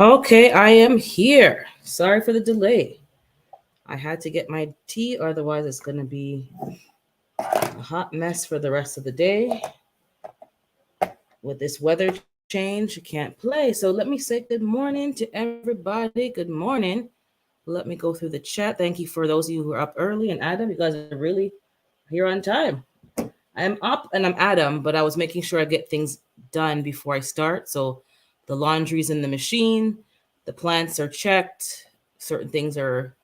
Okay, I am here. Sorry for the delay. I had to get my tea, otherwise, it's going to be a hot mess for the rest of the day. With this weather change, you can't play. So let me say good morning to everybody. Good morning. Let me go through the chat. Thank you for those of you who are up early. And Adam, you guys are really here on time. I am up and I'm Adam, but I was making sure I get things done before I start. So the laundry's in the machine, the plants are checked, certain things are,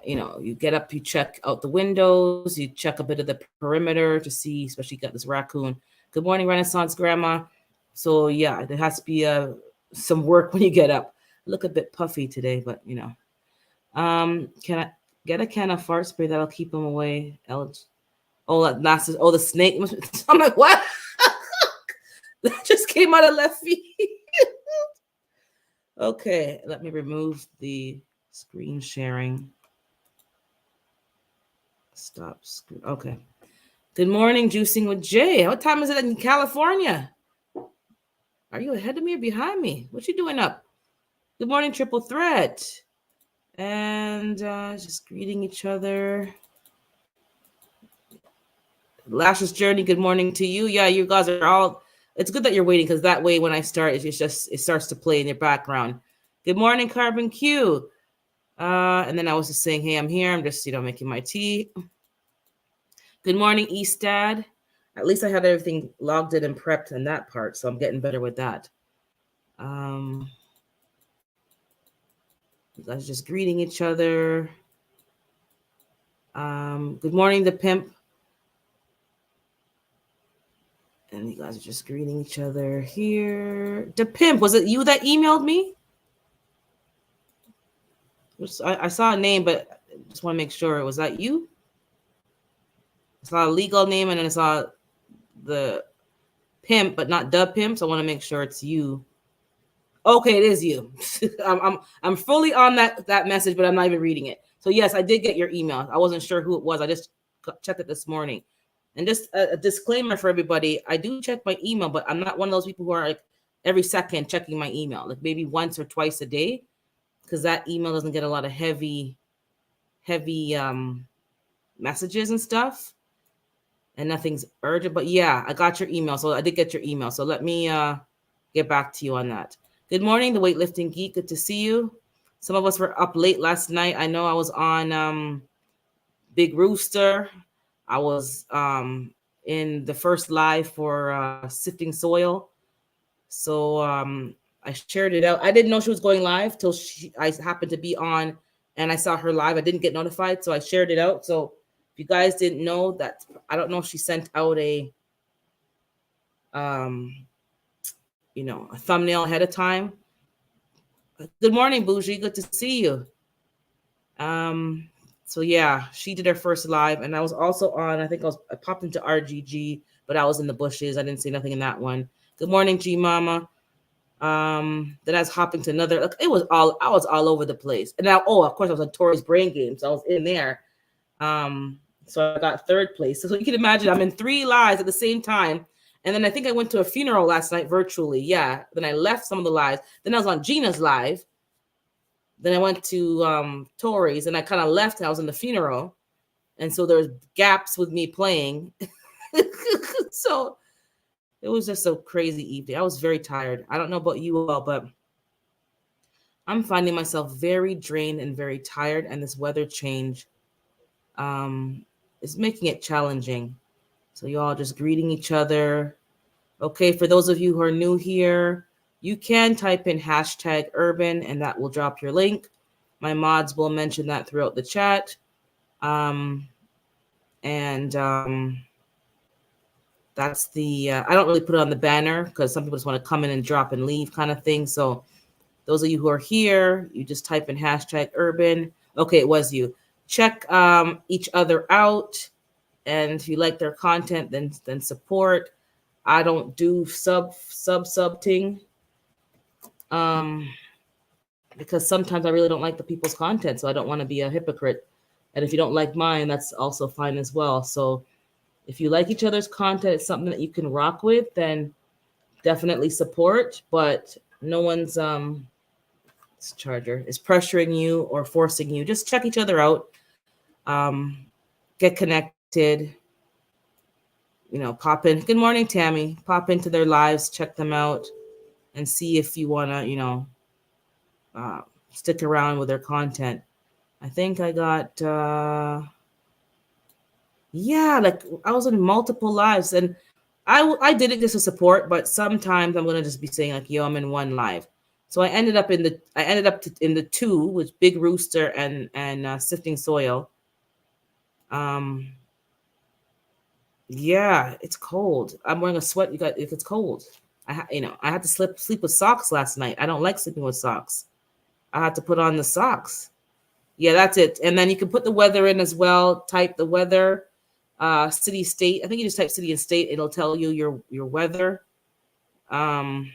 you get up, you check out the windows, you check a bit of the perimeter to see, especially you got this raccoon. Good morning, Renaissance Grandma. So yeah, there has to be some work when you get up. I look a bit puffy today, but can I get a can of fart spray that'll keep them away? Oh, that last is, oh, the snake. I'm like, what? That just came out of left field. Okay, let me remove the screen sharing. Stop screen. Okay. Good morning, Juicing with Jay. What time is it in California? Are you ahead of me or behind me? What you doing up? Good morning, Triple Threat. And just greeting each other. Lashes Journey, good morning to you. Yeah, you guys are all. It's good that you're waiting because that way when I start, it starts to play in your background. Good morning, Carbon Q. And then I was just saying, hey, I'm here. I'm just making my tea. Good morning, Eastad. At least I had everything logged in and prepped in that part, so I'm getting better with that. You guys are just greeting each other. Good morning, the pimp. And you guys are just greeting each other here. The pimp, was it you that emailed me? I saw a name, but I just want to make sure. Was that you? I saw a legal name and then I saw the pimp, but not the pimp. So I want to make sure it's you. Okay, it is you. I'm fully on that message, but I'm not even reading it. So yes, I did get your email. I wasn't sure who it was. I just checked it this morning. And just a disclaimer for everybody, I do check my email, but I'm not one of those people who are like every second checking my email, like maybe once or twice a day, because that email doesn't get a lot of heavy messages and stuff, and nothing's urgent. But yeah, I got your email, so I did get your email. So let me get back to you on that. Good morning, the weightlifting geek. Good to see you. Some of us were up late last night. I know I was on Big Rooster. I was in the first live for Sifting Soil. So I shared it out. I didn't know she was going live till I happened to be on and I saw her live. I didn't get notified, so I shared it out. So if you guys didn't know that, I don't know if she sent out a thumbnail ahead of time. Good morning, Bougie. Good to see you. So yeah, she did her first live, and I was also on. I popped into RGG, but I was in the bushes. I didn't see nothing in that one. Good morning, G Mama. Then I was hopping to another. Like, I was all over the place. And now, of course, I was on Tori's Brain Game, so I was in there. So I got third place. So you can imagine I'm in 3 lives at the same time. And then I think I went to a funeral last night virtually. Yeah. Then I left some of the lives. Then I was on Gina's live. Then I went to Tori's and I kind of left. I was in the funeral. And so there's gaps with me playing. So it was just a crazy evening. I was very tired. I don't know about you all, but I'm finding myself very drained and very tired. And this weather change is making it challenging. So you all just greeting each other. Okay, for those of you who are new here, you can type in #urban and that will drop your link. My mods will mention that throughout the chat. That's the, I don't really put it on the banner because some people just want to come in and drop and leave kind of thing. So those of you who are here, you just type in #urban. Okay, it was you. Check each other out. And if you like their content, then support. I don't do subting because sometimes I really don't like the people's content, so I don't want to be a hypocrite. And if you don't like mine, that's also fine as well. So if you like each other's content, it's something that you can rock with, then definitely support. But no one's this charger is pressuring you or forcing you, just check each other out. Um, get connected. Pop in. Good morning, Tammy. Pop into their lives, check them out, and see if you wanna, uh, stick around with their content. I think I got, yeah, like I was in multiple lives, and I did it just to support, but sometimes I'm gonna just be saying like, yo, I'm in one live. So I ended up in the two with Big Rooster and Sifting Soil. Um, yeah, it's cold. I'm wearing a sweat. You got if it's cold. I had to sleep with socks last night. I don't like sleeping with socks. I had to put on the socks. Yeah, that's it. And then you can put the weather in as well. Type the weather, city, state. I think you just type city and state. It'll tell you your weather. Um,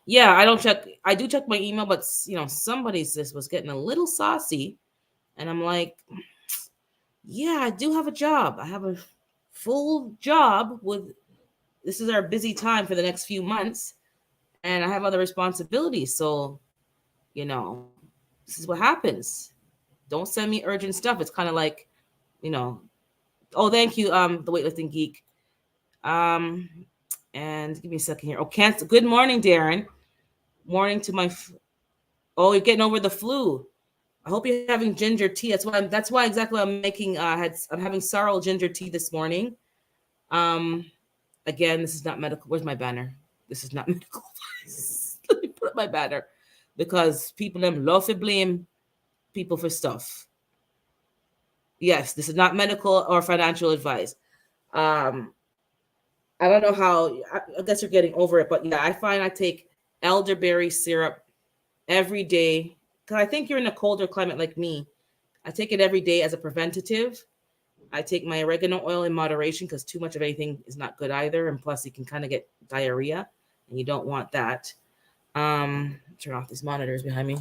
yeah, I don't check. I do check my email, but somebody's this was getting a little saucy, and I'm like, yeah, I do have a job. I have a full job with. This is our busy time for the next few months, and I have other responsibilities. So, you know, this is what happens. Don't send me urgent stuff. It's kind of like, you know, oh, thank you, the weightlifting geek. Um, and give me a second here. Oh, cancel. Good morning, Darren. Morning to my. Oh, you're getting over the flu. I hope you're having ginger tea. That's why exactly I'm making. I'm having sorrel ginger tea this morning. Um, Again, this is not medical. Where's my banner? This is not medical advice. Let me put up my banner because people them love to blame people for stuff. Yes, this is not medical or financial advice. Um, I don't know how. I guess you're getting over it, but yeah, I find I take elderberry syrup every day because I think you're in a colder climate like me. I take it every day as a preventative. I take my oregano oil in moderation because too much of anything is not good either, and plus you can kind of get diarrhea, and you don't want that. Turn off these monitors behind me.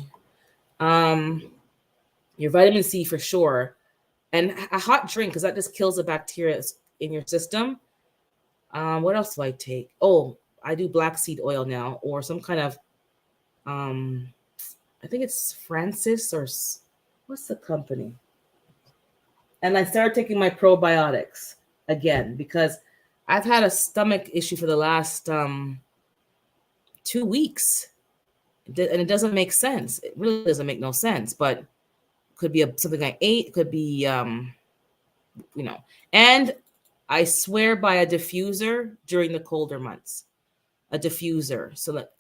Um, your vitamin C for sure, and a hot drink because that just kills the bacteria in your system. What else do I take? Oh, I do black seed oil now, or some kind of um, I think it's Francis or what's the company? And I started taking my probiotics again because I've had a stomach issue for the last 2 weeks, and it doesn't make sense. It really doesn't make no sense. But it could be something I ate. It could be you know. And I swear by a diffuser during the colder months, a diffuser. So that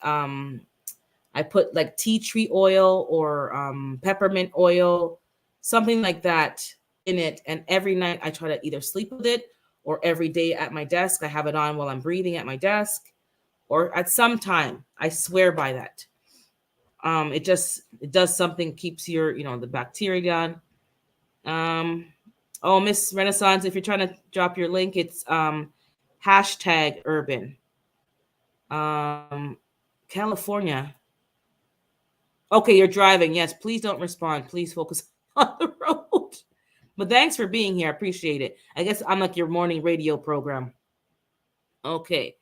I put like tea tree oil or peppermint oil, something like that in it. And every night I try to either sleep with it or every day at my desk. I have it on while I'm breathing at my desk or at some time. I swear by that. It does something, keeps your, the bacteria down. Um, oh, Miss Renaissance, if you're trying to drop your link, it's hashtag urban. California. Okay, you're driving. Yes, please don't respond. Please focus on the road. But thanks for being here. I appreciate it. I guess I'm like your morning radio program. Okay.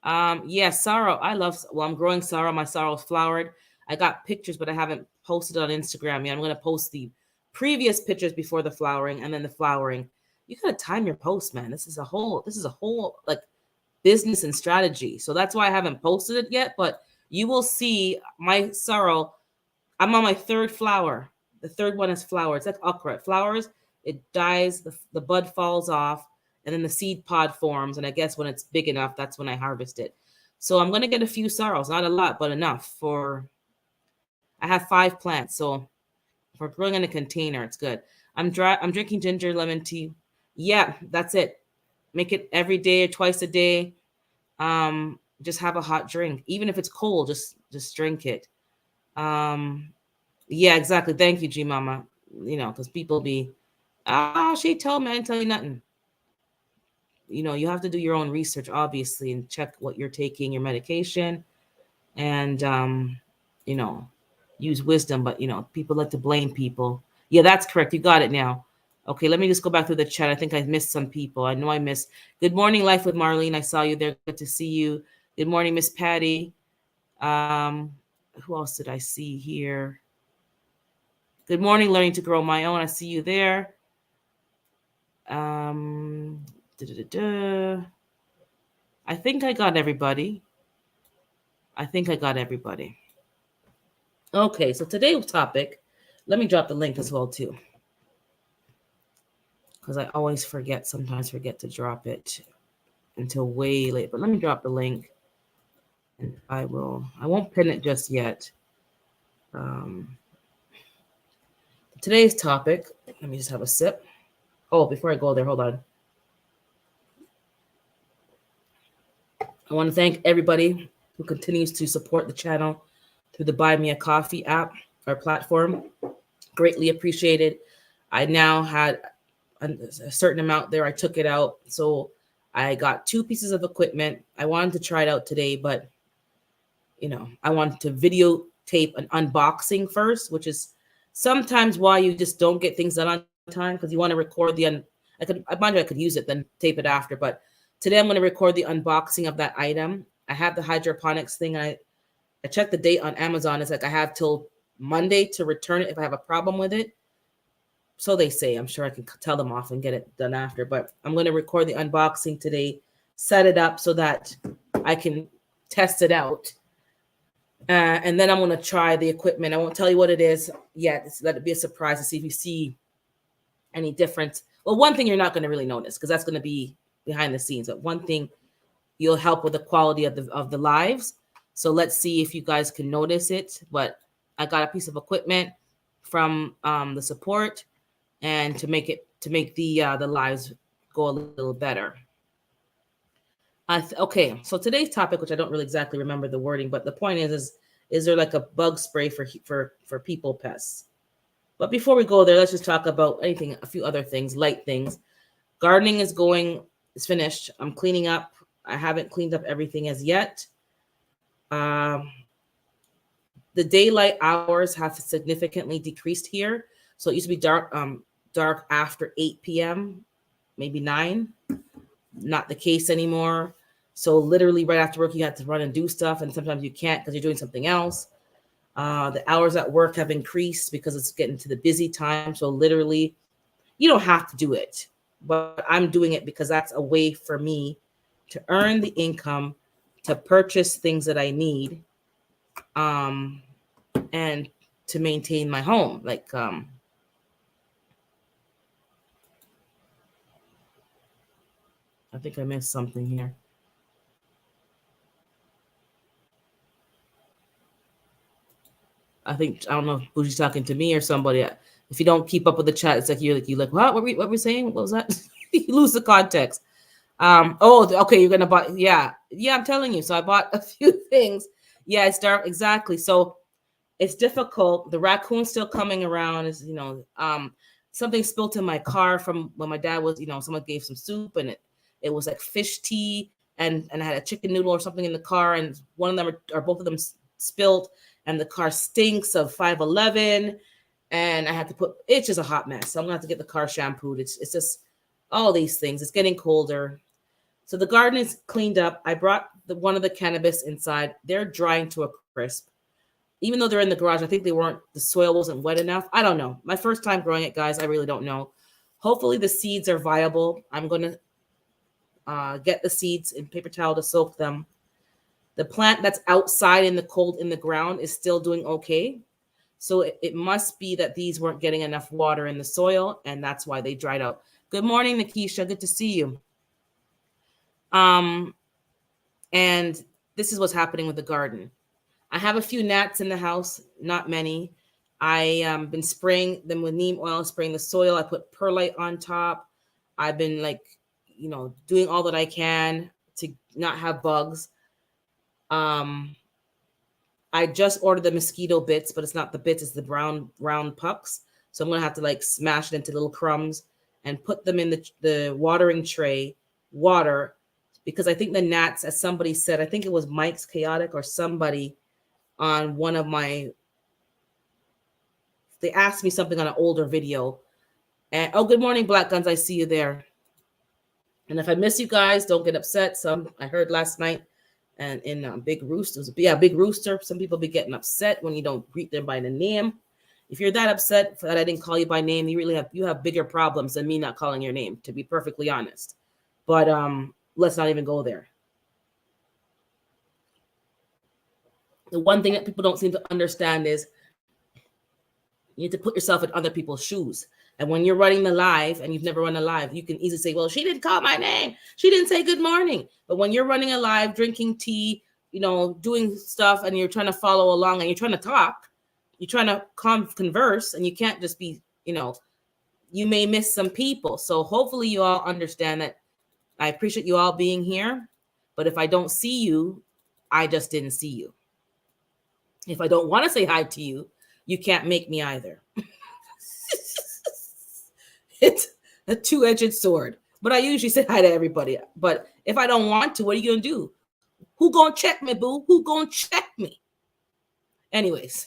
Yeah, sorrow. I'm growing sorrow. My sorrow's flowered. I got pictures, but I haven't posted on Instagram yet. I'm gonna post the previous pictures before the flowering and then the flowering. You gotta time your post, man. This is a whole like business and strategy. So that's why I haven't posted it yet, but you will see my sorrow. I'm on my third flower. The third one is flower. It's like okra. It flowers, it dies, the bud falls off, and then the seed pod forms. And I guess when it's big enough, that's when I harvest it. So I'm gonna get a few sorrows, not a lot, but enough for. I have 5 plants, so for growing in a container, it's good. I'm dry. I'm drinking ginger lemon tea. Yeah, that's it. Make it every day or twice a day. Just have a hot drink, even if it's cold. Just drink it. Um, Yeah, exactly. Thank you, G Mama. Because people be, she told me I didn't tell you nothing. You have to do your own research, obviously, and check what you're taking, your medication, and you know, use wisdom. But people like to blame people. Yeah, that's correct. You got it now. Okay, let me just go back through the chat. I think I missed some people. I know I missed. Good morning, Life with Marlene. I saw you there. Good to see you. Good morning, Miss Patty. Um, Who else did I see here? Good morning, Learning to Grow My Own. I see you there. Um, da-da-da-da. I think I got everybody. Okay, so today's topic, let me drop the link as well too, because I always sometimes forget to drop it until way late. But let me drop the link, and I won't pin it just yet. Um, today's topic, let me just have a sip. Oh, before I go there, hold on. I want to thank everybody who continues to support the channel through the Buy Me a Coffee app or platform. Greatly appreciated. I now had a certain amount there. I took it out. So I got 2 pieces of equipment. I wanted to try it out today, but I wanted to videotape an unboxing first, which is sometimes why you just don't get things done on time, because you want to record I could use it then tape it after, but today I'm going to record the unboxing of that item. I have the hydroponics thing, and I checked the date on Amazon. It's like I have till Monday to return it if I have a problem with it. So they say. I'm sure I can tell them off and get it done after, but I'm going to record the unboxing today, set it up so that I can test it out. And then I'm going to try the equipment. I won't tell you what it is yet. Let it be a surprise to see if you see any difference. Well, one thing you're not going to really notice because that's going to be behind the scenes. But one thing, you'll help with the quality of the lives. So let's see if you guys can notice it. But I got a piece of equipment from the support, and to make the lives go a little better. Okay, so today's topic, which I don't really exactly remember the wording, but the point is there like a bug spray for people pests? But before we go there, let's just talk about a few other things, light things. Gardening is finished. I'm cleaning up. I haven't cleaned up everything as yet. The daylight hours have significantly decreased here. So it used to be dark after 8 p.m., maybe 9. Not the case anymore. So literally right after work, you have to run and do stuff. And sometimes you can't because you're doing something else. The hours at work have increased because it's getting to the busy time. So literally, you don't have to do it. But I'm doing it because that's a way for me to earn the income to purchase things that I need, and to maintain my home. Like, I think I missed something here. I don't know if Bougie's talking to me or somebody. If you don't keep up with the chat, it's like you're like, what? What were we saying? What was that? You lose the context. Okay, you're gonna buy. Yeah, I'm telling you. So I bought a few things. Yeah, it's dark. Exactly. So it's difficult. The raccoon's still coming around. Is something spilled in my car from when my dad was, someone gave some soup, and it was like fish tea, and I had a chicken noodle or something in the car, and one of them or both of them spilled, and the car stinks of 511, and I had to it's just a hot mess. So I'm gonna have to get the car shampooed. It's just all these things. It's getting colder. So the garden is cleaned up. I brought one of the cannabis inside. They're drying to a crisp. Even though they're in the garage, I think the soil wasn't wet enough. I don't know. My first time growing it, guys. I really don't know. Hopefully the seeds are viable. I'm going to get the seeds in paper towel to soak them. The plant that's outside in the cold in the ground is still doing okay. So it must be that these weren't getting enough water in the soil, and that's why they dried out. Good morning, Nikisha. Good to see you. And this is what's happening with the garden. I have a few gnats in the house, not many. I been spraying them with neem oil, spraying the soil. I put perlite on top. I've been doing all that I can to not have bugs. I just ordered the mosquito bits, but it's not the bits, it's the brown round pucks. So I'm gonna have to smash it into little crumbs and put them in the watering tray, water, because I think the gnats, as somebody said, I think it was Mike's Chaotic or somebody on one of they asked me something on an older video. And good morning, Black Guns. I see you there. And if I miss you guys, don't get upset. I heard last night and in Big Roosters. Yeah, Big Rooster. Some people be getting upset when you don't greet them by the name. If you're that upset that I didn't call you by name, you have bigger problems than me not calling your name, to be perfectly honest. But let's not even go there. The one thing that people don't seem to understand is you need to put yourself in other people's shoes. And when you're running the live and you've never run a live, you can easily say, well, she didn't call my name. She didn't say good morning. But when you're running a live, drinking tea, doing stuff, and you're trying to follow along and you're trying to talk, you're trying to converse, and you can't just be, you may miss some people. So hopefully you all understand that I appreciate you all being here. But if I don't see you, I just didn't see you. If I don't want to say hi to you, you can't make me either. It's a two-edged sword. But I usually say hi to everybody. But if I don't want to, what are you going to do? Who going to check me, boo? Who going to check me? Anyways.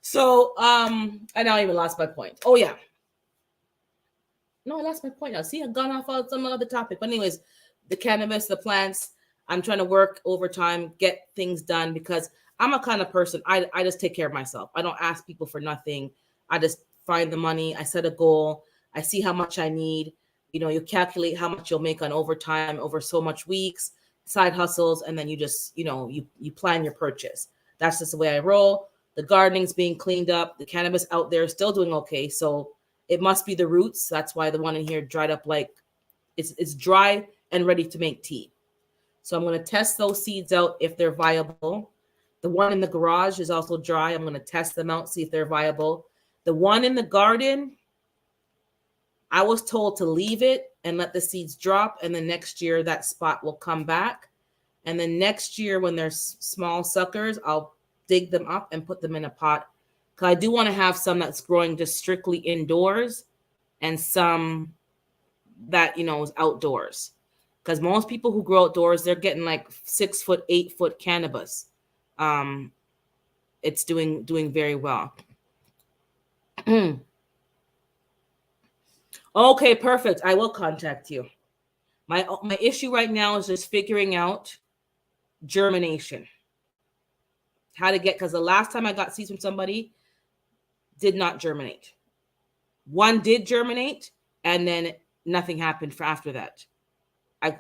So, I now even lost my point. Oh, yeah. No, I lost my point now. See, I've gone off on some other topic. But anyways, the cannabis, the plants, I'm trying to work overtime, get things done, because I'm a kind of person, I just take care of myself. I don't ask people for nothing. I just find the money. I set a goal. I see how much I need. You calculate how much you'll make on overtime over so much weeks, side hustles, and then you just, you plan your purchase. That's just the way I roll. The gardening's being cleaned up. The cannabis out there is still doing okay. So it must be the roots. That's why the one in here dried up like it's dry and ready to make tea. So I'm going to test those seeds out if they're viable. The one in the garage is also dry. I'm going to test them out, see if they're viable. The one in the garden, I was told to leave it and let the seeds drop. And then next year, that spot will come back. And then next year, when there's small suckers, I'll dig them up and put them in a pot. Because I do want to have some that's growing just strictly indoors and some that, is outdoors. Because most people who grow outdoors, they're getting like 6 foot, 8 foot cannabis. It's doing very well. Okay, perfect. I will contact you. My issue right now is just figuring out germination. How to get, because the last time I got seeds from somebody did not germinate. One did germinate, and then nothing happened for after that.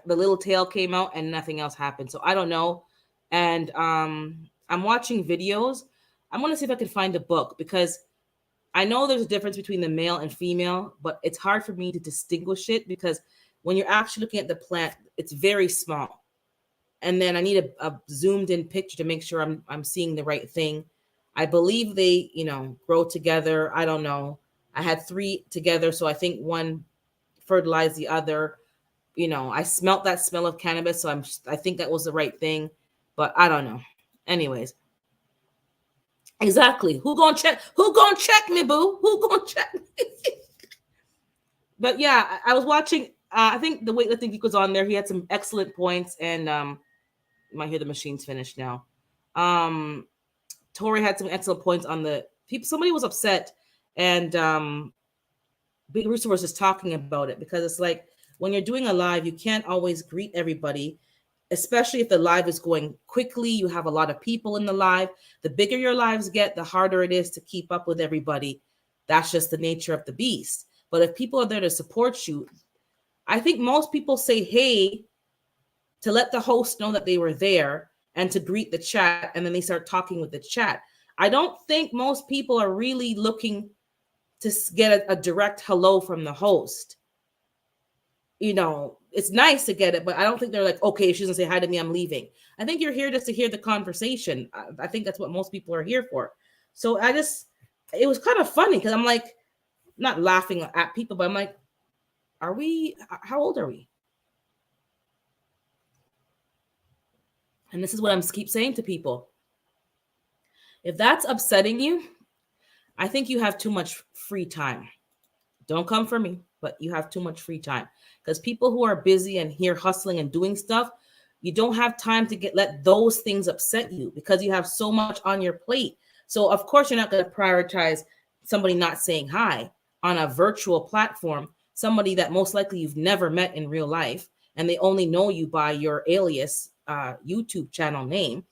The little tail came out and nothing else happened. So I don't know. And I'm watching videos. I'm going to see if I can find a book, because I know there's a difference between the male and female, but it's hard for me to distinguish it, because when you're actually looking at the plant, it's very small. And then I need a zoomed in picture to make sure I'm seeing the right thing. I believe they, grow together. I don't know. I had 3 together, so I think one fertilized the other. I smelt that smell of cannabis, so I think that was the right thing, but I don't know. Anyways, exactly. Who gonna check me, boo? Who gonna check me? But yeah, I was watching. I think the weightlifting geek was on there. He had some excellent points, and you might hear the machines finished now. Tori had some excellent points on the people. Somebody was upset, and Big Rooster was just talking about it, because it's like, when you're doing a live, you can't always greet everybody, especially if the live is going quickly. You have a lot of people in the live. The bigger your lives get, the harder it is to keep up with everybody. That's just the nature of the beast. But if people are there to support you, I think most people say hey to let the host know that they were there and to greet the chat, and then they start talking with the chat. I don't think most people are really looking to get a direct hello from the host. It's nice to get it, but I don't think they're like, okay, if she doesn't say hi to me, I'm leaving. I think you're here just to hear the conversation. I think that's what most people are here for. So it was kind of funny, because I'm like, not laughing at people, but I'm like, how old are we? And this is what I keep saying to people. If that's upsetting you, I think you have too much free time. Don't come for me, but you have too much free time. Because people who are busy and here hustling and doing stuff, you don't have time to let those things upset you, because you have so much on your plate. So of course you're not going to prioritize somebody not saying hi on a virtual platform, somebody that most likely you've never met in real life. and they only know you by your alias YouTube channel name.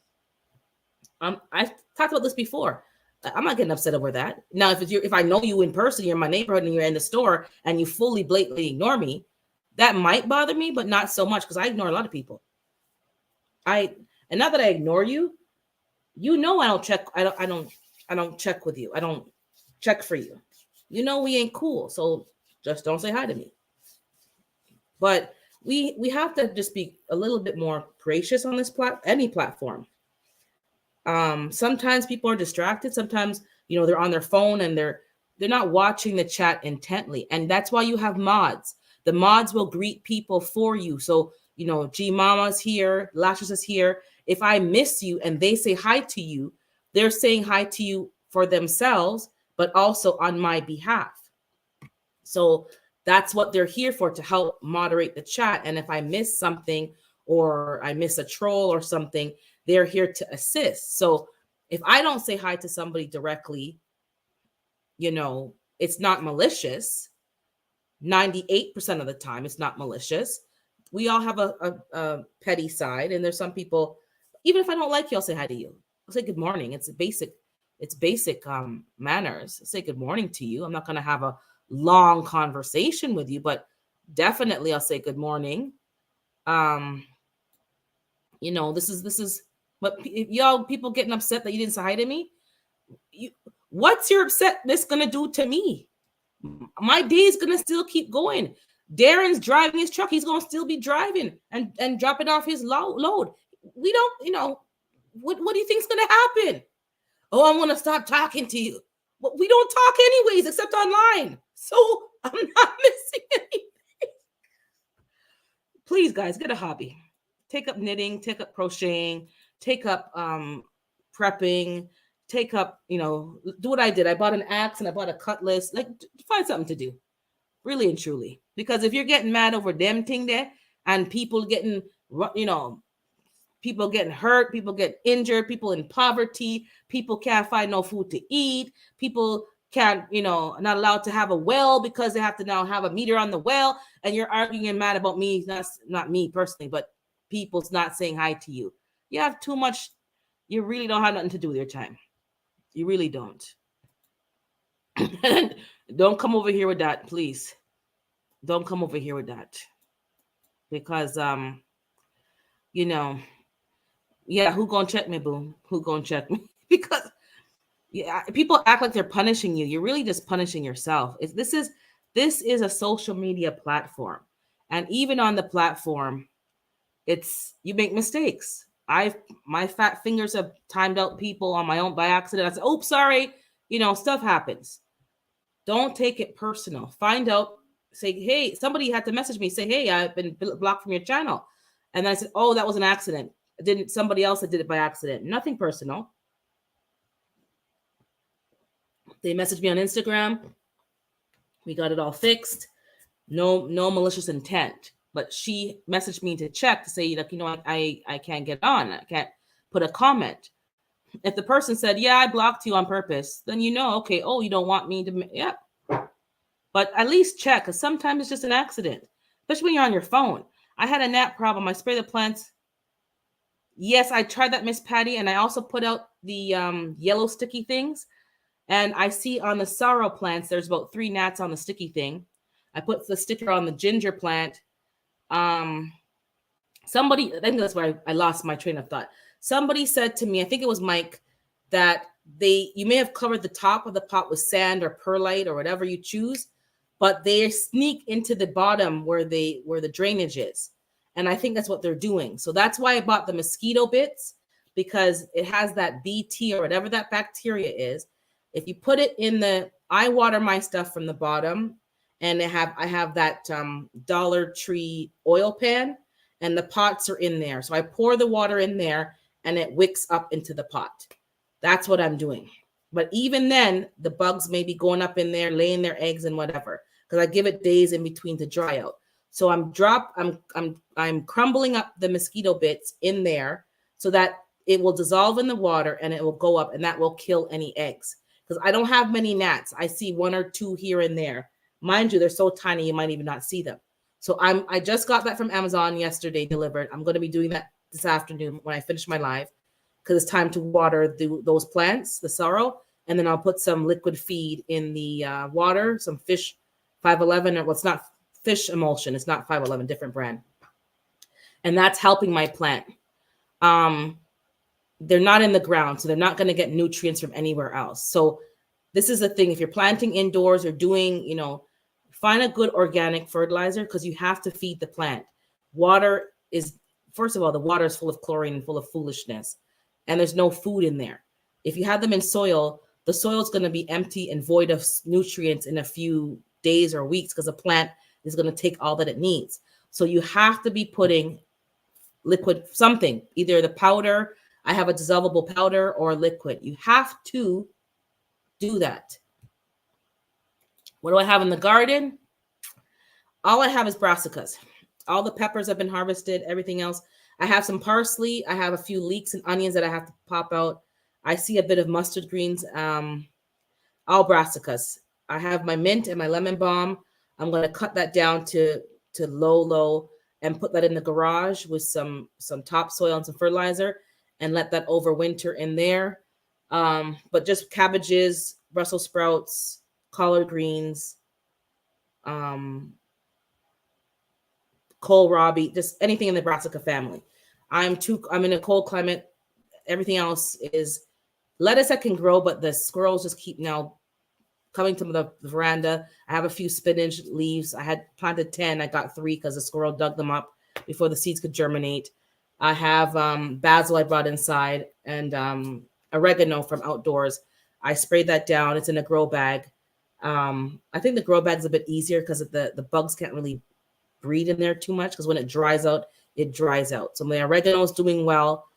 I talked about this before. I'm not getting upset over that. Now, if I know you in person, you're in my neighborhood and you're in the store and you fully blatantly ignore me, that might bother me, but not so much because I ignore a lot of people. And not that I ignore you, I don't check. I don't check with you. I don't check for you. We ain't cool. So just don't say hi to me. But we have to just be a little bit more gracious on this any platform. Sometimes people are distracted. Sometimes, they're on their phone and they're not watching the chat intently. And that's why you have mods. The mods will greet people for you. So, G Mama's here, Lashes is here. If I miss you and they say hi to you, they're saying hi to you for themselves, but also on my behalf. So that's what they're here for, to help moderate the chat. And if I miss something or I miss a troll or something, they're here to assist. So if I don't say hi to somebody directly, it's not malicious. 98% of the time, it's not malicious. We all have a petty side, and there's some people, even if I don't like you, I'll say hi to you. I'll say good morning. It's basic manners. I'll say good morning to you. I'm not going to have a long conversation with you, but definitely I'll say good morning. This is what y'all people getting upset that you didn't say hi to me. What's your upsetness gonna do to me? My day is gonna still keep going. Darren's driving his truck. He's gonna still be driving and dropping off his load. We don't, what do you think's gonna happen? Oh, I'm gonna stop talking to you. But we don't talk anyways, except online. So I'm not missing anything. Please, guys, get a hobby. Take up knitting, take up crocheting, take up prepping, take up, do what I did. I bought an axe and I bought a cutlass. Like, find something to do, really and truly. Because if you're getting mad over them thing there and people getting, people getting hurt, people get injured, people in poverty, people can't find no food to eat, people can't, not allowed to have a well because they have to now have a meter on the well, and you're arguing and mad about me, not me personally, but people's not saying hi to you. You have too much. You really don't have nothing to do with your time. You really don't. Don't come over here with that, please. Don't come over here with that. Because, yeah, who gonna check me, boo? Who gonna check me? Because, yeah, people act like they're punishing you. You're really just punishing yourself. This is a social media platform. And even on the platform, you make mistakes. My fat fingers have timed out people on my own by accident. I said, "Oh, sorry." Stuff happens. Don't take it personal. Find out. Say, "Hey," somebody had to message me. Say, "Hey, I've been blocked from your channel," and then I said, "Oh, that was an accident. Somebody else that did it by accident. Nothing personal." They messaged me on Instagram. We got it all fixed. No malicious intent. But she messaged me to check to say, like, I can't get on. I can't put a comment. If the person said, "Yeah, I blocked you on purpose," then okay, oh, you don't want me to, yeah. But at least check, because sometimes it's just an accident, especially when you're on your phone. I had a gnat problem. I spray the plants. Yes, I tried that, Miss Patty, and I also put out the yellow sticky things. And I see on the sorrow plants, there's about 3 gnats on the sticky thing. I put the sticker on the ginger plant. Somebody, I think that's where I lost my train of thought. Somebody said to me, I think it was Mike, that you may have covered the top of the pot with sand or perlite or whatever you choose, but they sneak into the bottom where the drainage is. And I think that's what they're doing. So that's why I bought the mosquito bits, because it has that BT or whatever that bacteria is. If you put it in I water my stuff from the bottom, and I have that Dollar Tree oil pan, and the pots are in there. So I pour the water in there and it wicks up into the pot. That's what I'm doing. But even then, the bugs may be going up in there, laying their eggs and whatever, because I give it days in between to dry out. So I'm crumbling up the mosquito bits in there so that it will dissolve in the water and it will go up, and that will kill any eggs. Because I don't have many gnats. I see 1 or 2 here and there. Mind you, they're so tiny you might even not see them. So I just got that from Amazon yesterday delivered. I'm going to be doing that this afternoon when I finish my live, because it's time to water those plants, the sorrel, and then I'll put some liquid feed in the water, some fish 511, or it's not fish emulsion, it's not 511, different brand, and that's helping my plant. They're not in the ground, so they're not going to get nutrients from anywhere else. So this is the thing: if you're planting indoors or doing, find a good organic fertilizer, because you have to feed the plant. Water is, first of all, the water is full of chlorine and full of foolishness, and there's no food in there. If you have them in soil, the soil is going to be empty and void of nutrients in a few days or weeks, because the plant is going to take all that it needs. So you have to be putting liquid something, either the powder, I have a dissolvable powder, or liquid. You have to do that. What do I have in the garden? All I have is brassicas. All the peppers have been harvested, everything else. I have some parsley. I have a few leeks and onions that I have to pop out. I see a bit of mustard greens, all brassicas. I have my mint and my lemon balm. I'm going to cut that down to low, and put that in the garage with some topsoil and some fertilizer, and let that overwinter in there. But just cabbages, Brussels sprouts, collard greens, kohlrabi, just anything in the brassica family. I'm in a cold climate. Everything else is lettuce that can grow, but the squirrels just keep now coming to the veranda. I have a few spinach leaves. I had planted 10. I got 3 because the squirrel dug them up before the seeds could germinate. I have basil I brought inside, and oregano from outdoors. I sprayed that down. It's in a grow bag. I think the grow bag's a bit easier because the bugs can't really breed in there too much, because when it dries out, it dries out. So my oregano is doing well,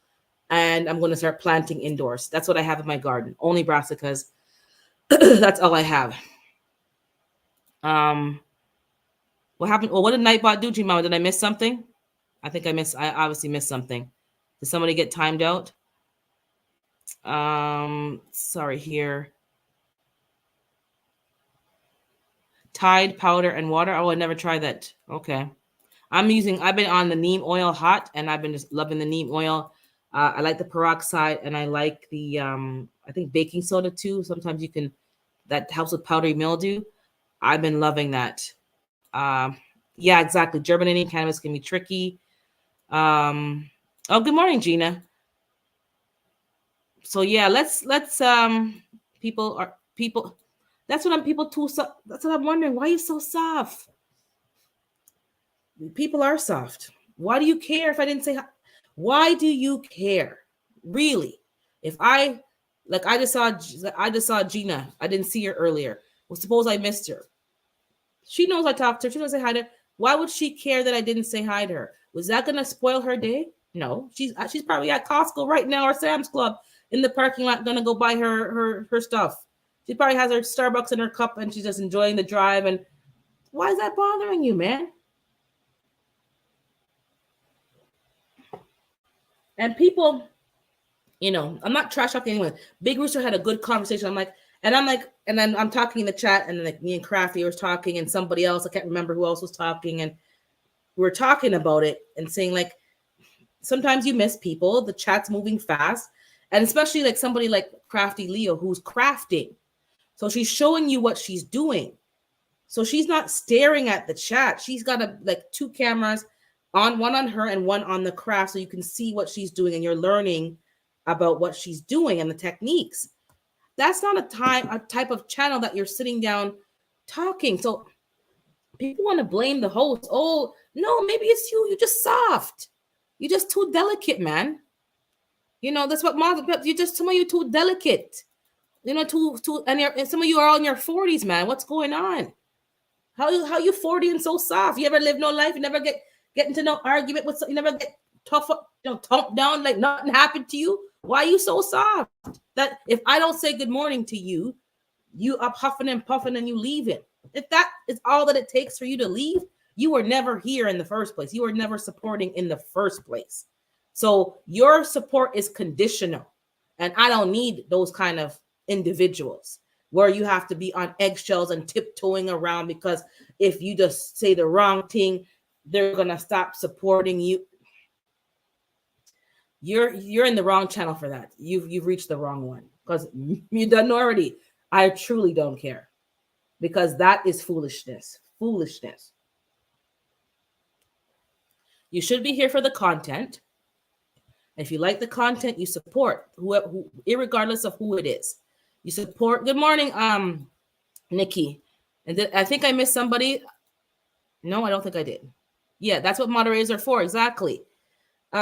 and I'm going to start planting indoors. That's what I have in my garden. Only brassicas. That's all I have. What happened? Well, what did Nightbot do to you, Mama? Did I miss something? I obviously missed something. Did somebody get timed out? Sorry here. Tide powder and water. Oh, I never tried that. Okay. I've been on the neem oil hot, and I've been just loving the neem oil. I like the peroxide, and I like the, I think baking soda too. Sometimes that helps with powdery mildew. I've been loving that. Yeah, exactly. Germinating cannabis can be tricky. Oh, good morning, Gina. So yeah, let's people. That's what I'm wondering. Why are you so soft? People are soft. Why do you care if I didn't say hi? Why do you care? Really? If I just saw Gina. I didn't see her earlier. Well, suppose I missed her. She knows I talked to her. She knows I say hi to her. Why would she care that I didn't say hi to her? Was that gonna spoil her day? No. She's probably at Costco right now, or Sam's Club in the parking lot, gonna go buy her stuff. She probably has her Starbucks in her cup, and she's just enjoying the drive. And why is that bothering you, man? And people, I'm not trash talking anyone. Big Rooster had a good conversation. And then I'm talking in the chat, and then me and Crafty was talking, and somebody else, I can't remember who else was talking, and we were talking about it and saying, sometimes you miss people. The chat's moving fast, and especially somebody like Crafty Leo, who's crafting. So she's showing you what she's doing. So she's not staring at the chat. She's got 2 cameras on, one on her and one on the craft, so you can see what she's doing, and you're learning about what she's doing and the techniques. That's not a type of channel that you're sitting down talking. So people want to blame the host. Oh, no, maybe it's you. You're just soft. You're just too delicate, man. That's what some of you too delicate. And some of you are all in your 40s, man. What's going on? How you 40 and so soft? You ever live no life? You never get into no argument with, you never get tough up, toned down like nothing happened to you? Why are you so soft? That if I don't say good morning to you, you up huffing and puffing and you leaving. If that is all that it takes for you to leave, you were never here in the first place. You were never supporting in the first place. So your support is conditional. And I don't need those kind of individuals. where you have to be on eggshells and tiptoeing around because if you just say the wrong thing, they're gonna stop supporting you. You're in the wrong channel for that. You've reached the wrong one because you done already. I truly don't care because that is foolishness. Foolishness. You should be here for the content. If you like the content, you support who irregardless of who it is. You support. Good morning, Nikki. And I think I missed somebody. No, I don't think I did. Yeah, that's what moderators are for. Exactly. We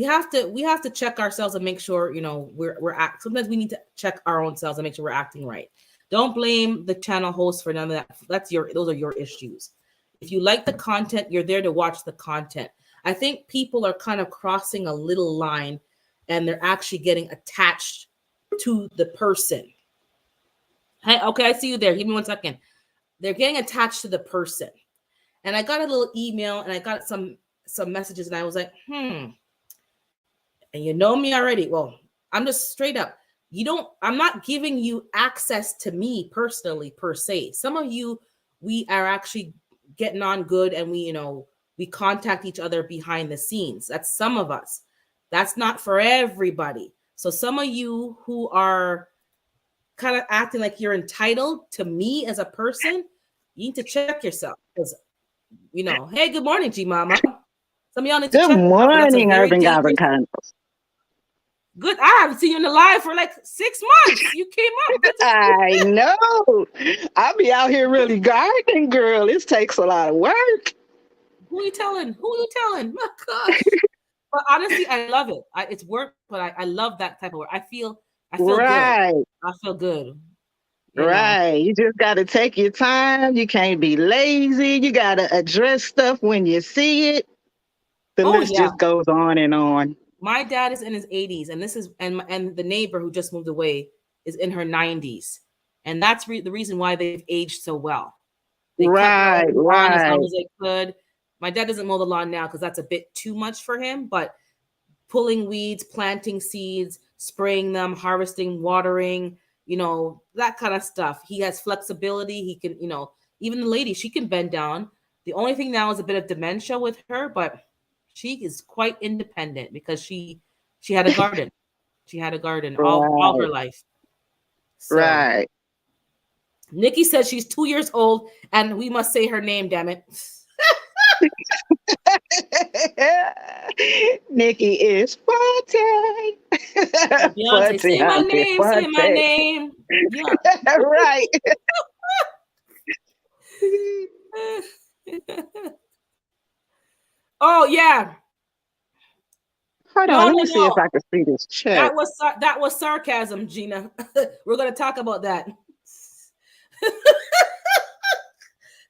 have to check ourselves and make sure, we're sometimes we need to check our own selves and make sure we're acting right. Don't blame the channel host for none of that. Those are your issues. If you like the content, you're there to watch the content. I think people are kind of crossing a little line and they're actually getting attached to the person. Hey, okay, I see you there. Give me 1 second. They're getting attached to the person. And I got a little email and I got some messages and I was like, and you know me already. Well, I'm just straight up. I'm not giving you access to me personally per se. Some of you, we are actually getting on good and we contact each other behind the scenes. That's some of us. That's not for everybody. So some of you who are kind of acting like you're entitled to me as a person, you need to check yourself because, hey, good morning, G Mama. Some of y'all need to check. Good morning, Urban Goblin Condos. Good. I haven't seen you in the live for like 6 months. You came up. I know. I'll be out here really gardening, girl. This takes a lot of work. Who you telling? My gosh. But honestly, I love it. It's work, but I love that type of work. I feel right. Good. I feel good. Right. You just got to take your time. You can't be lazy. You got to address stuff when you see it. The list just goes on and on. My dad is in his 80s, and and the neighbor who just moved away is in her 90s, and that's the reason why they've aged so well. They cut their lawn as long as they could. My dad doesn't mow the lawn now because that's a bit too much for him, but pulling weeds, planting seeds, spraying them, harvesting, watering, that kind of stuff. He has flexibility. He can, even the lady, she can bend down. The only thing now is a bit of dementia with her, but she is quite independent because she had a garden. She had a garden all her life. So, right. Nikki says she's 2 years old and we must say her name, damn it. Nikki is Forte. Beyonce, say my name, say my name. Yeah. Right. Oh yeah. Hold on, let me see if I can see this chat. That was sarcasm, Gina. We're gonna talk about that.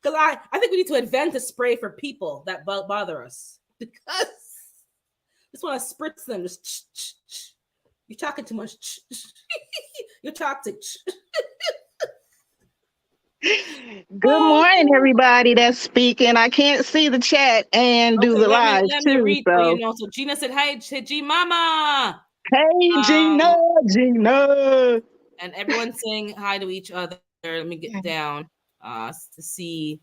Because I think we need to invent a spray for people that bother us. Because I just want to spritz them. Just you're talking too much. You're toxic. Good morning, everybody that's speaking. I can't see the chat and do the live too. Read, so Gina said, "Hey, G Mama." Hey, Gina. And everyone's saying hi to each other. Let me get down to see.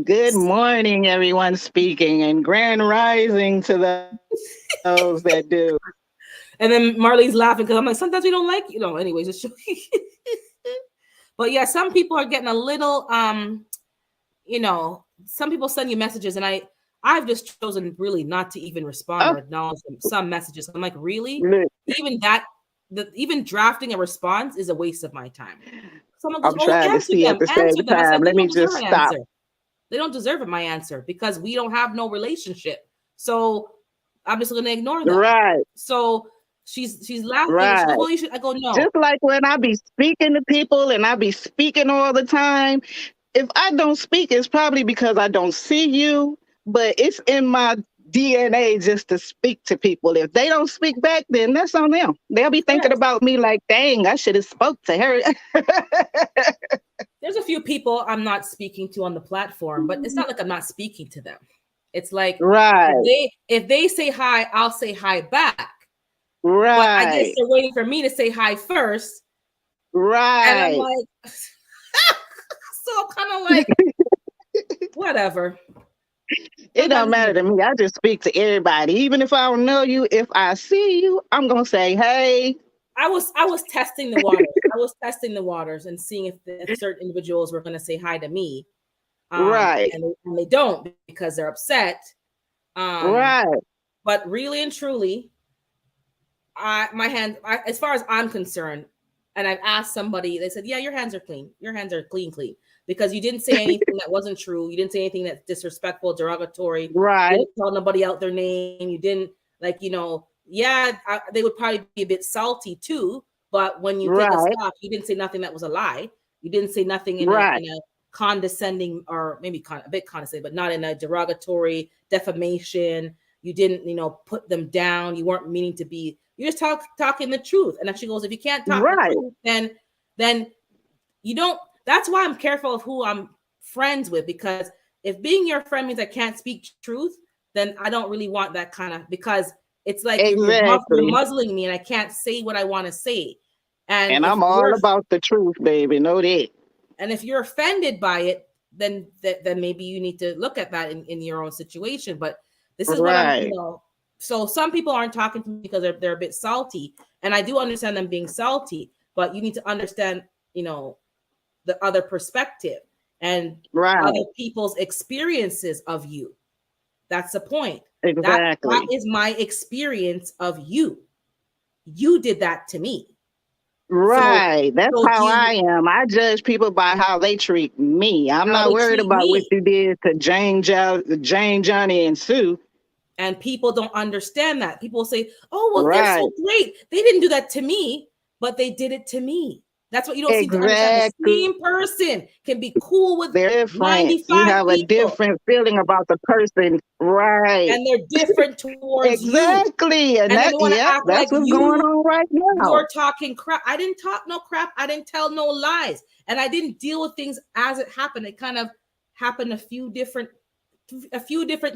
Good morning, everyone speaking, and grand rising to those that do. And then Marley's laughing because I'm like, sometimes we don't like, anyways. It's but yeah, some people are getting a little, some people send you messages and I've just chosen really not to even respond or acknowledge some messages. I'm like, really? Even drafting a response is a waste of my time. Someone goes, I'm trying to see at the same time. Let me just stop. They don't deserve my answer because we don't have no relationship. So I'm just going to ignore them. Right. So she's laughing. Right. She's like, well, you should. I go, no. Just like when I be speaking to people and I be speaking all the time. If I don't speak, it's probably because I don't see you, but it's in my DNA just to speak to people. If they don't speak back, then that's on them. They'll be thinking about me like, dang, I should have spoke to her. There's a few people I'm not speaking to on the platform, but it's not like I'm not speaking to them. It's like, if they say hi, I'll say hi back. Right. But I guess they're waiting for me to say hi first And I'm Right. like, so I'm kind of like, whatever. It don't Sometimes matter to me. I just speak to everybody. Even if I don't know you, if I see you, I'm gonna say, hey. I was testing the waters. I was testing the waters and seeing if certain individuals were going to say hi to me, Right. and they don't because they're upset. Um, Right. but really and truly, as far as I'm concerned, and I've asked somebody, they said, "Yeah, your hands are clean. Your hands are clean, clean." Because you didn't say anything that wasn't true. You didn't say anything that's disrespectful, derogatory. You Right. didn't tell nobody out their name. You didn't yeah, they would probably be a bit salty too. But when you take a Right. stock, you didn't say nothing that was a lie. You didn't say nothing in a Right. condescending or maybe a bit condescending, but not in a derogatory defamation. You didn't, put them down. You weren't meaning to be. You just talking the truth. And then she goes, if you can't talk the Right. truth, then you don't. That's why I'm careful of who I'm friends with, because if being your friend means I can't speak truth, then I don't really want that kind of, because it's like you're Exactly. muzzling me and I can't say what I want to say. And And if I'm all about the truth, baby. Know that. if you're offended by it, then maybe you need to look at that in your own situation. But this is what I'm, Right. so some people aren't talking to me because they're a bit salty, and I do understand them being salty, but you need to understand, the other perspective and other Right. people's experiences of you. That's the point. That Exactly. is my experience of you. You did that to me. So Right. That's so how I you am. I judge people by how they treat me. I'm how not they worried treat about what me. you did to Jane, Johnny, and Sue. And people don't understand that. People say, "Oh, well, they're so Right. great. They didn't do that to me, but they did it to me." That's what you don't seem to understand. The Exactly. same person can be cool with They're different. You 95 have a people, different feeling about the person. Right. and they're different towards you. Exactly. And And then they want to yep, act like that's what's going on right now. you're talking crap. I didn't talk no crap. I didn't tell no lies. And I didn't deal with things as it happened. It kind of happened a few different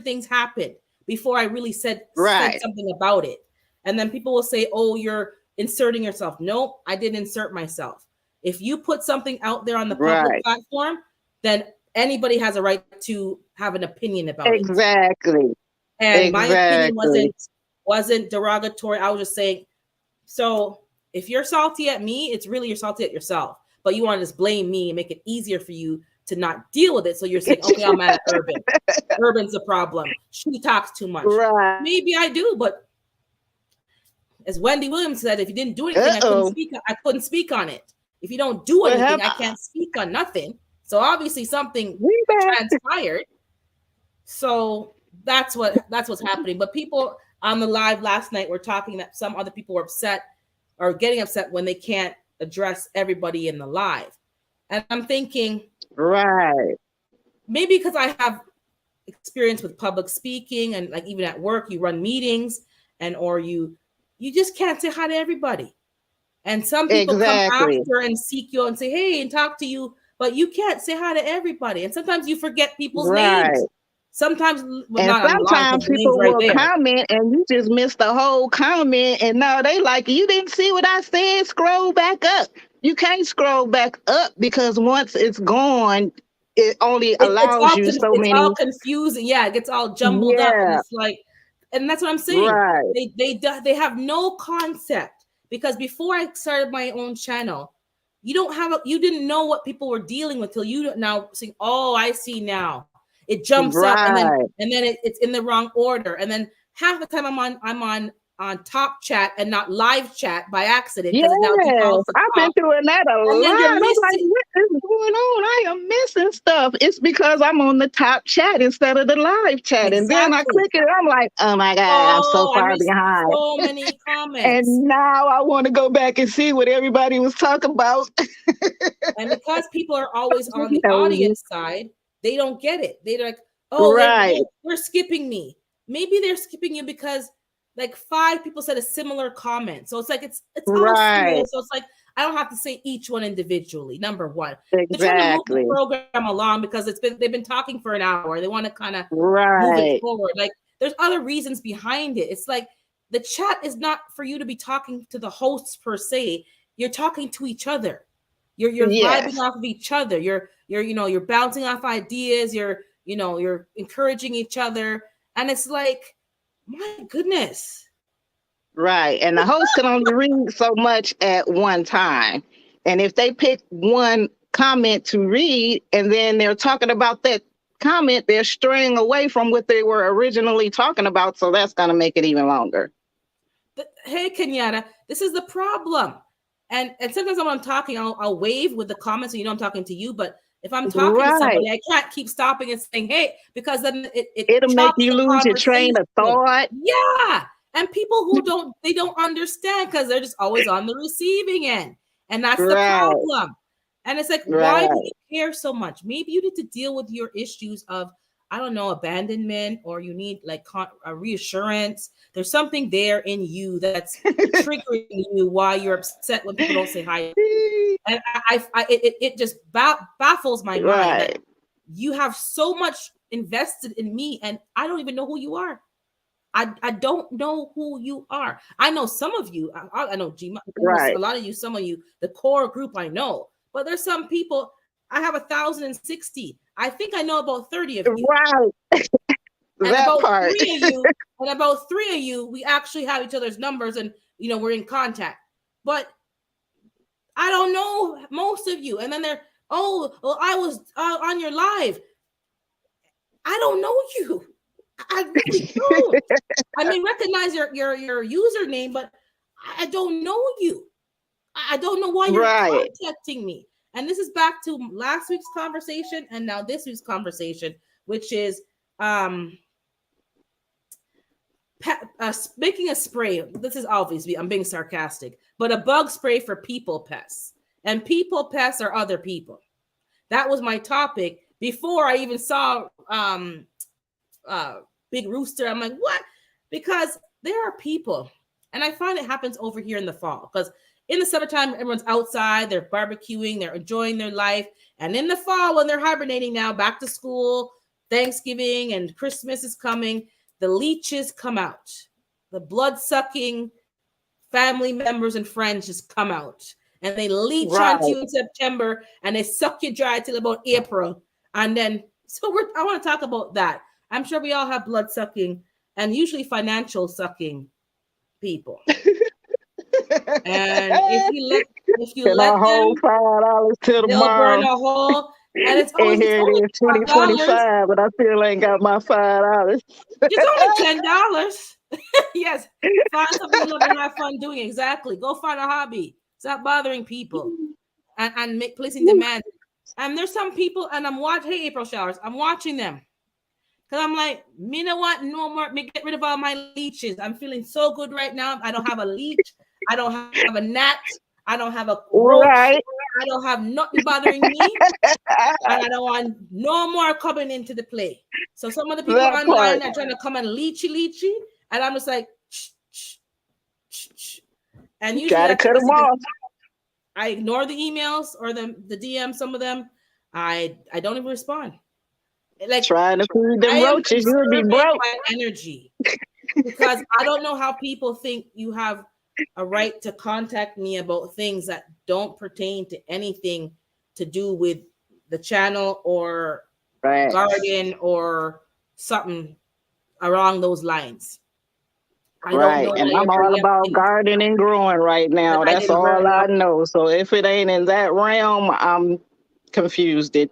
things happened before I really said Right. something about it. And then people will say, "Oh, you're inserting yourself." Nope, I didn't insert myself. If you put something out there on the public Right. platform, then anybody has a right to have an opinion about it. Exactly. And my opinion Exactly. wasn't derogatory. I was just saying, so if you're salty at me, it's really you're salty at yourself. But you want to just blame me and make it easier for you to not deal with it. So you're saying, okay, I'm mad at Urban. Urban's the problem. She talks too much. Right. Maybe I do, but as Wendy Williams said, if you didn't do anything, Uh-oh. I couldn't speak on it. If you don't do What anything, I happened? can't speak on nothing. So obviously something We back. transpired. So that's what's happening. But people on the live last night were talking that some other people were upset or getting upset when they can't address everybody in the live. And I'm thinking, Right. maybe because I have experience with public speaking, and like even at work, you run meetings, and or you just can't say hi to everybody. And some people come Exactly. after and seek you and say, hey, and talk to you, but you can't say hi to everybody. And sometimes you forget people's Right. names. Sometimes, well, And not on the line sometimes because the name's people right will there. comment and you just missed the whole comment. And now they like, you didn't see what I said. Scroll back up. You can't scroll back up because once it's gone, it only allows you so It's many. all confusing. Yeah, it gets all jumbled up, and Yeah. it's like, and that's what I'm saying. Right. They have no concept, because before I started my own channel, you didn't know what people were dealing with till you now saying, oh, I see now. It jumps up, and Right. then it's in the wrong order, and then half the time I'm on top chat and not live chat by accident because it now Yes, defaults to I've been top, doing that a and then lot. you're I'm like, missing. what is going on? I am missing stuff. It's because I'm on the top chat instead of the live chat. And then I Exactly. click it. I'm like, oh my God, I'm so Oh, I far missed behind. so many comments. And now I want to go back and see what everybody was talking about. And because people are always on the Nosy. audience side, they don't get it. They're like, oh, Right, they're skipping me. Maybe they're skipping you because like 5 people said a similar comment. So it's like it's all right, similar. So it's like I don't have to say each one individually. Number one, they're trying to move the exactly. program along because they've been talking for an hour. They want to kind of move it Right, forward. Like there's other reasons behind it. It's like the chat is not for you to be talking to the hosts per se. You're talking to each other. You're vibing Yes. off of each other. You're bouncing off ideas. You're encouraging each other, and it's like, my goodness. Right. And the host can only read so much at one time. And if they pick one comment to read and then they're talking about that comment, they're straying away from what they were originally talking about. So that's going to make it even longer. Hey, Kenyatta, this is the problem. And sometimes when I'm talking, I'll wave with the comments, and I'm talking to you. But if I'm talking to somebody, I can't keep stopping and saying, "Hey," because then it'll make chops you the lose your train of thought. Yeah, and people who don't understand because they're just always on the receiving end, and that's the problem. And it's like, why do you care so much? Maybe you need to deal with your issues of, I don't know, abandonment, or you need like a reassurance. There's something there in you that's triggering you why you're upset when people don't say hi. And it just baffles my mind that you have so much invested in me, and I don't even know who you are. I don't know who you are. I know some of you. I know G. A lot of you. Some of you. The core group I know, but there's some people. I have 1,060. I think I know about 30 of you. Right. And about part. 3 of you, and about 3 of you, we actually have each other's numbers, and we're in contact. But I don't know most of you. And then they're, oh, well, I was on your live. I don't know you. I really don't. I mean, recognize your username, but I don't know you. I don't know why you're contacting me. And this is back to last week's conversation and now this week's conversation, which is making a spray. This is obviously, I'm being sarcastic, but a bug spray for people pests. And people pests are other people. That was my topic before I even saw Big Rooster. I'm like, what? Because there are people, and I find it happens over here in the fall, because in the summertime, everyone's outside, they're barbecuing, they're enjoying their life. And in the fall, when they're hibernating now, back to school, Thanksgiving and Christmas is coming, the leeches come out. The blood-sucking family members and friends just come out. And they leech onto you in September, and they suck you dry till about April. And then, I want to talk about that. I'm sure we all have blood-sucking and usually financial sucking people. And if you let them, $5 till they'll tomorrow. burn a hole. And it's always, and here it is, 2025, but I still ain't got my $5. It's only $10. Yes, find something you love and have fun doing. Exactly. Go find a hobby. Stop bothering people and placing demands. And there's some people, and I'm watching. Hey, April Showers, I'm watching them. Because I'm like, me know what? No more. Me get rid of all my leeches. I'm feeling so good right now. I don't have a leech. I don't have a gnat. I don't have a roach. I don't have nothing bothering me. And I don't want no more coming into the play. So some of the people online are trying to come and leechy. And I'm just like, and usually gotta cut them off. I ignore the emails or the DMs. Some of them, I don't even respond. Like, trying to feed them roaches, you'll be broke. My energy, because I don't know how people think you have a right to contact me about things that don't pertain to anything to do with the channel or garden or something along those lines. I don't know. And I'm all about gardening and growing right now. That's all I know. So if it ain't in that realm, I'm confused. And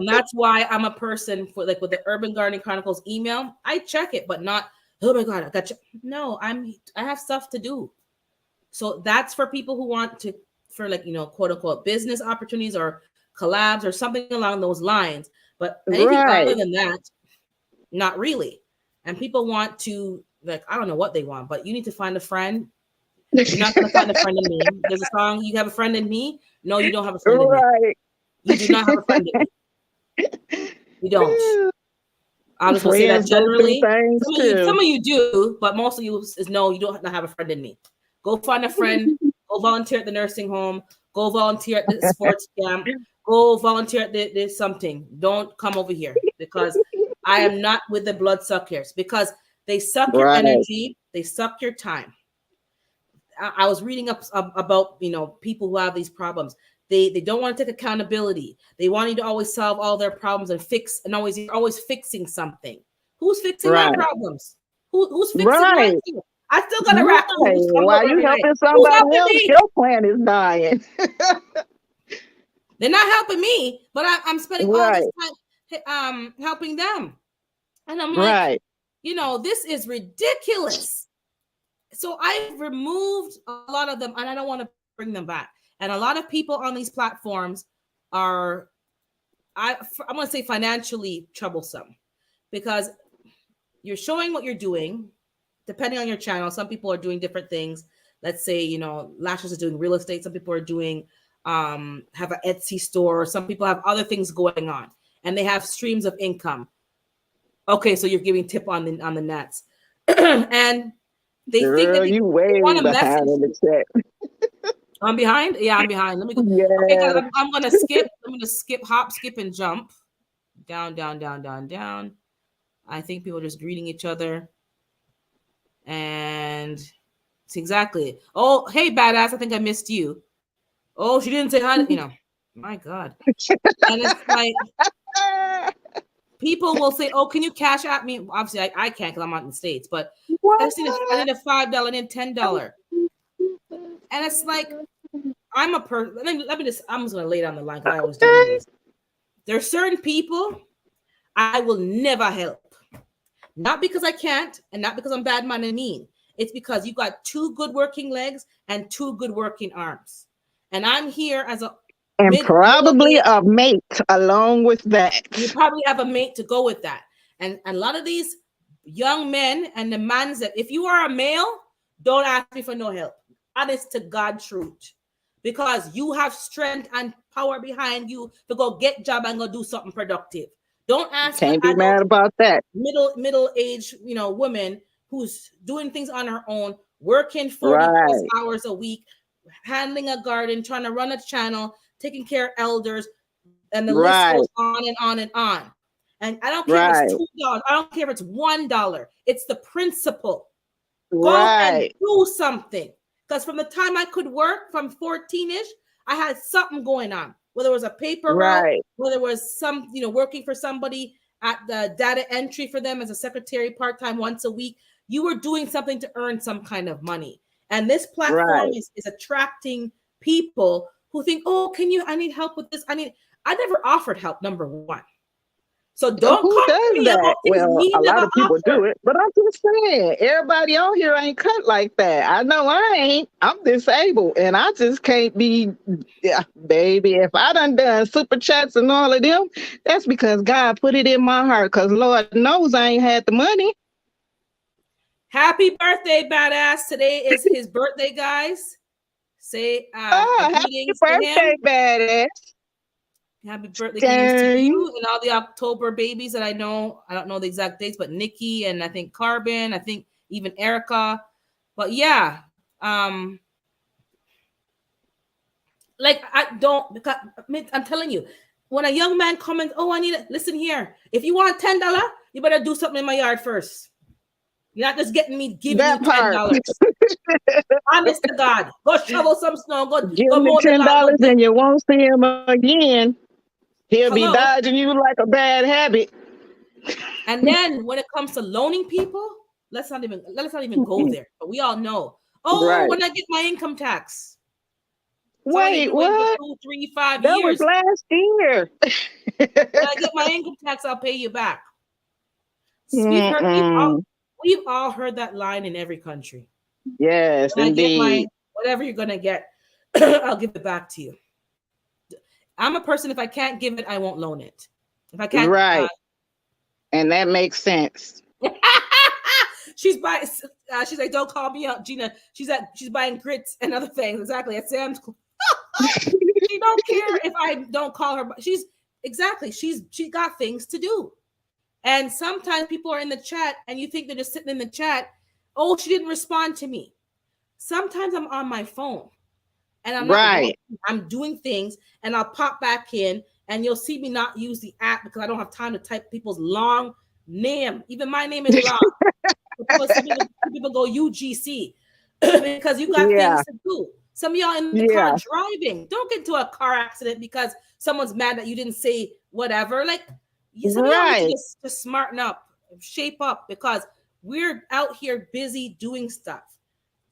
that's why I'm a person for, like, with the Urban Gardening Chronicles email, I check it, but not, oh my God, I got you. No, I have stuff to do. So that's for people who want to, for like, quote unquote, business opportunities or collabs or something along those lines. But anything other than that, not really. And people want to, like, I don't know what they want, but you need to find a friend. You're not going to find a friend in me. There's a song, you have a friend in me. No, you don't have a friend in me. You do not have a friend in me. You don't. I'm just going to say that generally. Some of you do, but most of you is no, you don't have a friend in me. Go find a friend. Go volunteer at the nursing home. Go volunteer at the sports camp. Go volunteer at the something. Don't come over here, because I am not with the blood suckers, because they suck your energy. They suck your time. I was reading up about, people who have these problems. They don't want to take accountability. They want you to always solve all their problems and fix, and you're always fixing something. Who's fixing my Right. problems? Who's fixing my Right. shit? I still got a Right. raccoon who's coming Why over you every night. helping Who's somebody helping else? me? Your plant is dying. They're not helping me, but I'm spending all this Right. time helping them. And I'm like, Right. this is ridiculous. So I've removed a lot of them, and I don't want to bring them back. And a lot of people on these platforms are, I'm going to say, financially troublesome, because you're showing what you're doing, depending on your channel. Some people are doing different things. Let's say, Lashes is doing real estate. Some people are doing, have an Etsy store. Some people have other things going on, and they have streams of income. Okay, so you're giving tip on the nets, and they think that Girl, they you way want to behind message in the you. chat. I'm behind. Yeah, I'm behind. Let me go. Okay, guys, Yeah. I'm gonna skip. I'm gonna skip, hop, skip, and jump down, down, down, down, down. I think people are just greeting each other, and it's exactly. Oh, hey, badass! I think I missed you. Oh, she didn't say hi. My God. And it's like people will say, "Oh, can you cash at me?" Obviously, I can't because I'm out in the States. But I What? just need I need a $5, I need $10, and it's like, I'm a person. Let me just. I'm just gonna lay down the line because I always do Okay. this. There are certain people I will never help. Not because I can't, and not because I'm bad man and mean. It's because you got two good working legs and two good working arms. And I'm here as a And middle probably age. a mate along with that. You probably have a mate to go with that. And a lot of these young men and the mans that, if you are a male, don't ask me for no help. Honest to God truth. Because you have strength and power behind you to go get job and go do something productive. Don't ask an Can't be adult mad about that. middle age, woman who's doing things on her own, working 40 plus Right. hours a week, handling a garden, trying to run a channel, taking care of elders, and the list goes Right. on and on and on. And I don't care if it's Right. $2, I don't care if it's $1. It's the principle. Go and Right. do something. Because from the time I could work, from 14-ish, I had something going on. Whether it was a paper route, Right. whether it was working for somebody at the data entry for them as a secretary part-time once a week, you were doing something to earn some kind of money. And this platform Right. is attracting people who think, oh, I need help with this. I never offered help, number one. So don't Who come to does me that? about things Well, me a never lot of people do offered. it, but I'm just saying, everybody on here ain't cut like that. I know I ain't. I'm disabled, and I just can't be. Yeah, baby. If I done super chats and all of them, that's because God put it in my heart. Cause Lord knows I ain't had the money. Happy birthday, badass. Today is his birthday, guys. Say Oh, happy greetings to him. birthday, badass! Happy birthday greetings to Dang. you and all the October babies that I know. I don't know the exact dates, but Nikki and I think Carbon, I think even Erica. But yeah, like I don't, because I'm telling you, when a young man comments, oh, I need it. Listen here. If you want $10, you better do something in my yard first. You're not just giving you That part. $10. Honest to God, go shovel some snow. Give Go him the mow the lawn. Go $10 dig. and you won't see him again. He'll be Hello. dodging you like a bad habit. And then when it comes to loaning people, let's not even go there. But we all know. Oh, Right. when I get my income tax, so you've Wait, been waiting for what? 2, 3, 5 That was years. last year. When I get my income tax, I'll pay you back. Mm-mm. We've all heard that line in every country. Yes, When I get my indeed. whatever you're gonna get, I'll give it back to you. I'm a person. If I can't give it, I won't loan it. If I can't, Right. And that makes sense. she's buying. She's like, don't call me out, Gina. She's buying grits and other things. Exactly at Sam's Club. She don't care if I don't call her. She got things to do. And sometimes people are in the chat, and you think they're just sitting in the chat. Oh, she didn't respond to me. Sometimes I'm on my phone, and I'm not working. Right. I'm doing things, and I'll pop back in, and you'll see me not use the app because I don't have time to type people's long name. Even my name is long. People go UGC. because you got Yeah. things to do. Some of y'all in the car Yeah. driving. Don't get into a car accident because someone's mad that you didn't say whatever. Like some of y'all need to Right. just smarten up, shape up, because we're out here busy doing stuff.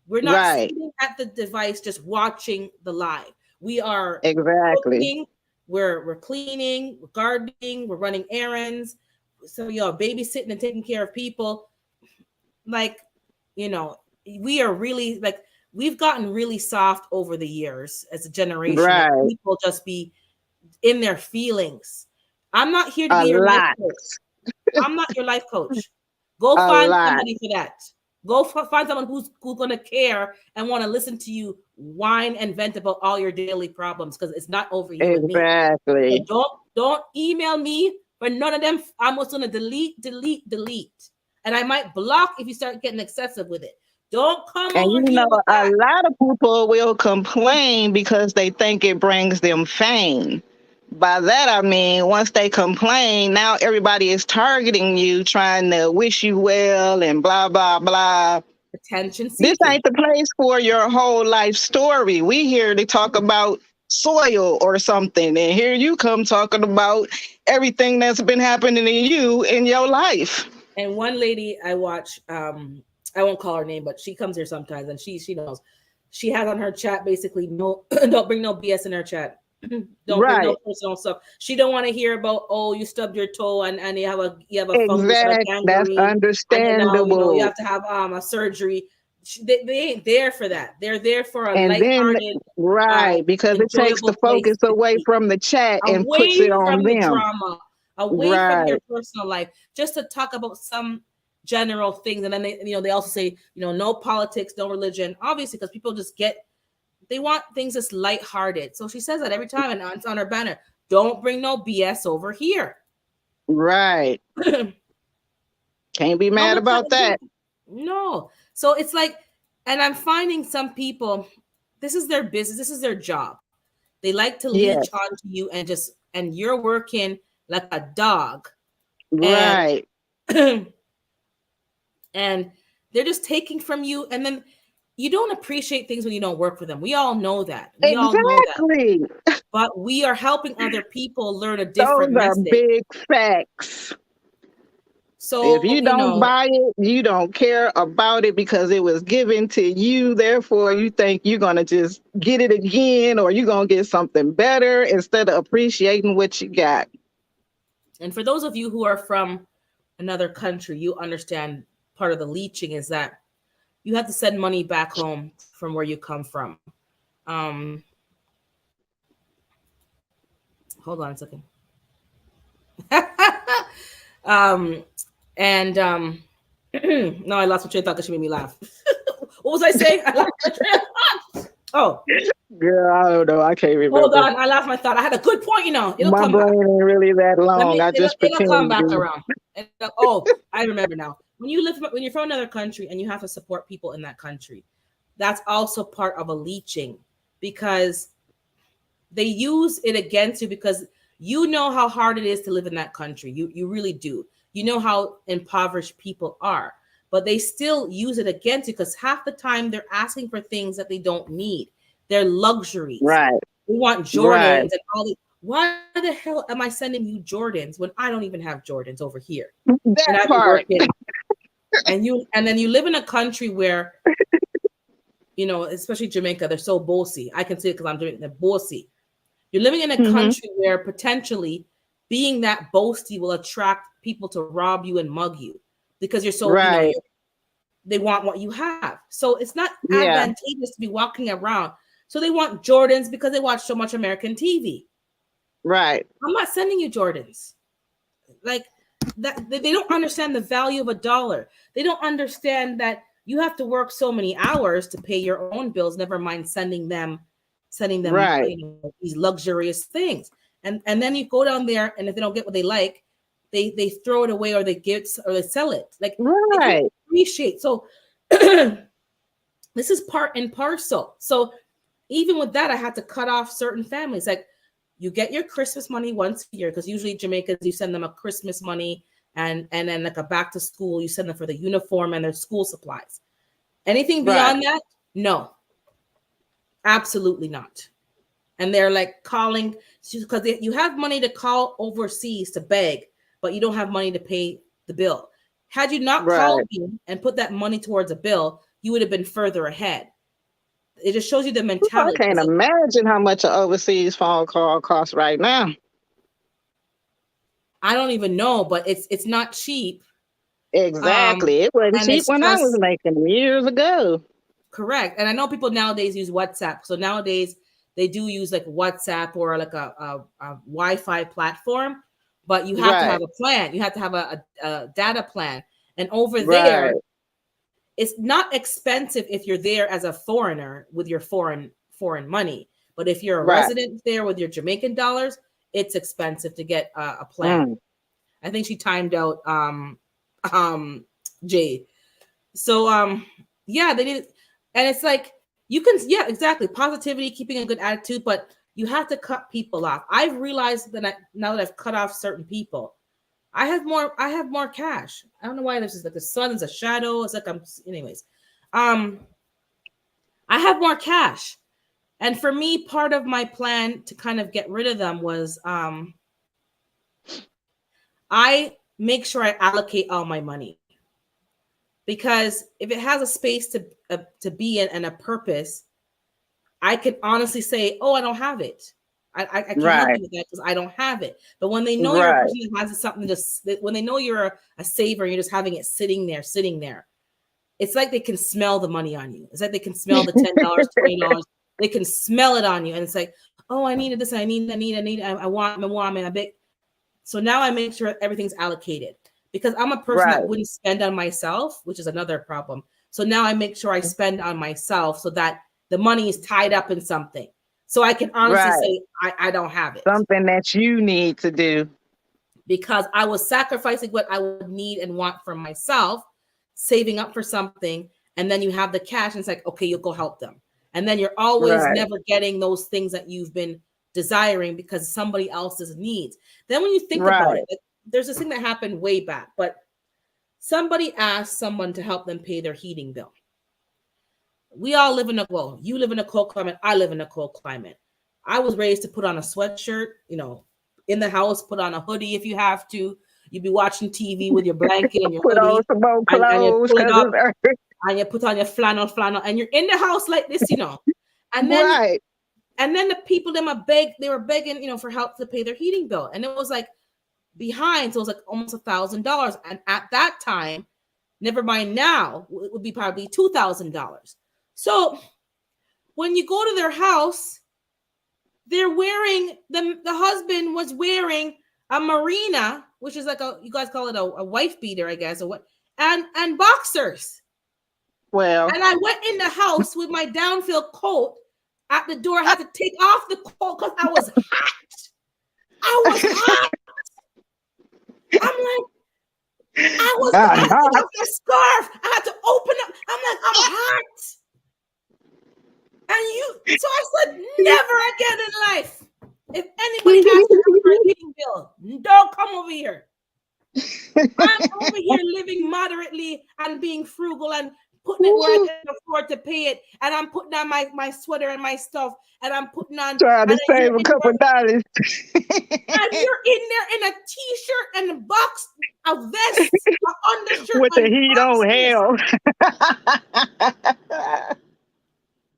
We're not Right. sitting at the device just watching the live. We are Exactly. cooking, we're cleaning, we're gardening, we're running errands. Some of y'all babysitting and taking care of people. Like, you know, we are really like we've gotten really soft over the years as a generation. Like Right. people just be in their feelings. I'm not here to A be your life lot. coach. I'm not your life coach. Go A find lot. somebody for that. Go find someone who's gonna care and want to listen to you whine and vent about all your daily problems because it's not over you and me. So Exactly. don't email me for none of them. I'm just gonna delete, and I might block if you start getting excessive with it. Don't come And over here with a that. lot of people will complain because they think it brings them fame. By that I mean, once they complain, now everybody is targeting you, trying to wish you well and blah, blah, blah. Attention This seeking. ain't the place for your whole life story. We here to talk about soil or something. And here you come talking about everything that's been happening to you in your life. And one lady I watch, I won't call her name, but she comes here sometimes, and she knows. She has on her chat basically no, don't bring no BS in her chat. Don't bring no Right. personal stuff. She don't want to hear about, oh, you stubbed your toe and you have a fungus or a Exact. That's gangrene, and then now you understandable. have to have a surgery. They ain't there for that. They're there for a And then, lighthearted, right, because it takes the enjoyable place focus to away be, from the chat and puts it away on from the them. drama, away from your Right, personal life, just to talk about some general things. And then they also say, no politics, no religion, obviously, because people just they want things just lighthearted. So she says that every time, and it's on her banner. Don't bring no BS over here. right. Can't be How mad much about that. no. So it's like, and I'm finding some people, this is their business, this is their job. They like to Yeah, leech onto you and you're working like a dog. And right. and they're just taking from you, and then you don't appreciate things when you don't work for them. We all know that. We all know that. Exactly. But we are helping other people learn a Those different are message. big facts. If So, you don't buy it, you don't care about it because it was given to you. Therefore, you think you're going to just get it again or you're going to get something better instead of appreciating what you got. and for those of you who are from another country, you understand part of the leeching is that you have to send money back home from where you come from. Um, hold on a second. um, and no, I lost my train of thought because she made me laugh. What was I saying? I lost my train of thought. Oh, Girl, I don't know. I can't hold remember. on. I lost my thought. I had a good point, It'll My come back. brain ain't really that Let long. me. I just It'll come pretend back to. around. I remember now. When you're from another country and you have to support people in that country, that's also part of a leeching because they use it against you because you know how hard it is to live in that country. You really do. You know how impoverished people are, but they still use it against you because half the time they're asking for things that they don't need. They're luxuries. Right, We want right. Jordans and all these. Why the hell am I sending you Jordans when I don't even have Jordans over here? And That I've been part. working, and then you live in a country where especially Jamaica, they're so bossy. I can see it because I'm Jamaican. They're bossy. You're living in a Hmm. country where potentially being that boasty will attract people to rob you and mug you because you're so, Right. they want what you have. So it's not Yeah. advantageous to be walking around. So they want Jordans because they watch so much American TV. Right. I'm not sending you Jordans. Like that, they don't understand the value of a dollar. They don't understand that you have to work so many hours to pay your own bills, never mind sending them Right. these luxurious things. And then you go down there, and if they don't get what they like, they throw it away, or they sell it. Like they don't Right. appreciate. So this is part and parcel. So even with that, I had to cut off certain families. Like, you get your Christmas money once a year, because usually Jamaicans, you send them a Christmas money, and then like a back to school, you send them for the uniform and their school supplies. Anything Right. beyond that, No, absolutely not. And they're like calling because you have money to call overseas to beg, but you don't have money to pay the bill. Had you not Right. called me and put that money towards a bill, you would have been further ahead. It just shows you the I mentality. can't imagine how much an overseas phone call costs right now. I don't even know, but it's not cheap. Exactly. It wasn't And cheap it's when I was just making them years ago. correct. And I know people nowadays use WhatsApp. So nowadays they do use like WhatsApp or like a Wi-Fi platform, but you have to Right. have a plan. You have to have a data plan. And over there, Right. it's not expensive if you're there as a foreigner with your foreign money. But if you're a Right. resident there with your Jamaican dollars, it's expensive to get a plan. Mm. I think she timed out um Jay. So yeah, they need, and it's like you can, yeah, exactly, positivity, keeping a good attitude, but you have to cut people off. I've realized that now that I've cut off certain people, I have more cash. I don't know why this is like the sun is a shadow. It's like I'm anyways. Um I have more cash. And for me, part of my plan to kind of get rid of them was I make sure I allocate all my money. Because if it has a space to be in and a purpose, I can honestly say, "Oh, I don't have it. I can't help Right. you with that because I don't have it." But when they know you're a Right. person that has something, just when they know you're a saver, and you're just having it sitting there. It's like they can smell the money on you. It's like they can smell the $10, $20. They can smell it on you, and it's like, "Oh, I needed this. I want, I beg." So now I make sure everything's allocated because I'm a person that Right. wouldn't spend on myself, which is another problem. So now I make sure I spend on myself so that the money is tied up in something. So I can honestly Right. say I don't have it Something that you need to do. because I was sacrificing what I would need and want for myself, saving up for something, and then you have the cash and it's like, okay, you'll go help them. And then you're always Right. never getting those things that you've been desiring because somebody else's needs. Then when you think about Right. it, there's this thing that happened way back, but somebody asked someone to help them pay their heating bill. We all live in a, well, you live in a cold climate, I live in a cold climate. I was raised to put on a sweatshirt, in the house, put on a hoodie if you have to. You'd be watching TV with your blanket and your Put on hoodie, some more and you clothes pull it because up it's earth. and you put on your flannel, and you're in the house like this. And then Right. and then the people they were begging, for help to pay their heating bill. And it was like behind, so it was like almost $1,000. And at that time, never mind now, it would be probably $2,000. So when you go to their house, they're wearing the husband was wearing a marina, which is like you guys call it a wife beater, I guess, or what, and boxers. Well, And I went in the house with my downfield coat. At the door, I had to take off the coat because I was hot. I was hot. I'm like, I had to take off the scarf. I had to open up. I'm like, I'm hot. So I said, never again in life. If anybody asks you for a heating bill, don't come over here. I'm over here living moderately and being frugal and putting it where I can afford to pay it. And I'm putting on my sweater and my stuff. And I'm putting on, trying to and save a couple dollars. you're in there in a t-shirt and a box, a vest, an undershirt, With the and heat on boxers. hell.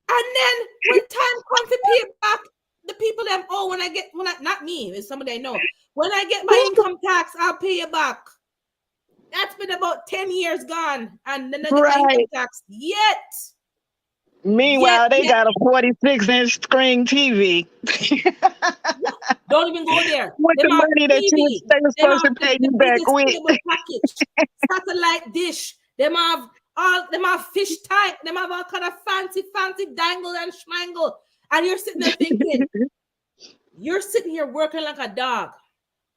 And then when time comes to pay it back, the people them, not me, it's somebody I know. When I get my income tax, I'll pay it back. That's been about 10 years gone. And then I get my income Right. tax. Yet. Meanwhile, they got a 46-inch screen TV. Don't even go there. With the Them have money that TV. they were Them supposed to have pay the you back biggest with. cable package. Satellite dish. Them have fish tank. Them have all kind of fancy dangle and schmangle. And you're sitting there thinking, you're sitting here working like a dog,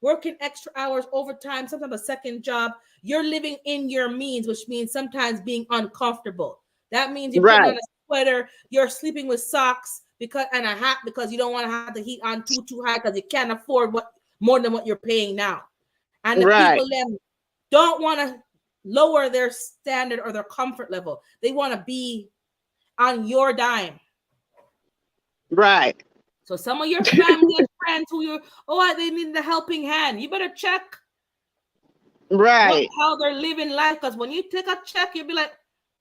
working extra hours, overtime, sometimes a second job. You're living in your means, which means sometimes being uncomfortable. That means you're putting Right. on a sweater, you're sleeping with socks and a hat because you don't want to have the heat on too high because you can't afford more than what you're paying now. And the Right. people then don't want to lower their standard or their comfort level. They want to be on your dime. Right. So some of your family and friends who they need the helping hand. You better check Right. how they're living life, because when you take a check, you'll be like,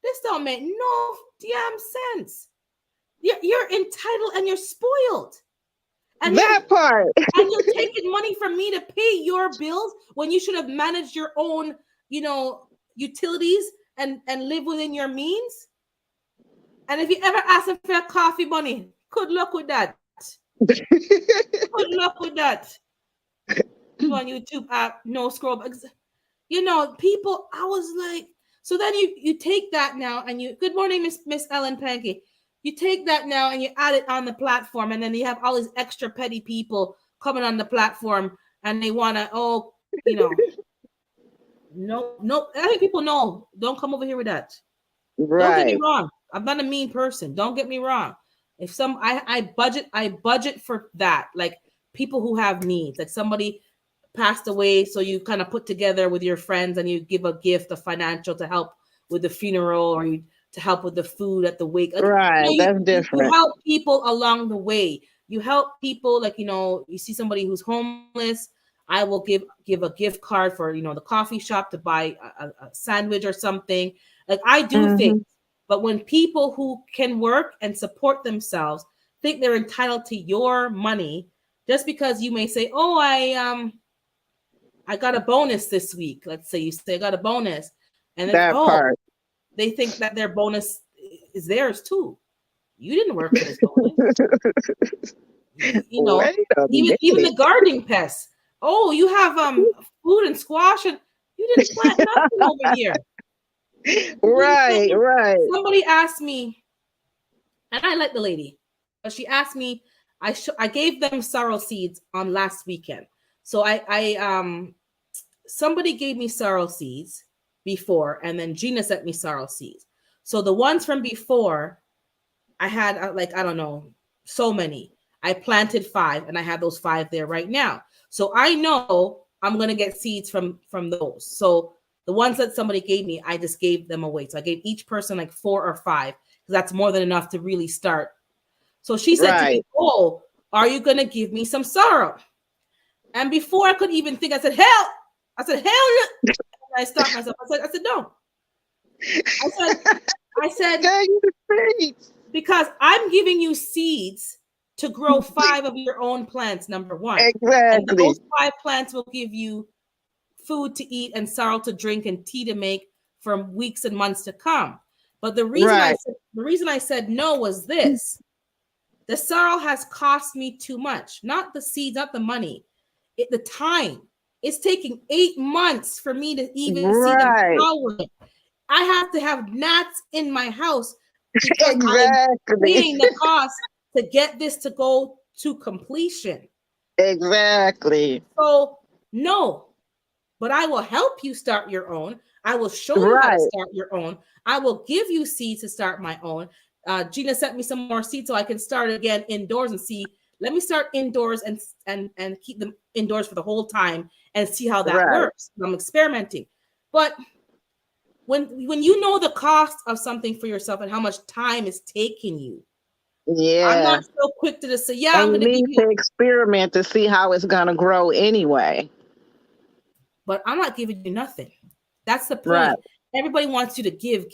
this don't make no damn sense. You're entitled and you're spoiled. And that part. And you're taking money from me to pay your bills when you should have managed your own, utilities and live within your means. And if you ever ask them for a coffee money, good luck with that. Good luck with that. You on YouTube app, no scroll. People, I was like, so then you take that now and good morning, Miss Ellen Pankey. You take that now and you add it on the platform, and then you have all these extra petty people coming on the platform, and they want to, no. I think people know. Don't come over here with that. Right. Don't get me wrong. I'm not a mean person. Don't get me wrong. If I budget for that, like people who have needs, like somebody passed away, so you kind of put together with your friends and you give a gift of financial to help with the funeral, or to help with the food at the wake. Like, right. That's different. You help people along the way. You help people, like, you see somebody who's homeless, I will give a gift card for, the coffee shop to buy a sandwich or something. Like, I do things. But when people who can work and support themselves think they're entitled to your money just because you may say, oh, I got a bonus this week. Let's say you say I got a bonus, and then part. They think that their bonus is theirs too. You didn't work for this bonus. Even the gardening pests. Oh, you have food and squash, and you didn't plant nothing over here. Right. Somebody asked me, and I like the lady, but she asked me. I gave them sorrel seeds on last weekend. So somebody gave me sorrel seeds before, and then Gina sent me sorrel seeds. So the ones from before, I had I don't know, so many. I planted 5, and I have those 5 there right now. So I know I'm gonna get seeds from those. So the ones that somebody gave me, I just gave them away. So I gave each person like 4 or 5, because that's more than enough to really start. So she said to me, oh, are you gonna give me some sorrel? And before I could even think, I said, hell no. I stopped myself. I said, no. I said, because I'm giving you seeds to grow 5 of your own plants, number 1. Exactly. And those 5 plants will give you food to eat and sorrel to drink and tea to make for weeks and months to come. But the reason I said no was this. The sorrel has cost me too much. Not the seeds, not the money. The time. It's taking 8 months for me to even see them flowering. I have to have gnats in my house because I'm paying the cost to get this to go to completion. Exactly. So, no. But I will help you start your own. I will show you how to start your own. I will give you seeds to start my own. Gina sent me some more seeds so I can start again indoors and see. Let me start indoors and keep them indoors for the whole time and see how that works. I'm experimenting. But when you know the cost of something for yourself and how much time is taking you, I'm not so quick to just say, yeah, I'm going to give you to experiment to see how it's going to grow anyway. But I'm not giving you nothing. That's the point. Right. Everybody wants you to give.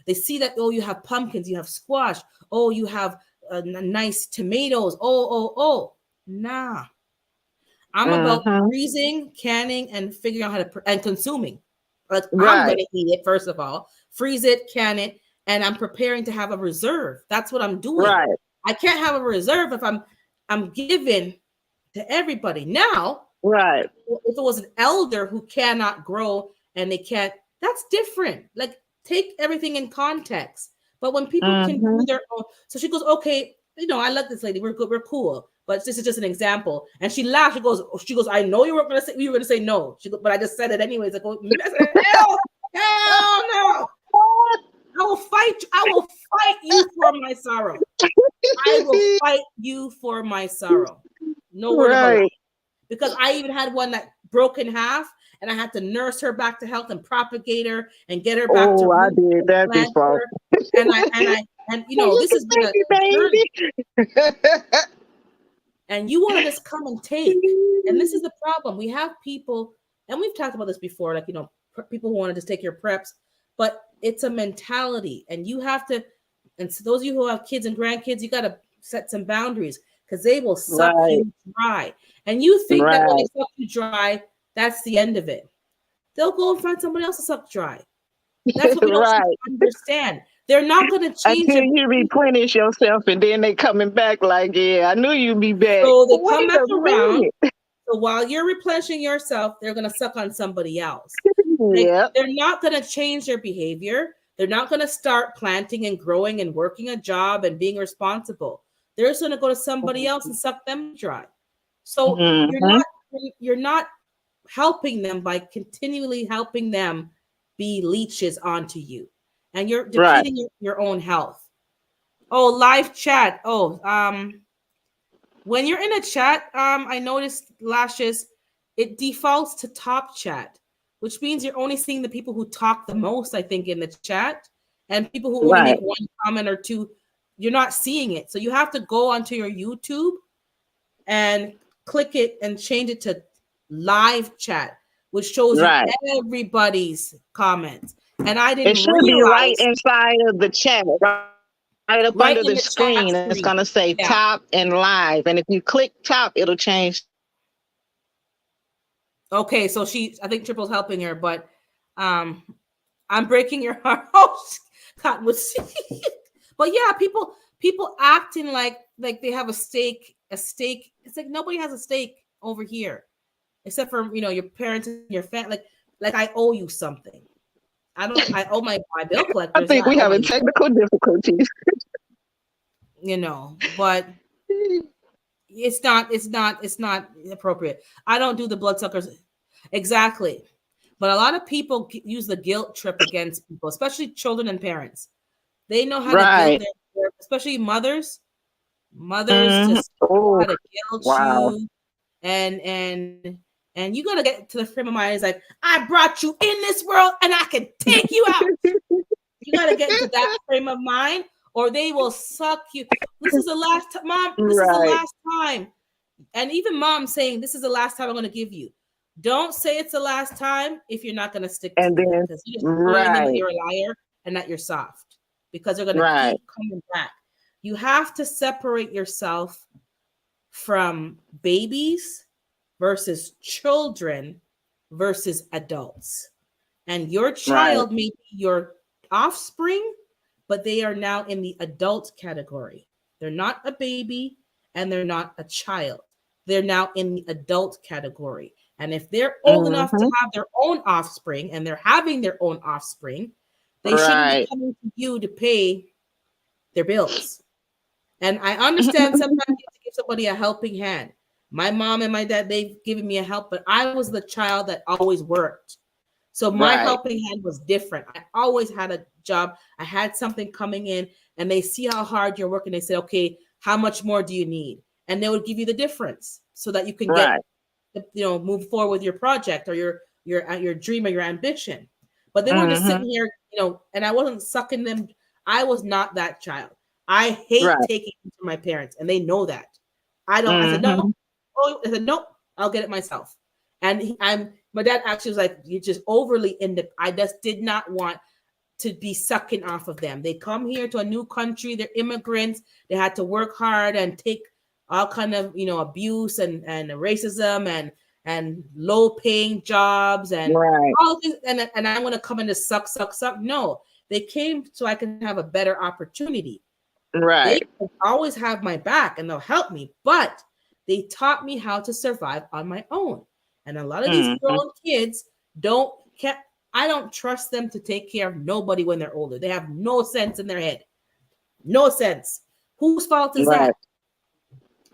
They see that, oh, you have pumpkins, you have squash, oh, you have nice tomatoes. Oh. Nah. I'm about freezing, canning, and figuring out how to and consuming. Like, I'm going to eat it, first of all. Freeze it, can it, and I'm preparing to have a reserve. That's what I'm doing. Right. I can't have a reserve if I'm giving to everybody. Now, right. If it was an elder who cannot grow and they can't, that's different. Like, take everything in context. But when people can do their own, so she goes, okay, I love this lady. We're good. We're cool. But this is just an example. And she laughed. She goes, I know you were going to say no. She goes, but I just said it anyways. I go, hell no. I will fight you for my sorrow. I will fight you for my sorrow. No word about it. Because I even had one that broke in half, and I had to nurse her back to health and propagate her and get her back to. I did that before. And You this can has been thank a journey, you, and you want to just come and take. And this baby. is the problem. We have people, and we've talked about this before, like people who want to just take your preps, but it's a mentality, and you have to. And so those of you who have kids and grandkids, you got to set some boundaries because they will suck Right, you dry. And you think that when they right, suck you dry, that's the end of it. They'll go and find somebody else to suck dry. That's what we don't right. understand. They're not going to change Until their you behavior. replenish yourself, and then they coming back like, yeah, I knew you'd be back. So they come Wait back a around. minute. So while you're replenishing yourself, they're going to suck on somebody else. Yep. They're not going to change their behavior. They're not going to start planting and growing and working a job and being responsible. They're just going to go to somebody else and suck them dry. So Mm-hmm. you're not helping them by continually helping them be leeches onto you, and you're Right, depleting your own health. Oh, live chat. Oh, when you're in a chat, I noticed Lashes, it defaults to top chat, which means you're only seeing the people who talk the most, I think, in the chat, and people who only right, make one comment or two, you're not seeing it. So you have to go onto your YouTube and click it and change it to live chat, which shows you right. everybody's comments. And I It didn't should be right realize inside of the chat, right up right under in the the chat screen. It's screen. gonna say Yeah. top and live, and if you click top, it'll change. Okay, so I think Triple's helping her, but um, I'm breaking your heart. Oh, Cotton was, but yeah, people acting like they have a stake. A stake. It's like nobody has a stake over here, except for your parents and your family. Like I owe you something. I don't. I owe my bill I collectors. think Yeah, I we owe my having technical difficulties. but it's not appropriate. I don't do the bloodsuckers exactly. But a lot of people use the guilt trip against people, especially children and parents. They know how to guilt Right. especially mothers. Mothers Mm-hmm. just know Oh, how to guilt wow. you, and and you gotta get to the frame of mind. It's like, I brought you in this world, and I can take you out. You gotta get into that frame of mind, or they will suck you. This is the last time, mom. This is the Right. last time. And even mom saying, this is the last time I'm going to give you. Don't say it's the last time if you're not going to stick And to it, then, because you're just showing them that right, you're a liar and that you're soft, because they're going to right. keep coming back. You have to separate yourself from babies versus children versus adults. And your Right. child may be your offspring, but they are now in the adult category. They're not a baby and they're not a child. They're now in the adult category. And if they're old enough to Mm-hmm. have their own offspring and they're having their own offspring, they shouldn't be Right. coming to you to pay their bills. And I understand sometimes you have to give somebody a helping hand. My mom and my dad, they've given me a help, but I was the child that always worked. So my Right. helping hand was different. I always had a job. I had something coming in, and they see how hard you're working. They say, okay, how much more do you need? And they would give you the difference so that you can Right. move forward with your project or your dream or your ambition. But they weren't just Mm-hmm. sitting here, and I wasn't sucking them. I was not that child. I hate Right. taking it from my parents, and they know that. I don't. I said no. Mm-hmm. Oh, I said nope. I'll get it myself. And my dad actually was like, you're just overly independent. I just did not want to be sucking off of them. They come here to a new country. They're immigrants. They had to work hard and take all kind of abuse and racism and low paying jobs and Right. all things. And I want to come in to suck, suck, suck. No, they came so I can have a better opportunity. They Right. always have my back and they'll help me, but they taught me how to survive on my own. And a lot of these Mm-hmm. grown kids can't I don't trust them to take care of nobody when they're older. They have no sense in their head. No sense. Whose fault is Right. that?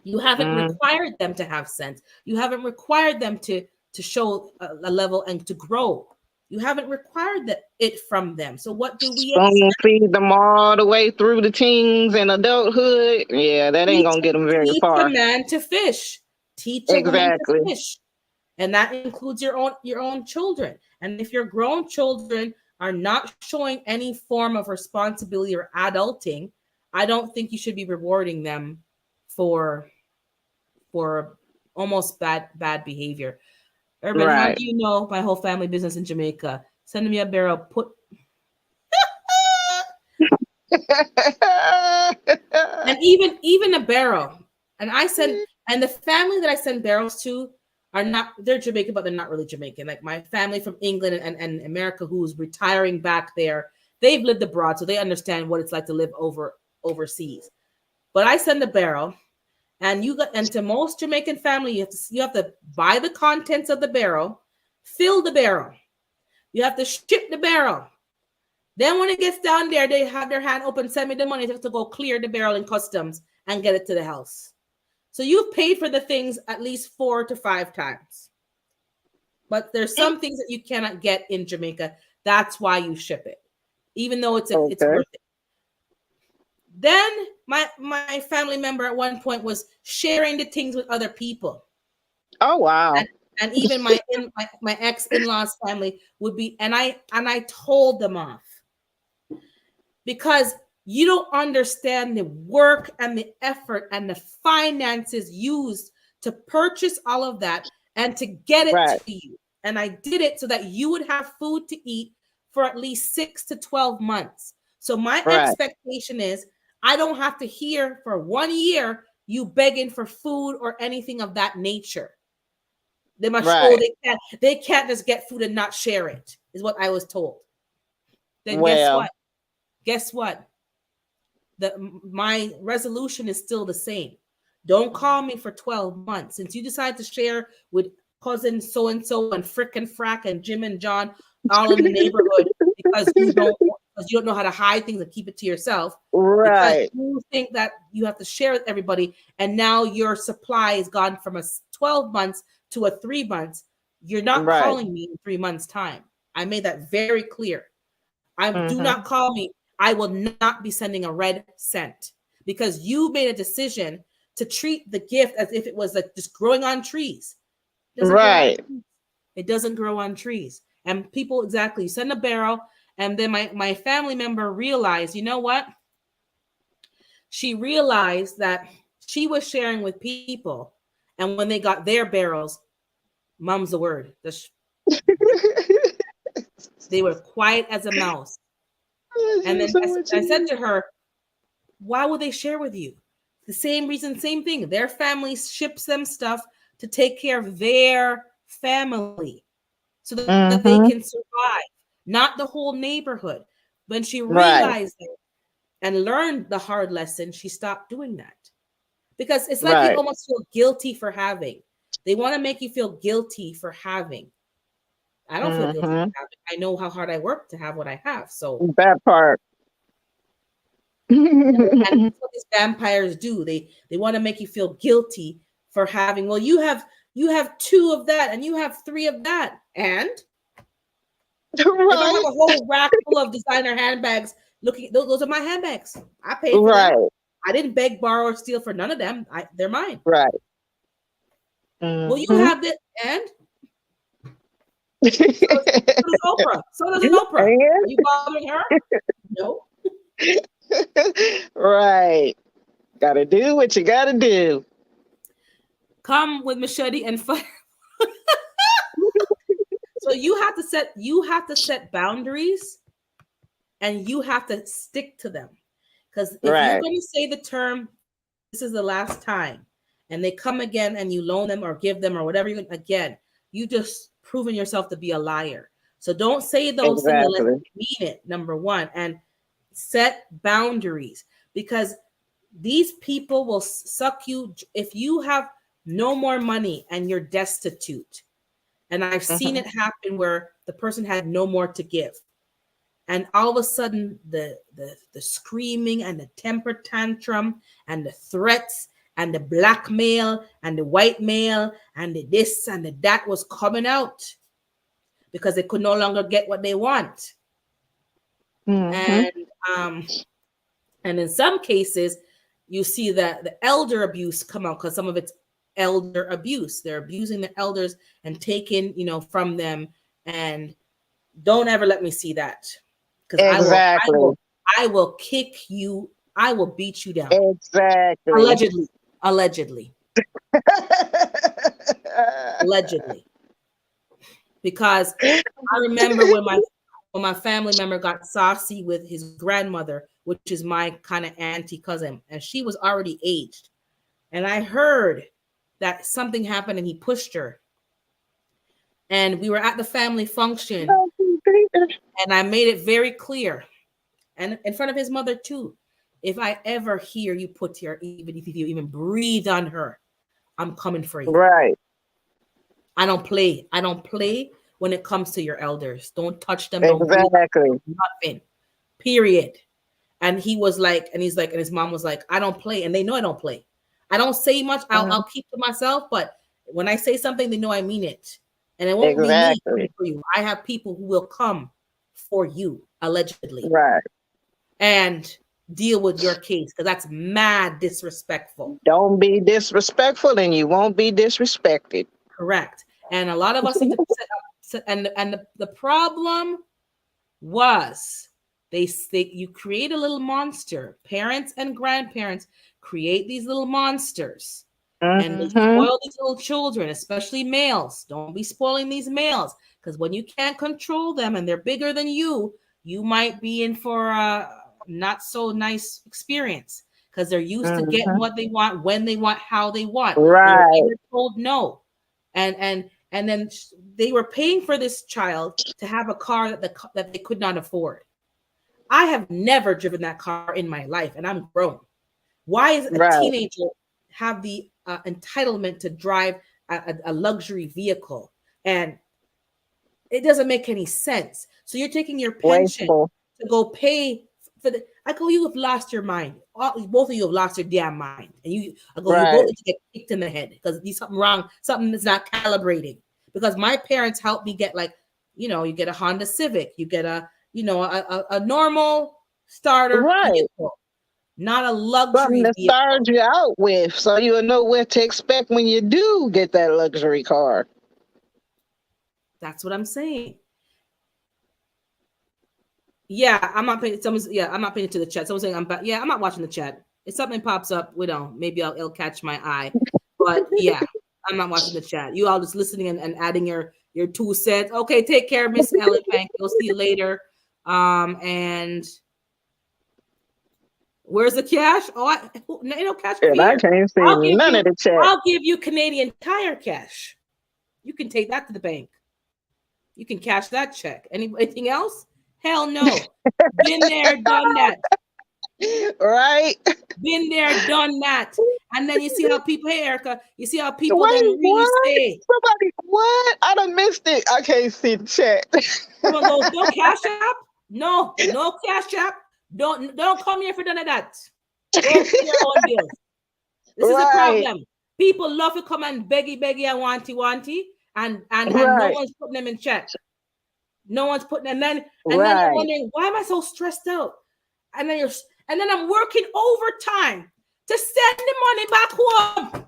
You haven't Mm-hmm. required them to have sense. You haven't required them to show a level and to grow. You haven't required it from them. So what do we Spoon expect? feed them all the way through the teens and adulthood. Yeah, that ain't gonna get them very Teach a far. man to fish. Teach a woman to Exactly. fish. And that includes your own children. And if your grown children are not showing any form of responsibility or adulting, I don't think you should be rewarding them for for almost bad behavior. Urban, how Right. do you know my whole family business in Jamaica? Send me a barrel. Put and even a barrel. And I send and the family that I send barrels to are not they're Jamaican, but they're not really Jamaican. Like my family from England and America who's retiring back there, they've lived abroad, so they understand what it's like to live overseas. But I send a barrel, and to most Jamaican family, you have to buy the contents of the barrel, fill the barrel. You have to ship the barrel. Then when it gets down there, they have their hand open, send me the money to go clear the barrel in customs and get it to the house. So you've paid for the things at least 4 to 5 times. But there's some things that you cannot get in Jamaica. That's why you ship it, even though it's Okay. worth it. Then my family member at one point was sharing the things with other people. Oh wow. And, and even my ex in-laws family would be, and I told them off because you don't understand the work and the effort and the finances used to purchase all of that and to get it Right. to you. And I did it so that you would have food to eat for at least 6 to 12 months. So my Right. expectation is I don't have to hear for 1 year you begging for food or anything of that nature. They must Right. they can't just get food and not share it, is what I was told. Then guess Well. what? Guess what? My resolution is still the same. Don't call me for 12 months. Since you decide to share with cousin so and so and Frick and Frack and Jim and John all in the neighborhood because you don't know how to hide things and keep it to yourself, because Right. you think that you have to share with everybody, and now your supply has gone from a 12 months to a 3 months. You're not Right. calling me in 3 months time. I made that very clear. I do Mm-hmm. not call me. I will not be sending a red cent because you made a decision to treat the gift as if it was like just growing on trees. It doesn't grow on Right. trees. It doesn't grow on trees. And people exactly send a barrel. And then my family member realized, you know what? She realized that she was sharing with people, and when they got their barrels, mum's the word. They were quiet as a mouse. And I then so what I you said mean. to her, why would they share with you? The same reason, same thing. Their family ships them stuff to take care of their family so that they can Mm-hmm. survive, not the whole neighborhood. When she Right. realized it and learned the hard lesson, she stopped doing that because it's like you Right. almost feel guilty for having. They want to make you feel guilty for having. I don't feel guilty for Mm-hmm. having. I know how hard I work to have what I have. So, That part. and that's what these vampires do. They want to make you feel guilty for having. Well, you have two of that and you have three of that. And if I have Right. a whole rack full of designer handbags, looking those are my handbags. I paid for them. Right. I didn't beg, borrow, or steal for none of them. They're mine. Right. Well, you Mm-hmm. have it, and so does Oprah. So does Oprah. Are you bothering her? No. Right. Gotta do what you gotta do. Come with machete and fire. So you have to set boundaries and you have to stick to them. Because if you're Right. going to say the term, this is the last time, and they come again and you loan them or give them or whatever, again, you just proven yourself to be a liar. So don't say those things unless Exactly. you mean it, number one, and set boundaries because these people will suck you if you have no more money and you're destitute. And I've seen Mm-hmm. it happen where the person had no more to give. And all of a sudden the screaming and the temper tantrum and the threats and the blackmail and the white mail and the this and the that was coming out because they could no longer get what they want. Mm-hmm. And um and in some cases you see that the elder abuse come out because some of it's elder abuse. They're abusing the elders and taking, from them. And don't ever let me see that because I will I Exactly. will I will kick you I will beat you down. Exactly. Allegedly. Allegedly. Allegedly. Because I remember when my family member got saucy with his grandmother, which is my kind of auntie cousin, and she was already aged. And I heard that something happened and he pushed her. And we were at the family function, and I made it very clear, and in front of his mother too. If I ever hear you put your, even if you even breathe on her, I'm coming for you. Right. I don't play. I don't play when it comes to your elders. Don't touch them. Don't breathe Exactly. nothing. Period. And he was like, and he's like, and his mom was like, I don't play, and they know I don't play. I don't say much. I'll keep to myself, but when I say something, they know I mean it, and it won't be me Exactly. for you. I have people who will come for you allegedly Right. and deal with your case because that's mad disrespectful. Don't be disrespectful and you won't be disrespected. Correct. And a lot of us need to and the problem was you create a little monster. Parents and grandparents create these little monsters and they Mm-hmm. spoil these little children, especially males. Don't be spoiling these males because when you can't control them and they're bigger than you might be in for a not so nice experience because they're used to getting Mm-hmm. what they want, when they want, how they want. They were Right. never told no. And then they were paying for this child to have a car that they could not afford. I have never driven that car in my life, and I'm grown. Why is a Right. teenager have the entitlement to drive a luxury vehicle? And it doesn't make any sense. So you're taking your pension Wasteful. to go pay for the. I go, you have lost your mind. Both of you have lost your damn mind, and I go, you both Right. need to get kicked in the head because there's something wrong. Something that's not calibrating. Because my parents helped me get you get a Honda Civic, you get a normal starter Right. vehicle, not a Something luxury to vehicle. start you out with so you'll know what to expect when you do get that luxury car. That's what I'm saying. Yeah, I'm not paying. I'm not paying to the chat. Someone's saying yeah, I'm not watching the chat. If something pops up, maybe it'll catch my eye. But yeah, I'm not watching the chat. You all just listening and adding your 2 cents. Okay, take care, Miss Ellen. Thank you. We'll see you later. And where's the cash? Oh, cash over And I here. can't see I'll give none you. of the chat. I'll give you Canadian Tire cash. You can take that to the bank. You can cash that check. Anything else? Hell no. Been there, done that. Right? Been there, done that. And then you see how people, hey Erica, you see how people then Wait, really what? say, Somebody, what? I done missed it. I can't see the chat. someone goes, no cash app? No, no cash app. Don't come here for none of that. Go pay your own bills. This is a Right. problem. People love to come and beggy and wanty, and no Right. one's putting them in check. No one's putting them. And then they're Right. wondering, why am I so stressed out? And then I'm working overtime to send the money back home.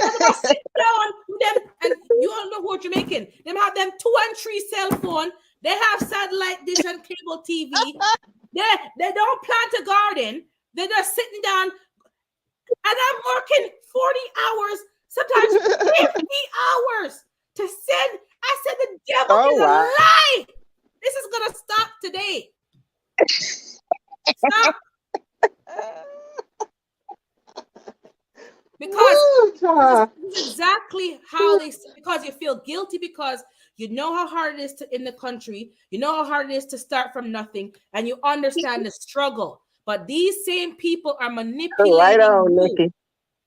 I sit down them, and you all know who Jamaican. Them have them 2 and 3 cell phone. They have satellite dish and cable TV. They don't plant a garden. They're just sitting down, and I'm working 40 hours, sometimes 50 hours to send. I said the devil Oh, is a wow. lie. This is gonna stop today. Stop. Because this is exactly how because you feel guilty because you know how hard it is in the country, you know how hard it is to start from nothing, and you understand the struggle. But these same people are Right manipulating on, you Nikki.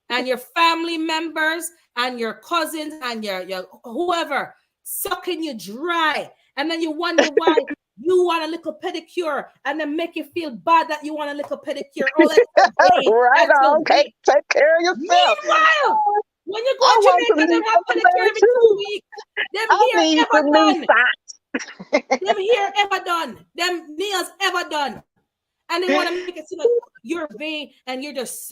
and your family members and your cousins and your whoever sucking you dry. And then you wonder why you want a little pedicure and then make you feel bad that you want a little pedicure. Oh, that's so vain. Right That's so on. vain. Take care of yourself. Meanwhile, when you go I to want some Jamaica, new them have pedicure underwear every too. 2 weeks. Them I hair need ever some new done. socks. Them hair ever done. Them nails ever done. And they want to make it seem like you're vain and you're just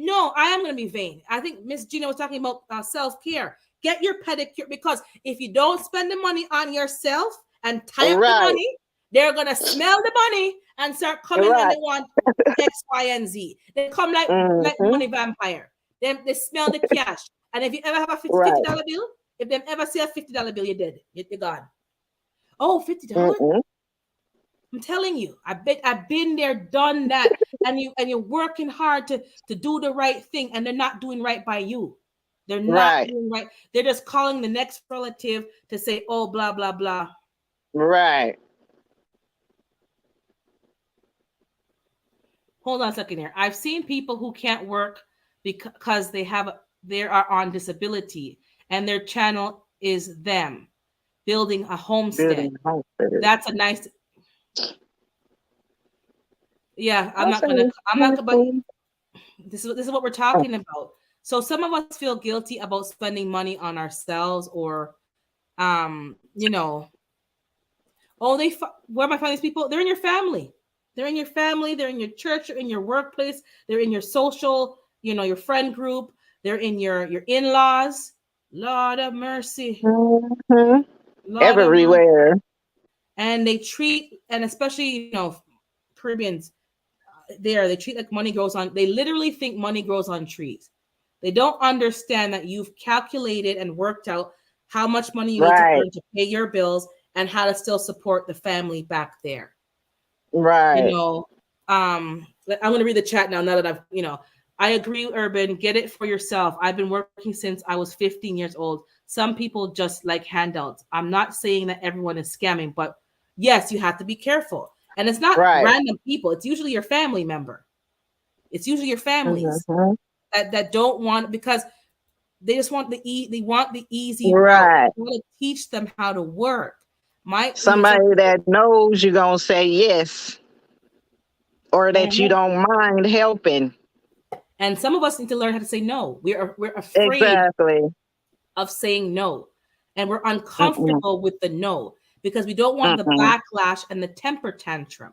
no, I am going to be vain. I think Miss Gina was talking about self-care. Get your pedicure, because if you don't spend the money on yourself and tie up the Right. money, They're gonna smell the money and start coming and Right. they want X, Y, and Z. They come like Mm-hmm. money vampire. They smell the cash. And if you ever have a Right. $50 bill, if them ever see a $50 bill, you're dead. You're gone. Oh, $50? Mm-mm. I'm telling you, I've been there, done that, and you're working hard to do the right thing, and they're not doing right by you. They're not Right. doing right. They're just calling the next relative to say, oh, blah blah blah. Right. Hold on a second here. I've seen people who can't work because they are on disability, and their channel is them building a homestead. Building hospitals. That's a nice. Yeah, I'm not gonna. Okay. I'm not gonna. But this is what we're talking about. So some of us feel guilty about spending money on ourselves, or you know, oh, where am I finding these people? They're in your family. They're in your family. They're in your church. They're in your workplace. They're in your social, your friend group. They're in your in-laws. Lord of mercy. Mm-hmm. Lord of mercy. Everywhere. And they treat, and especially Caribbeans, they treat like money grows on. They literally think money grows on trees. They don't understand that you've calculated and worked out how much money you need to Right. earn to pay your bills and how to still support the family back there. Right. I'm going to read the chat now that I agree, Urban. Get it for yourself. I've been working since I was 15 years old. Some people just like handouts. I'm not saying that everyone is scamming, but yes, you have to be careful. And it's not Right. random people. It's usually your family member. It's usually your families Mm-hmm. that don't want, because they just want they want the easy route. Right. You want to teach them how to work. Some Somebody people, that knows you're gonna say yes, or that you Mhm. don't mind helping. And some of us need to learn how to say no. We're afraid Exactly. of saying no, and we're Mm-mm. uncomfortable with the no because we don't want the Mm-mm. backlash and the temper tantrum.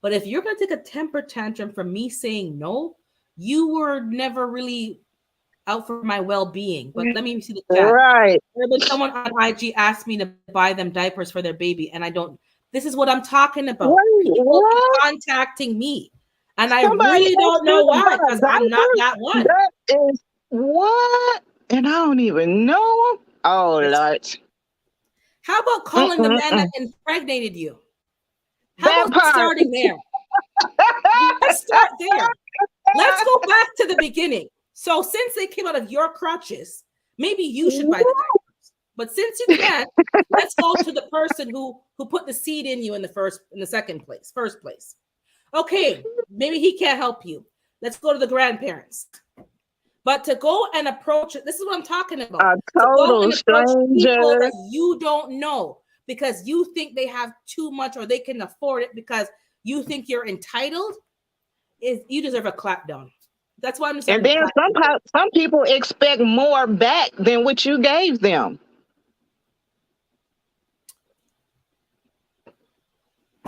But if you're going to take a temper tantrum from me saying no, you were never really out for my well-being. But let me see the chat. Right. Urban, someone on IG asked me to buy them diapers for their baby, and I don't. This is what I'm talking about. Wait, People keep what? contacting me, and I Somebody really asked don't know you to why, buy because I'm not diapers? that one. That is what? And I don't even know him. Oh It's, Lord. how about calling the man that Mm-mm-mm. impregnated you? How That about part. starting there? Let's start there. Let's go back to the beginning. So since they came out of your crutches, maybe you should buy the diapers. But since you can't, let's go to the person who put the seed in you in the first place. Okay, maybe he can't help you. Let's go to the grandparents. But to go and approach it, this is what I'm talking about. A To go total and approach people stranger. that you don't know because you think they have too much or they can afford it because you think you're entitled, is you deserve a clap down. That's why I'm And starting to then clap people. some people expect more back than what you gave them.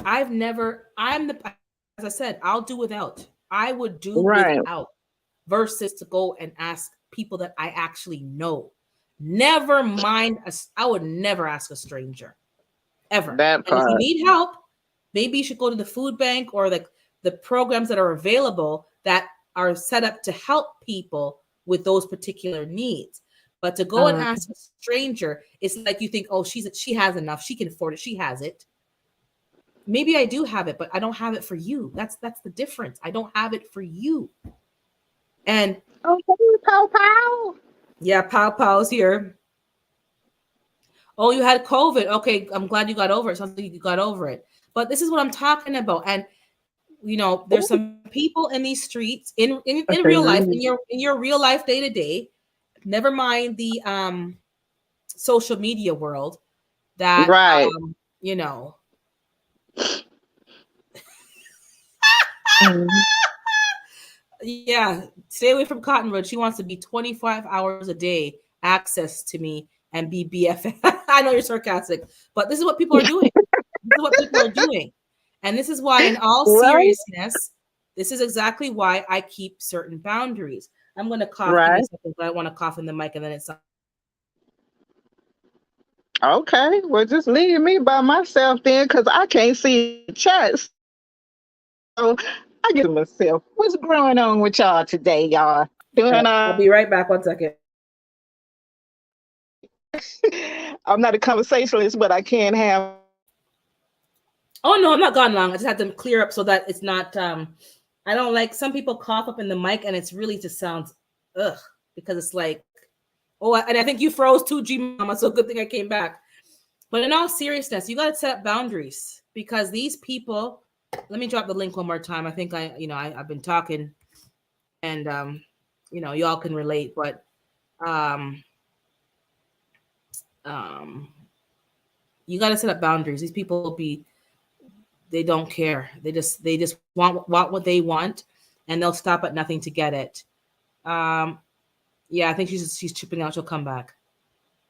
As I said, I'll do without. I would do Right. without versus to go and ask people that I actually know. Never mind, I would never ask a stranger ever. That And if you part. need help, maybe you should go to the food bank or the programs that are available that are set up to help people with those particular needs. But to go and Mm. ask a stranger, it's like you think, oh, she has enough, she can afford it, she has it. Maybe I do have it, but I don't have it for you. That's the difference. I don't have it for you. And Okay, pow pow. yeah, Pow Pow's here. Oh, you had COVID. Okay, I'm glad you got over it. Sounds like you got over it. But this is what I'm talking about. And there's some people in these streets in real life, in your real life day to day. Never mind the social media world that Right. you know. Mm. Yeah, stay away from Cottonwood. She wants to be 25 hours a day access to me and be BFF. I know you're sarcastic, but this is what people are doing. This is what people are doing. And this is why, in all Right. seriousness, this is exactly why I keep certain boundaries. I'm going to cough. Give me Right. a second, but I want to cough in the mic and then it's. Okay, well, just leave me by myself then, because I can't see the chat. So I get to myself. What's going on with y'all today, y'all? Doing All right, all I'll right? be right back. 1 second. I'm not a conversationalist, but I can have Oh no, I'm not gone long. I just had to clear up so that it's not. I don't like some people cough up in the mic, and it's really just sounds ugh because it's like oh, and I think you froze too, G Mama. So good thing I came back. But in all seriousness, you got to set up boundaries because these people. Let me drop the link one more time. I think I've been talking, and y'all can relate, but um, um, you got to set up boundaries. These people be they don't care. They just want what they want, and they'll stop at nothing to get it. Um, yeah, I think she's chipping out. She'll come back.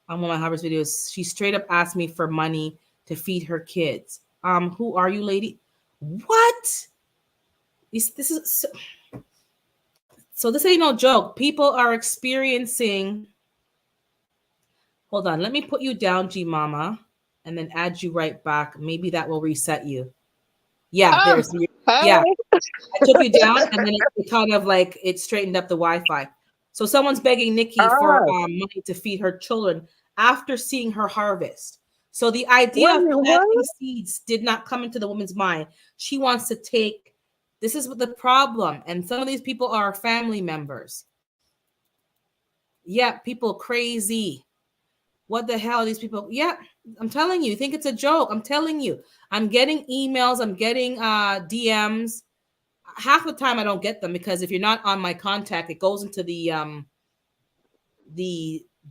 On one of my Harvest videos, she straight up asked me for money to feed her kids. Who are you, lady? What? This is so this ain't no joke. People are experiencing. Hold on, let me put you down, G Mama, and then add you right back. Maybe that will reset you. Yeah, oh, there's hey, yeah. I took you down, and then it kind of like it straightened up the Wi-Fi. So someone's begging Nikki for oh, money to feed her children after seeing her harvest. So the idea wait, of what? planting seeds did not come into the woman's mind. She wants to take. This is what the problem, and some of these people are family members. Yeah, people crazy. What the hell, these people? Yeah, I'm telling you. You think it's a joke? I'm telling you. I'm getting emails. I'm getting DMs. Half the time I don't get them because if you're not on my contact, it goes into the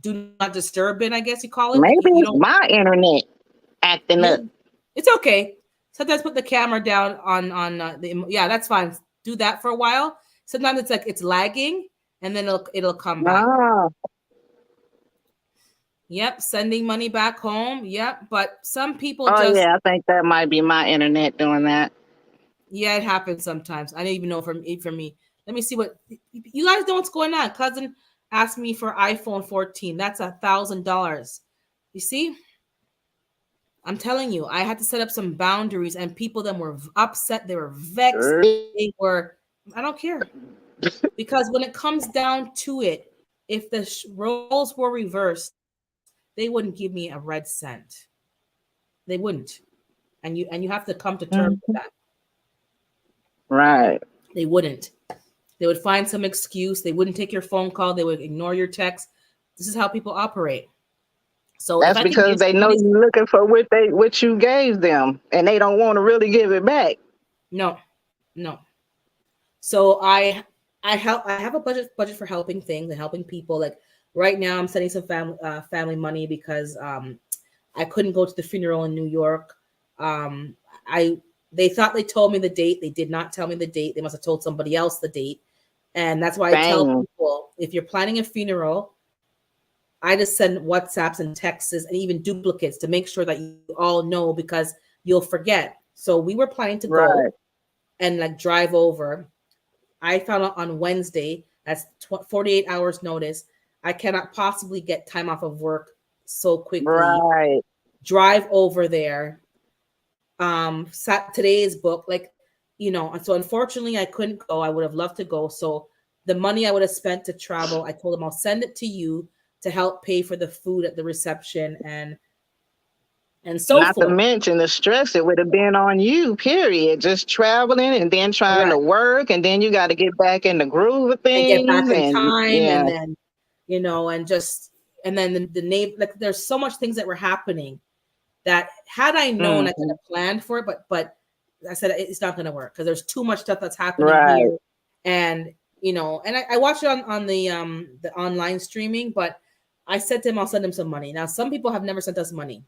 do not disturb bin, I guess you call it. Like you Maybe don't it's my internet acting up. you'll it's okay. Sometimes put the camera down on the yeah, that's fine. Do that for a while. Sometimes it's like it's lagging and then it'll come back. Oh, Yep, sending money back home. Yep, but some people oh just yeah, I think that might be my internet doing that. yeah, it happens sometimes. I don't even know from me. Let me see what you guys know what's going on. Cousin asked me for iPhone 14. That's $1,000. You see, I'm telling you, I had to set up some boundaries, and people then were upset. They were vexed. They were. I don't care because when it comes down to it, if the roles were reversed, they wouldn't give me a red cent. They wouldn't, and you have to come to terms with Mhm. that. Right. They wouldn't. They would find some excuse. They wouldn't take your phone call. They would ignore your text. This is how people operate. So if That's I can because give they know somebody you're looking for what you gave them, and they don't want to really give it back. no, no. So I have a budget for helping things and helping people. Like right now, I'm sending some family money because I couldn't go to the funeral in New York. Um, I they thought they told me the date. They did not tell me the date. They must have told somebody else the date. And that's why I tell Bang. people if you're planning a funeral, I just send WhatsApps and texts and even duplicates to make sure that you all know because you'll forget. So we were planning to go Right. and like drive over. I found out on Wednesday, that's 48 hours notice. I cannot possibly get time off of work so quickly. Right. Drive over there. Today is booked. Like, so unfortunately I couldn't go. I would have loved to go. So the money I would have spent to travel, I told them I'll send it to you to help pay for the food at the reception and so Not to forth. mention the stress it would have been on you, period. Just traveling and then trying to Correct. work, and then you got to get back in the groove of And get things. back in And time yeah. and then, and just and then the neighbor, like there's so much things that were happening that had I known I could Hmm. have planned for it, but I said it's not gonna work because there's too much stuff that's happening Right. here. And and I watched it on the online streaming, but I said to him I'll send him some money. Now some people have never sent us money.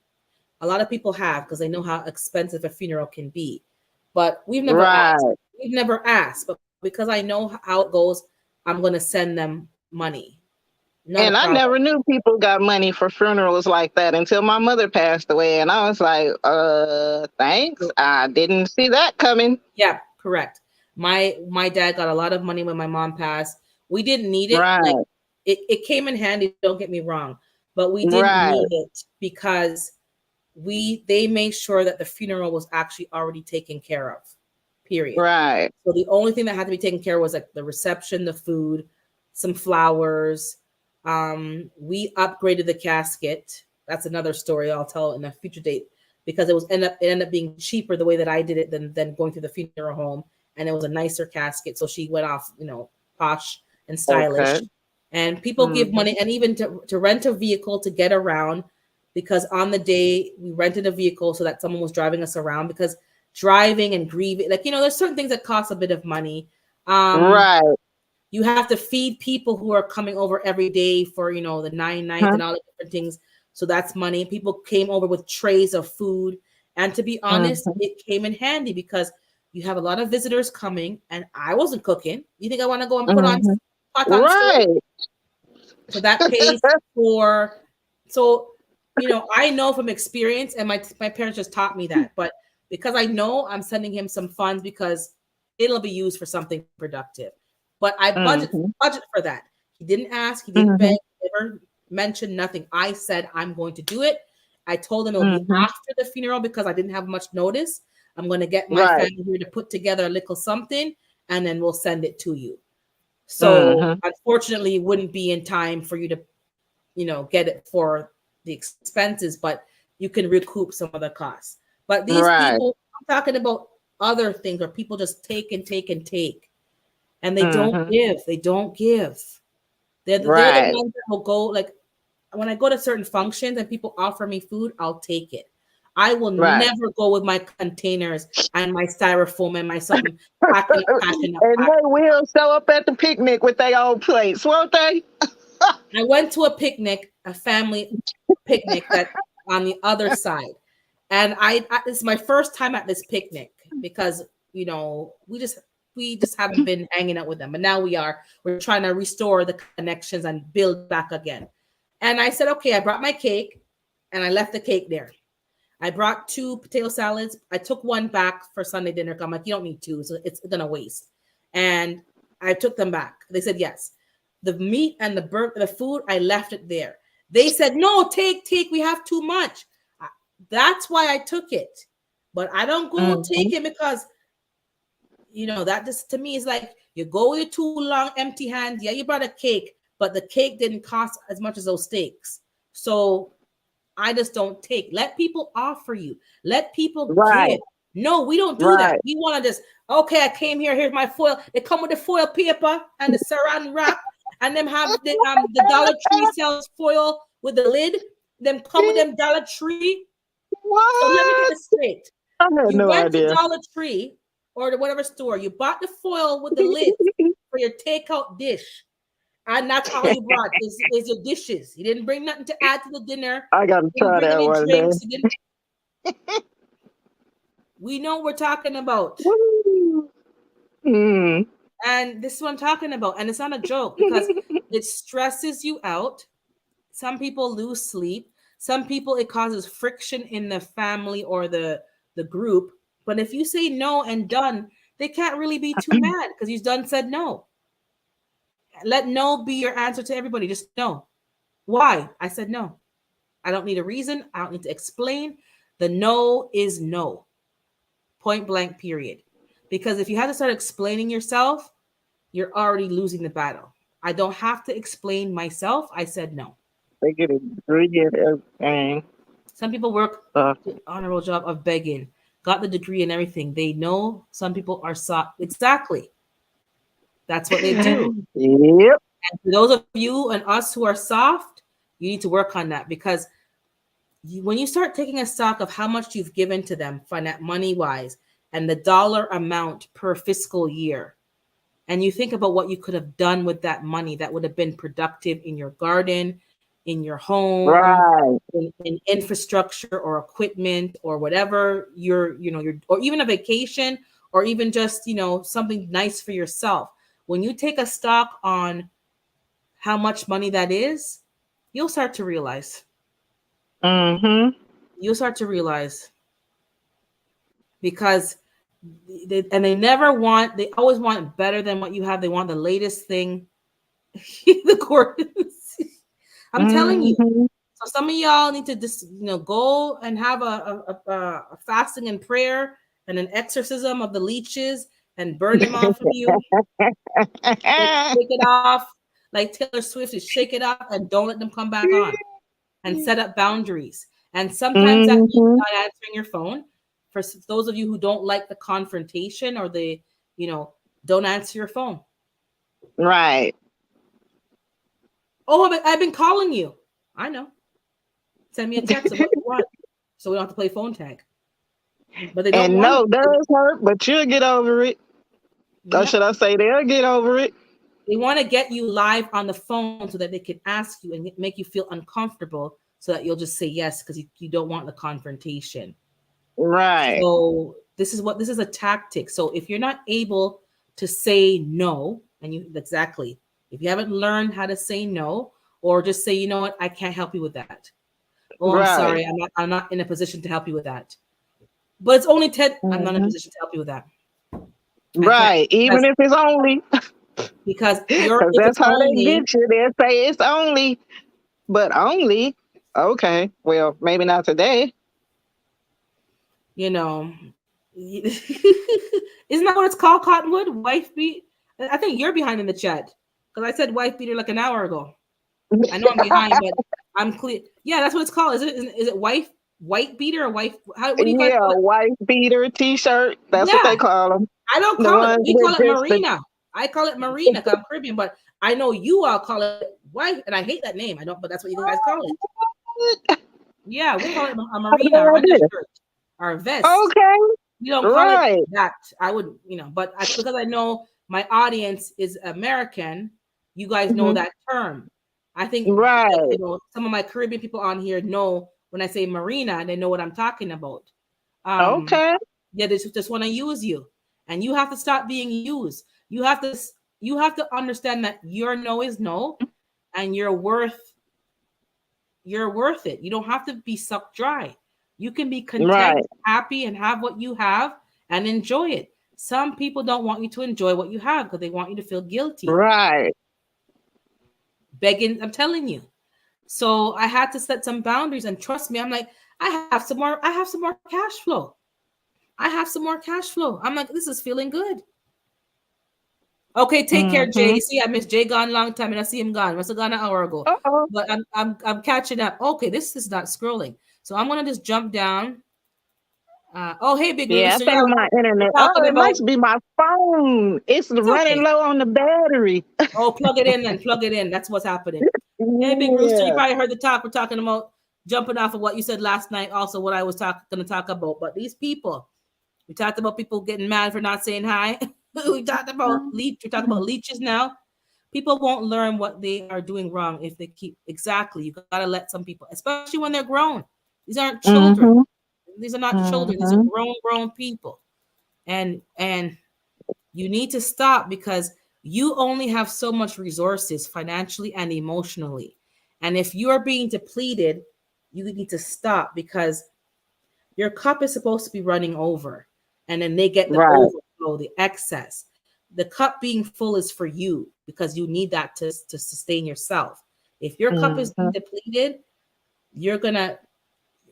A lot of people have because they know how expensive a funeral can be. But we've never asked. Right. We've never asked. But because I know how it goes, I'm going to send them money. Not a And I problem. never knew people got money for funerals like that until my mother passed away. And I was like, thanks. I didn't see that coming. Yeah, correct. My dad got a lot of money when my mom passed. We didn't need it. Like Right. it came in handy, don't get me wrong. but we didn't Right. need it because they made sure that the funeral was actually already taken care of. Period. Right. So the only thing that had to be taken care of was like the reception, the food, some flowers. We upgraded the casket. That's another story I'll tell in a future date because it ended up being cheaper the way that I did it than going through the funeral home, and it was a nicer casket. So she went off, posh and Okay. stylish. And people give Mm-hmm. money, and even to rent a vehicle to get around, because on the day we rented a vehicle so that someone was driving us around because driving and grieving, like, there's certain things that cost a bit of money. um Right. you have to feed people who are coming over every day for the 9 nights Huh? and all the different things, so that's money. People came over with trays of food, and to be honest, Mm-hmm. it came in handy because you have a lot of visitors coming, and I wasn't cooking. You think I want to go and put on Mm-hmm. pot on stove? Right. So that pays for. So I know from experience, and my parents just taught me that. But because I know, I'm sending him some funds because it'll be used for something productive. But I Mm-hmm. budget for that. He didn't ask, he didn't Mm-hmm. beg, never mentioned nothing. I said I'm going to do it. I told him it'll be Mm-hmm. after the funeral because I didn't have much notice. I'm going to get my Right. family here to put together a little something, and then we'll send it to you. So Mm-hmm. unfortunately, it wouldn't be in time for you to, get it for the expenses, but you can recoup some other costs. But these Right. people, I'm talking about other things where people just take and take and take, and they don't Mm-hmm. give. They don't give. They're the Right. ones that will go, like, when I go to certain functions and people offer me food, I'll take it. I will Right. never go with my containers and my styrofoam and my something packing up. And they will show up at the picnic with their own plates, won't they? I went to a picnic, a family picnic that on the other side. And this is my first time at this picnic because, we just haven't been hanging out with them. But now we are. We're trying to restore the connections and build back again. And I said, okay, I brought my cake and I left the cake there. I brought 2 potato salads. I took one back for Sunday dinner. I'm like, you don't need two, so it's gonna waste. And I took them back. They said yes. The meat and the food, I left it there. They said, no, take. We have too much. That's why I took it. But I don't go Mm-hmm. take it because that just to me is like you go with too long empty hands. Yeah, you brought a cake, but the cake didn't cost as much as those steaks. So I just don't take. Let people offer you. Let people Right. give. No, we don't do that. Right. We want to just, okay, I came here. Here's my foil. They come with the foil paper and the saran wrap, and them have the Dollar Tree sells foil with the lid. Them come with them Dollar Tree. So let me get What? this straight. I had You no went to idea. Dollar Tree or whatever store. You bought the foil with the lid for your takeout dish. And that's all you brought is your dishes. You didn't bring nothing to add to the dinner. I gotta You didn't try bring that any one day. drinks. You didn't. We know what we're talking about. Woo. Mm. And this is what I'm talking about. And it's not a joke because it stresses you out. Some people lose sleep. Some people, it causes friction in the family or the group. But if you say no and done, they can't really be too mad because you've done said no. Let no be your answer to everybody. Just no. Why? I said no. I don't need a reason. I don't need to explain. The no is no. Point blank, period. Because if you have to start explaining yourself, you're already losing the battle. I don't have to explain myself. I said no. They get a degree and everything. Some people work Uh, the honorable job of begging, got the degree and everything. They know some people are soft. Exactly. That's what they do. yep. And for those of you and us who are soft, you need to work on that because when you start taking a stock of how much you've given to them, money wise, and the dollar amount per fiscal year, and you think about what you could have done with that money that would have been productive in your garden, in your home, Right. in infrastructure or equipment or whatever or even a vacation or even just something nice for yourself. When you take a stock on how much money that is, you'll start to realize. Mm-hmm. You'll start to realize because they always want better than what you have. They want the latest thing. The court. I'm telling you, Mm-hmm. So some of y'all need to just go and have a fasting and prayer and an exorcism of the leeches and burn them off of you. Shake it off like Taylor Swift, is shake it off and don't let them come back on, and set up boundaries. And sometimes that means Mhm. not answering your phone. For those of you who don't like the confrontation or don't answer your phone. Right. Oh, I've been calling you. I know. Send me a text of what you want, so we don't have to play phone tag. But they don't And want no, it. does hurt, but you'll get over it. Or Yep. should I say they'll get over it? They want to get you live on the phone so that they can ask you and make you feel uncomfortable, so that you'll just say yes because you don't want the confrontation. Right. So this is a tactic. So if you're not able to say no, and if you haven't learned how to say no, or just say, you know what, I can't help you with that. Oh, I'm Right. sorry, I'm not in a position to help you with that. But it's only Ted. I'm not in a Mhm. position to help you with that. I can't, Right. Even if it's only, because because if that's it's how they only, get you. They'll say it's only, but only. Okay. Well, maybe not today. you know, isn't that what it's called, Cottonwood? Wife beat. I think you're behind in the chat because I said wife beater like an hour ago. I know I'm behind, but I'm clear. Yeah, that's what it's called. Is it white beater or wife? What do you guys Yeah, call it? wife beater T-shirt. That's what they Yeah, call them. I don't The call it. ones We call with it just the. marina. I call it marina because I'm Caribbean, but I know you all call it wife, and I hate that name. I don't, but that's what you guys call it. Yeah, we call it a I have marina, no our idea. undershirt, our vest. Okay. We don't call it Right. that. I would, but because I know my audience is American, you guys know Mhm. that term. I think that, Right. some of my Caribbean people on here know when I say marina, they know what I'm talking about. Um, Okay. yeah, they just want to use you, and you have to stop being used. You have to understand that your no is no, and you're worth it. You don't have to be sucked dry. You can be content, Right. happy, and have what you have and enjoy it. Some people don't want you to enjoy what you have because they want you to feel guilty. Right. Begging, I'm telling you. So I had to set some boundaries, and trust me, I'm like, I have some more cash flow. I have some more cash flow. I'm like, this is feeling good. Okay, take care, Jay. Mhm. You see, I missed Jay gone a long time, and I see him gone. Must have gone an hour ago. Uh-oh. But I'm catching up. Okay, this is not scrolling. So I'm gonna just jump down. Oh, hey, Big Yeah, I Rooster. Yeah, think my we're internet. Oh, talking it about. must be my phone. It's It's running okay. low on the battery. Oh, plug it in and plug it in. That's what's happening. Hey, Big Rooster, you Yeah. probably heard the talk. We're talking about jumping off of what you said last night. Also, what I was going to talk about. But these people, we talked about people getting mad for not saying hi. We talked about leech. We talked about leeches now. People won't learn what they are doing wrong if they keep exactly. You gotta let some people, especially when they're grown. These aren't children. Mhm. These are not children. These are Mhm. grown people. And you need to stop because you only have so much resources financially and emotionally. And if you are being depleted, you need to stop because your cup is supposed to be running over. And then they get the Right. overflow, the excess. The cup being full is for you because you need that to sustain yourself. If your cup is being Mhm. depleted, you're going to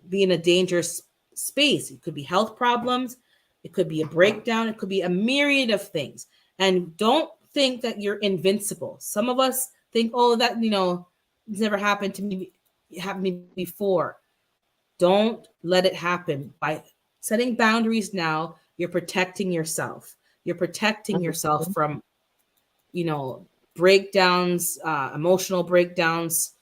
be in a dangerous space. It could be health problems, it could be a breakdown, it could be a myriad of things. And don't think that you're invincible. Some of us think, oh, that it's never happened to me, it happened to me before. Don't let it happen. By setting boundaries now, you're protecting yourself. You're protecting yourself Mhm. from you know breakdowns, emotional breakdowns,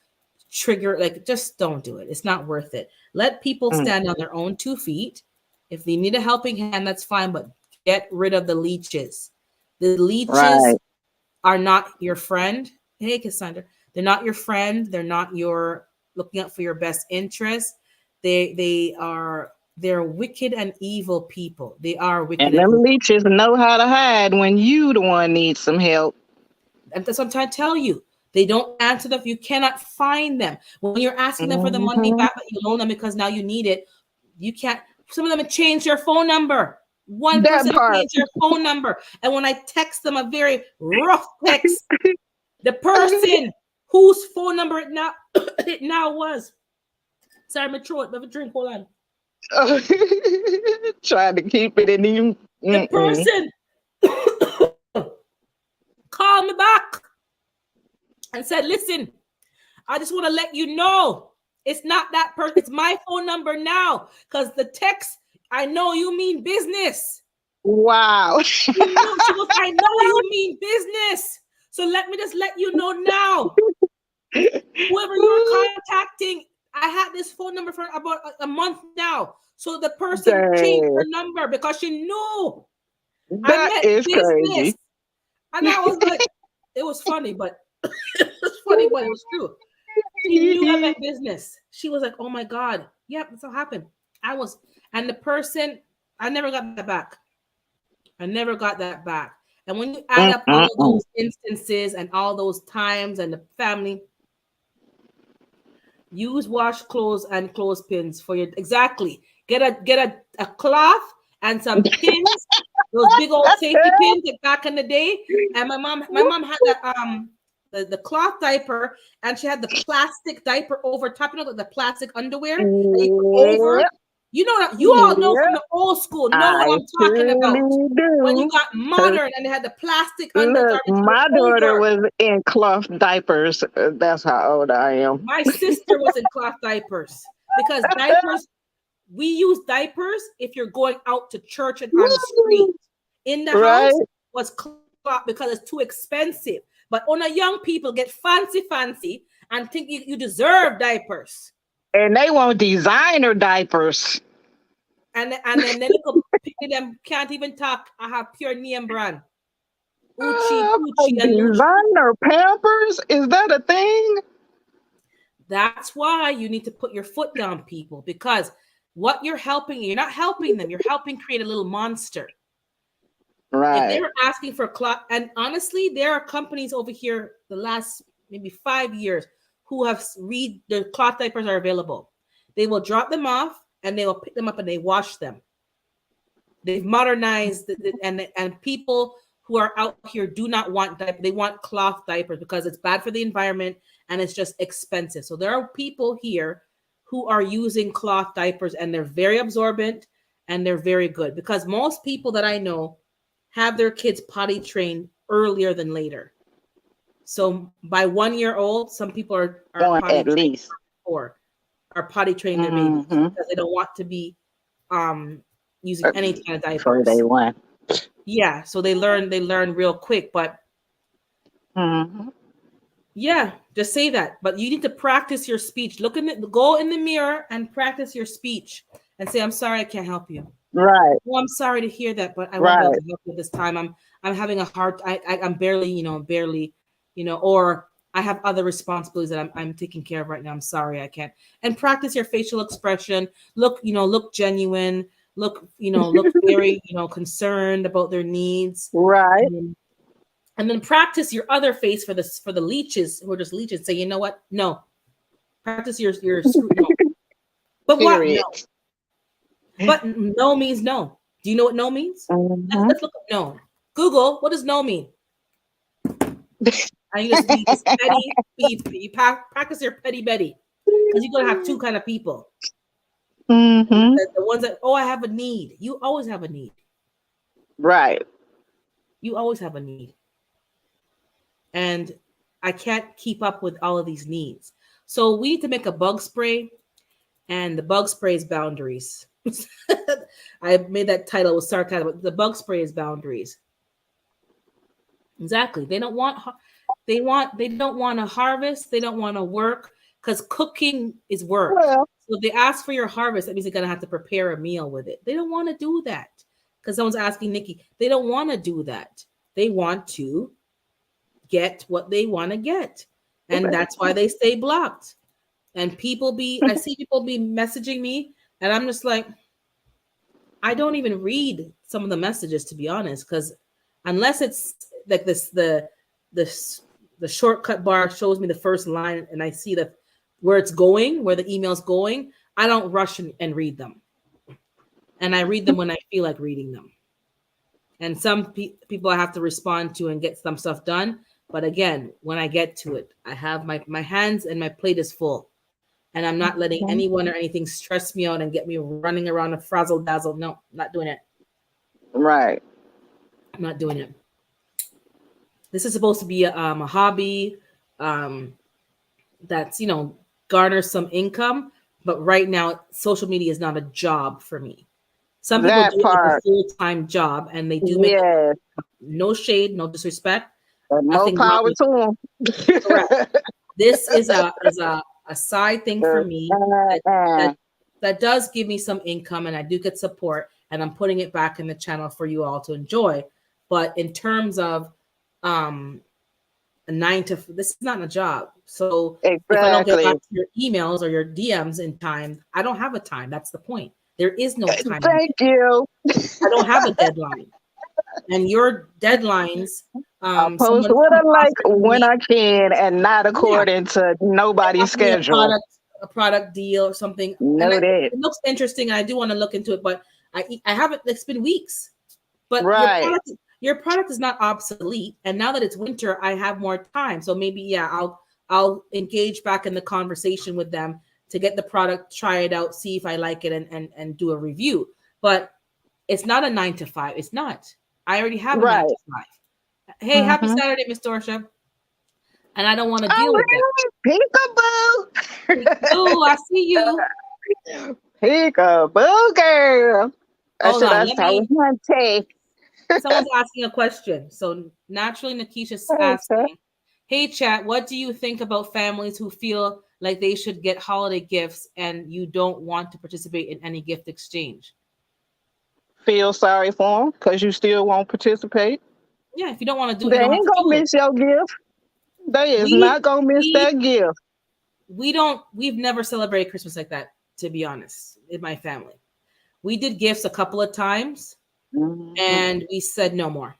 trigger, like, just don't do it. It's not worth it. Let people Mhm. stand on their own 2 feet. If they need a helping hand, that's fine, but get rid of the leeches. The leeches Right. are not your friend. Hey, Cassandra, they're not your friend. They're not your looking out for your best interest. They're wicked and evil people. They are And wicked and them evil. leeches know how to hide when you the one needs some help. And that's what I'm trying to tell you. They don't answer them. You cannot find them. When you're asking them for the money Mhm. back that you loan them because now you need it, you can't. Some of them have changed their phone number. One That person part. changed their phone number. And when I text them a very rough text, the person whose phone number it now it now was. Sorry, my throat. Have a drink. Hold on. Trying to keep it in you. The person called me back and said, listen, I just want to let you know it's not that person. It's my phone number now because the text, I know you mean business. Wow. She goes, I know you mean business. So let me just let you know now. Whoever you're contacting, I had this phone number for about a month now. So the person changed her number because she knew I That meant is business. crazy. And I was like, it was funny, but it was true. She knew I meant business. She was like, oh my God. Yep, that's what happened. And the person, I never got that back. I never got that back. And when you add up all of those instances and all those times and the family, use wash clothes and clothespins for your exactly. Get a cloth and some pins, those big old safety pins like back in the day. And my mom had the cloth diaper, and she had the plastic diaper over top, you know, the plastic underwear that you put over. You know, you all know from the old school, know what I'm talking about. When you got modern and they had the plastic undergarments. Look, my daughter was in cloth diapers. That's how old I am. My sister was in cloth diapers because diapers, we use diapers if you're going out to church and on the street. In the house was cloth because it's too expensive. But on a young people get fancy and think you deserve diapers. And they want designer diapers. And then them can't even talk. I have pure name brand. Uchi, and designer Pampers? Is that a thing? That's why you need to put your foot down, people, because what you're not helping them. You're helping create a little monster. Right. If they're asking for cloth, and honestly, there are companies over here the last maybe 5 years who have read their cloth diapers are available. They will drop them off and they will pick them up and they wash them. They've modernized and people who are out here do not want diapers. They want cloth diapers because it's bad for the environment and it's just expensive. So there are people here who are using cloth diapers and they're very absorbent and they're very good because most people that I know have their kids potty trained earlier than later. So by 1 year old, some people are potty at least or are potty training their babies because they don't want to be using any kind of diapers. For day one. Yeah, so they learn real quick, but yeah, just say that. But you need to practice your speech. Go in the mirror and practice your speech and say, I'm sorry, I can't help you. Right. Well, I'm sorry to hear that, but I won't be able to help you this time. I'm having a hard. I'm barely, or I have other responsibilities that I'm taking care of right now. I'm sorry, I can't. And practice your facial expression. Look genuine. Look very, concerned about their needs. Right. And then practice your other face for the leeches who are just leeches. Say, you know what? No. Practice your no. But what? No. But no means no. Do you know what no means? Let's look up no. Google, what does no mean? And you just be this petty. You practice your petty Betty. Because you're going to have two kind of people. The ones that, I have a need. You always have a need. Right. You always have a need. And I can't keep up with all of these needs. So we need to make a bug spray. And the bug spray is boundaries. I made that title with sarcasm, but the bug spray is boundaries. Exactly. They don't want to harvest. They don't want to work because cooking is work. Well, so if they ask for your harvest, that means they're going to have to prepare a meal with it. They don't want to do that because someone's asking Nikki. They don't want to do that. They want to get what they want to get. And that's why they stay blocked. And I see people be messaging me and I'm just like, I don't even read some of the messages, to be honest, because unless it's like the shortcut bar shows me the first line and I see where it's going, where the email's going, I don't rush and read them. And I read them when I feel like reading them. And some people I have to respond to and get some stuff done. But again, when I get to it, I have my hands and my plate is full. and I'm not letting Mhm. anyone or anything stress me out and get me running around a frazzle dazzle. No, not doing it. Right. I'm not doing it. This is supposed to be a hobby um, that's, garners some income. But right now, social media is not a job for me. Some people That do it like a part. full-time job, and they do make a Yes. no shade, no disrespect, But more nothing wrong power with to it. Correct. them. This is a side thing for me that that that does give me some income, and I do get support, and I'm putting it back in the channel for you all to enjoy. But in terms of um a this is not a job. So if I don't get back Exactly. to your emails or your DMs in time, I don't have a time. That's the point. There is no time limit. Thank you. I don't have a deadline. And your deadlines, I'll post someone what I like offered to when me, I can and not yeah, according to it nobody's offered me schedule. a product deal or something, and Know that. it looks interesting. And I do want to look into it, but I haven't. It's been weeks. But Right. your product is not obsolete, and now that it's winter, I have more time. So maybe yeah, I'll engage back in the conversation with them to get the product, try it out, see if I like it, and do a review. But it's not a 9 to 5. It's not. I already have a nine Right. to five. Hey, happy Mm-hmm. Saturday, Miss Dorsha. And I don't want to deal Oh, with that. really? Oh, I see you. Peekaboo. Peekaboo, girl. Or Hold should on. I say hunty? Someone's asking a question. So naturally, Nikisha's Okay. asking, hey, chat, what do you think about families who feel like they should get holiday gifts and you don't want to participate in any gift exchange? Feel sorry for them because you still won't participate. Yeah, if you don't want to do it, They you don't have ain't to gonna do it. miss your gift. They is We not gonna miss we that gift. we've never celebrated Christmas like that, to be honest, in my family. We did gifts a couple of times Mhm. and we said no more.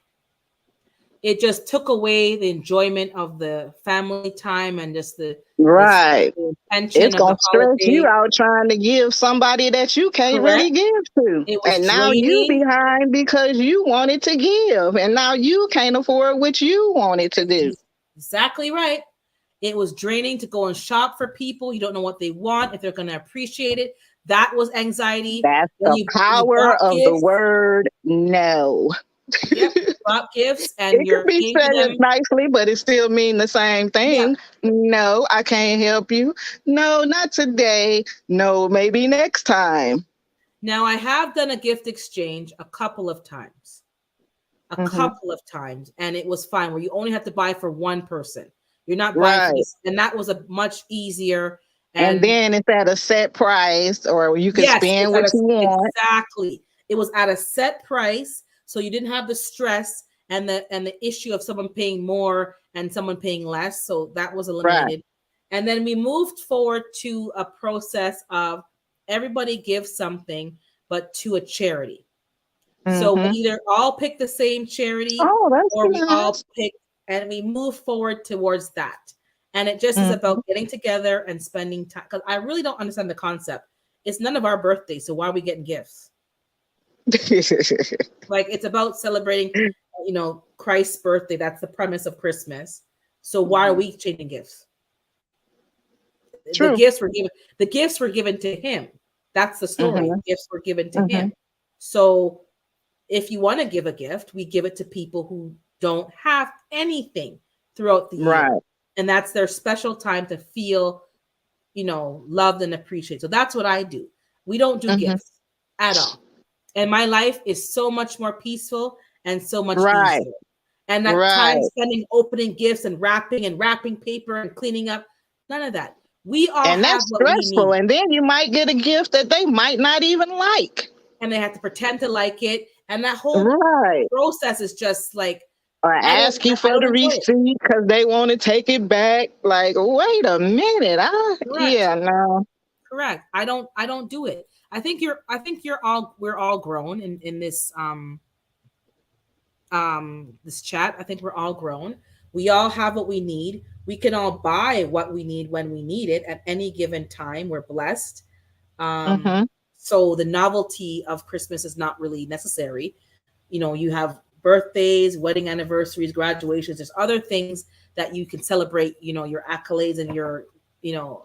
It just took away the enjoyment of the family time and just the, Right. the intention It's of the gonna stress you holiday. out trying to give somebody that you can't really Correct. give to. It was And now you draining. behind because you wanted to give. And now you can't afford what you wanted to do. Exactly right. It was draining to go and shop for people. You don't know what they want, if they're going to appreciate it. That was anxiety. That's Then the you power bought of the gifts. word no. Yep, you bought gifts and It could you're be paying for said them. nicely, but it still mean the same Yeah. thing. No, I can't help you. No, not today. No, maybe next time. Now I have done a gift exchange a couple of times. A Hmm. couple of times, and it was fine where you only have to buy for one person. You're not buying for Right. this, and that was a much easier. And And then it's at a set price, or you can yes, spend it's at what a you want. exactly. It was at a set price, so you didn't have the stress and the issue of someone paying more and someone paying less. So that was Right. eliminated. And then we moved forward to a process of everybody gives something, but to a charity. So we Hmm. either all pick the same charity Oh, that's or we all nice. pick and we move forward towards that. And it just is Hmm. about getting together and spending time. Because I really don't understand the concept. It's none of our birthdays, so why are we getting gifts? Like it's about celebrating, Christ's birthday. That's the premise of Christmas. So why are Mhm. we changing gifts? The True. gifts were given. The gifts were given to him. That's the story. Hmm. Gifts were given to Hmm. him. So if you want to give a gift, we give it to people who don't have anything throughout the year. Right. And that's their special time to feel, loved and appreciated. So that's what I do. We don't do Hmm. gifts at all. And my life is so much more peaceful and so much Right. easier. And that time Right. spending opening gifts and wrapping paper and cleaning up, none of that. We all And have that's what we stressful. need. And then you might get a gift that they might not even like. And they have to pretend to like it. And that whole Right. process is just like, Or I don't ask you I for don't the enjoy it. receipt because they want to take it back. Like, wait a minute. Correct. Yeah, no. Correct. I don't do it. We're all grown in this chat. I think we're all grown. We all have what we need. We can all buy what we need when we need it at any given time. We're blessed. Um Hmm. so the novelty of Christmas is not really necessary. You have birthdays, wedding anniversaries, graduations. There's other things that you can celebrate, your accolades and your,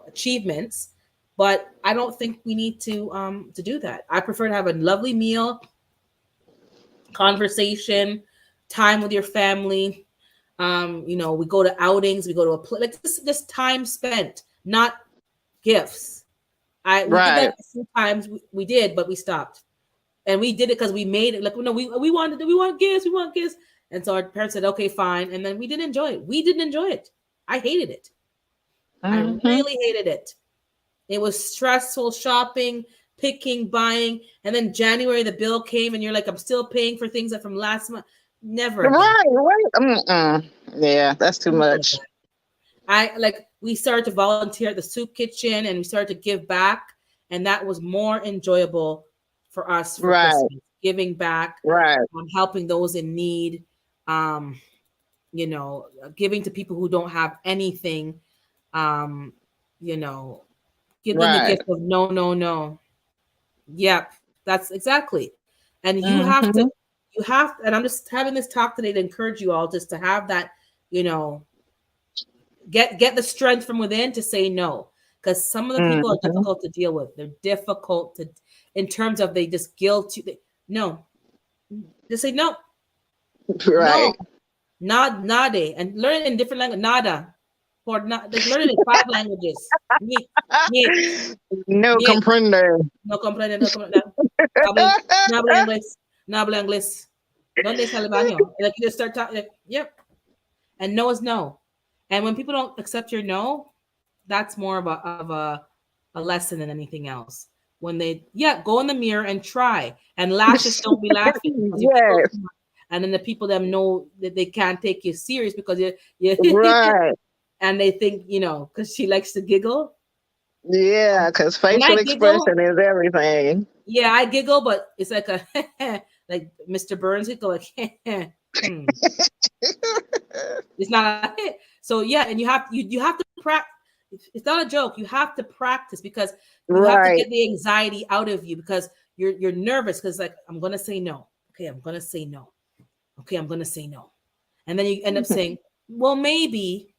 achievements. But I don't think we need to do that. I prefer to have a lovely meal, conversation, time with your family. We go to outings, we go to a place like this time spent, not gifts. We did Right. that a few times. We did, but we stopped, and we did it because we made it. Like no, we want gifts, we want gifts, and so our parents said, okay, fine, and then we didn't enjoy it. We didn't enjoy it. I hated it. I Mm-hmm. really hated it. It was stressful shopping, picking, buying, and then January the bill came, and you're like, I'm still paying for things that from last month. Never again. Right, right. Mm-mm. Yeah, that's too Never much. again. I like we started to volunteer at the soup kitchen and we started to give back, and that was more enjoyable for us for Right, Christmas. Giving back, right. helping those in need, um, giving to people who don't have anything, um, you know, give them the Right. gift of no, no, no. Yep, that's exactly. And Mm-hmm. and I'm just having this talk today to encourage you all just to have that, you know, get the strength from within to say no, because some of the people are Mm-hmm. difficult to deal with. They're difficult to, in terms of they just guilt you. No, just say no, no, Right. nade, and learn it in different language. Nada, for not like learn it in 5 languages. Niet, niet, No niet. comprender. No comprende, no comprende. No habla inglés, no habla inglés. ¿Dónde está el baño? Like you just start talking. Like, yep, and no is no. And when people don't accept your no, that's more of a lesson than anything else. When they go in the mirror and try and laugh, just don't be laughing because you giggle Yes. too much. And then the people that know that they can't take you serious because you Right. and they think because she likes to giggle. Yeah, because When facial I giggle, expression is everything. yeah, I giggle, but it's like a like Mr. Burns giggle like hmm. It's not a hit. So yeah, and you have to practice. It's not a joke. You have to practice because you have to Right. get the anxiety out of you because you're nervous because like I'm gonna say no. Okay, I'm gonna say no. Okay, I'm gonna say no. And then you end up saying, well, maybe,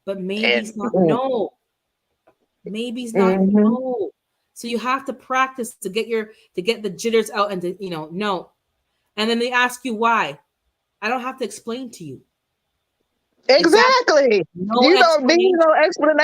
but maybe's not no. Maybe's not Mm-hmm. no. So you have to practice to get the jitters out and to no. And then they ask you why. I don't have to explain to you. Exactly. Exactly. No You don't need explanation. no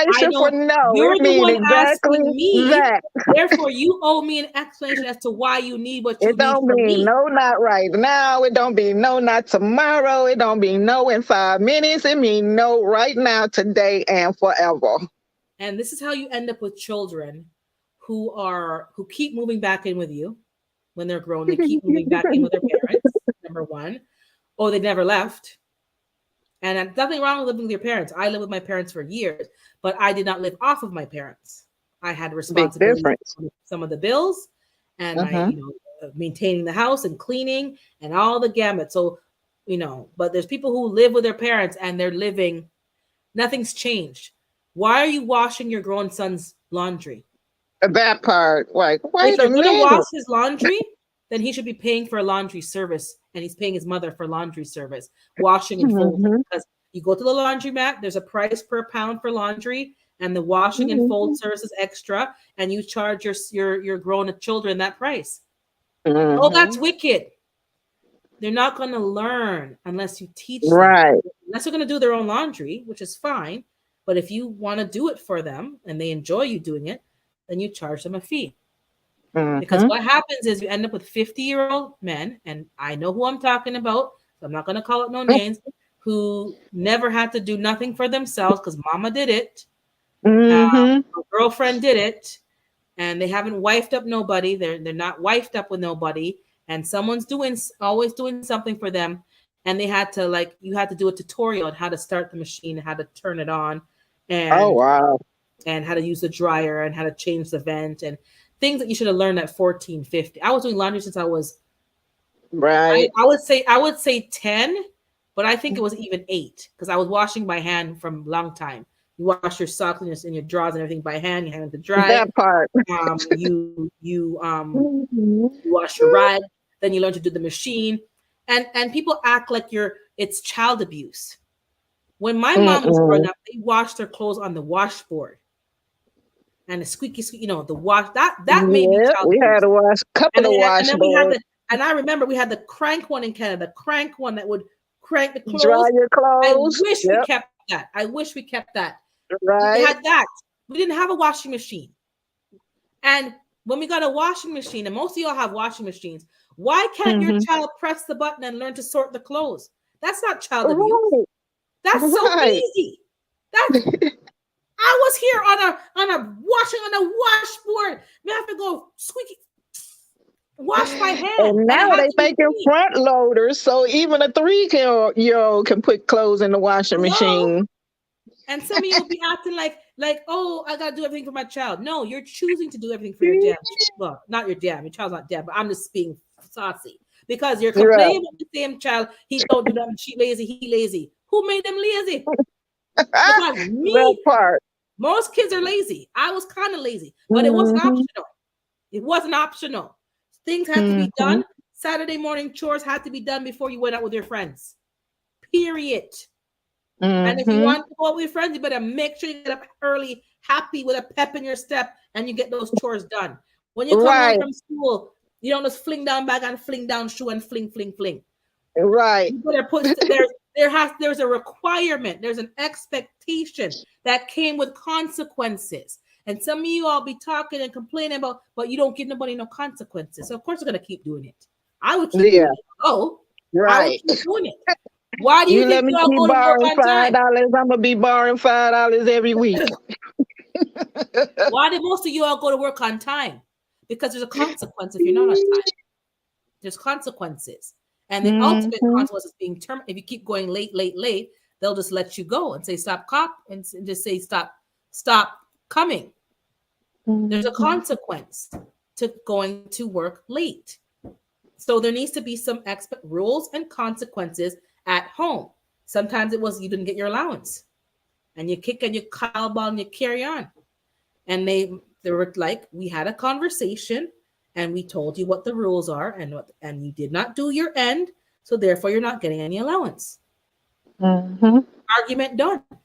I explanation for don't. no. You're It the means one exactly asking me. that. Therefore, you owe me an explanation as to why you need what you It need don't from mean me. no, not right now. It don't mean no, not tomorrow. It don't mean no in 5 minutes. It mean no right now, today, and forever. And this is how you end up with children who keep moving back in with you when they're grown. They keep moving back in with their parents. Number one, or they never left. And nothing wrong with living with your parents. I lived with my parents for years, but I did not live off of my parents. I had Big responsibilities difference. for some of the bills and my, Uh-huh. maintaining the house and cleaning and all the gamut. So, but there's people who live with their parents and they're living, nothing's changed. Why are you washing your grown son's laundry? That part, like, If wait a you're going to wash minute. his laundry, then he should be paying for a laundry service and he's paying his mother for laundry service, washing and folding. Mhm, Because you go to the laundromat, there's a price per pound for laundry, and the washing and fold mhm, service is extra, and you charge your grown children that price. Oh, that's mhm. wicked. They're not going to learn unless you teach them. Right. Unless they're going to do their own laundry, which is fine. But if you want to do it for them and they enjoy you doing it, then you charge them a fee. Because Mhm. what happens is you end up with 50-year-old men, and I know who I'm talking about, so I'm not going to call it no names, who never had to do nothing for themselves because mama did it, Mhm. a girlfriend did it, and they haven't wifed up nobody. They're not wifed up with nobody, and someone's always doing something for them, and they had to you had to do a tutorial on how to start the machine, how to turn it on, Oh, and wow. how to use the dryer and how to change the vent and things that you should have learned at 14, 50. I was doing laundry since I was Right. I would say 10, but I think it was even 8 because I was washing by hand from a long time. You wash your socks and your drawers and everything by hand, you hang them to dry. That part. You Mhm. wash your rag, then you learn to do the machine. And people act like it's child abuse. When my mom was growing Mm-mm. up, they washed their clothes on the washboard. and the squeaky, the wash that made me Yeah, child we had abuse. to wash a couple of And then we had washboards. and I remember we had the crank one in Canada, the crank one that would crank the Dry clothes. your I clothes. wish we Yep, kept that. I wish we kept that. We right. had that. We didn't have a washing machine. And when we got a washing machine, and most of y'all have washing machines, why can't your Mm-hmm. child press the button and learn to sort the clothes? That's not child abuse. Right, That's so right. easy. That's I was here on a washboard. We have to go squeaky wash my hand, And and now it has they to be making clean. front loaders, so even a 3-year old can put clothes in the washing Hello. machine. And some of you will be acting like, oh, I gotta do everything for my child. No, you're choosing to do everything for your damn. Well, not your damn. Your child's not damn, but I'm just being saucy because you're Right. complaining about the same child. He don't do that. She lazy. He lazy. Who made them lazy? Because That me, part. most kids are lazy. I was kind of lazy, but it wasn't Mm-hmm. optional. It wasn't optional. Things had to be Mm-hmm. done. Saturday morning chores had to be done before you went out with your friends. Period. And if you Mm-hmm. want to go out with your friends, you better make sure you get up early, happy with a pep in your step, and you get those chores done. When you come home Right, from school, you don't just fling down bag and fling down shoe and fling, fling, fling. right. You better put there's a requirement, there's an expectation that came with consequences. And some of you all be talking and complaining about, but you don't give nobody no consequences. So of course you're gonna keep doing it. I would keep Yeah, doing it. Oh, I would right. keep doing it. Why do you You let think me you all keep go to work borrowing on five time? dollars. I'm gonna be borrowing $5 every week. Why do most of you all go to work on time? Because there's a consequence if you're not on time. There's consequences. And the ultimate Mm-hmm. consequence is being terminated. If you keep going late, late, late, they'll just let you go and say stop cop and just say stop coming. There's a Mm-hmm. consequence to going to work late. So there needs to be some rules and consequences at home. Sometimes it was you didn't get your allowance and you kick and you cowbell and you carry on. And they were like, we had a conversation and we told you what the rules are and you did not do your end, so therefore you're not getting any allowance. Mm-hmm. Argument done. So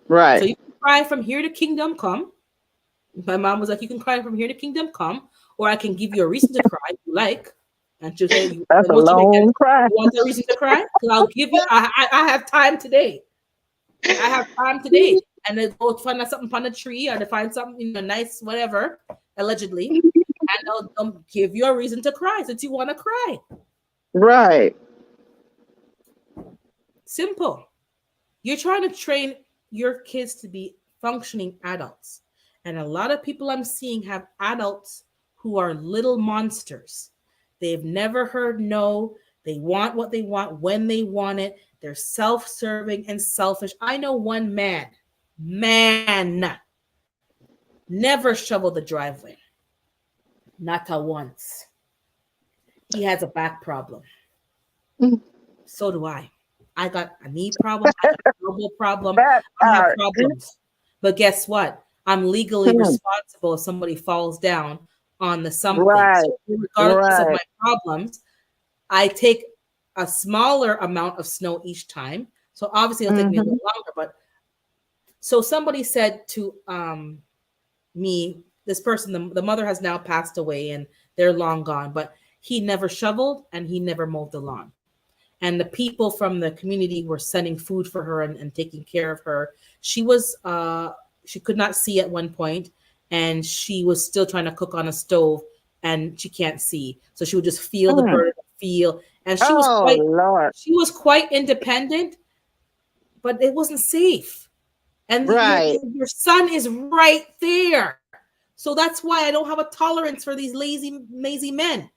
Right. you can cry from here to kingdom come. My mom was like, you can cry from here to kingdom come, or I can give you a reason to cry if you like. And she'll say, That's a what you make it? long cry. You want a reason to cry? Because I'll give you. I have time today. I have time today. And they go find something on a tree or they find something, nice, whatever, allegedly. And they'll give you a reason to cry since you want to cry. Right. Simple. You're trying to train your kids to be functioning adults. And a lot of people I'm seeing have adults who are little monsters. They've never heard no. They want what they want when they want it. They're self-serving and selfish. I know one man, never shoveled the driveway. Not a once. He has a back problem. Mm. So do I. I got a knee problem. I got a elbow problem. That I have part. problems. But guess what? I'm legally Hmm. responsible if somebody falls down on the something. Right. So regardless of Right. my problems, I take a smaller amount of snow each time. So obviously it'll take me a Mm-hmm. little longer. But so somebody said to me, this person, the mother has now passed away and they're long gone, but he never shoveled and he never mowed the lawn. And the people from the community were sending food for her and taking care of her. She could not see at one point, and she was still trying to cook on a stove, and she can't see, so she would just feel the Mm. burden, feel, and Oh Lord. she was quite independent, but it wasn't safe. And Right. your son is right there, so that's why I don't have a tolerance for these lazy men.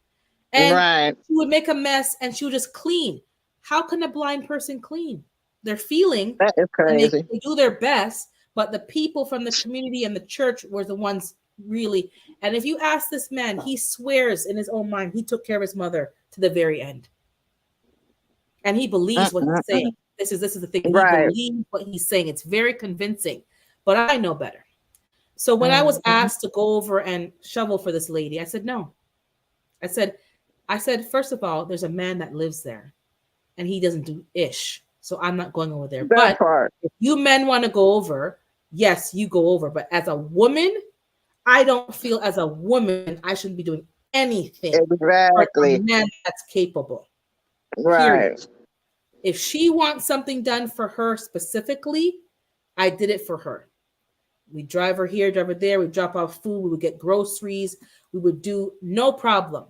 And Right. she would make a mess and she would just clean. How can a blind person clean? They're feeling That is and crazy. they do their best, but the people from the community and the church were the ones really. And if you ask this man, he swears in his own mind he took care of his mother to the very end. And he believes what he's saying. Mm-mm-mm. This is the thing. He Right. believes what he's saying. It's very convincing. But I know better. So when I was Mm-hmm. asked to go over and shovel for this lady, I said no. I said, first of all, there's a man that lives there and he doesn't do ish. So I'm not going over there. That But part. if you men want to go over, yes, you go over. But as a woman, I don't feel as a woman I shouldn't be doing anything for a Exactly. man that's capable. Period. Right. If she wants something done for her specifically, I did it for her. We drive her here, drive her there. We drop off food. We would get groceries. We would do no problem.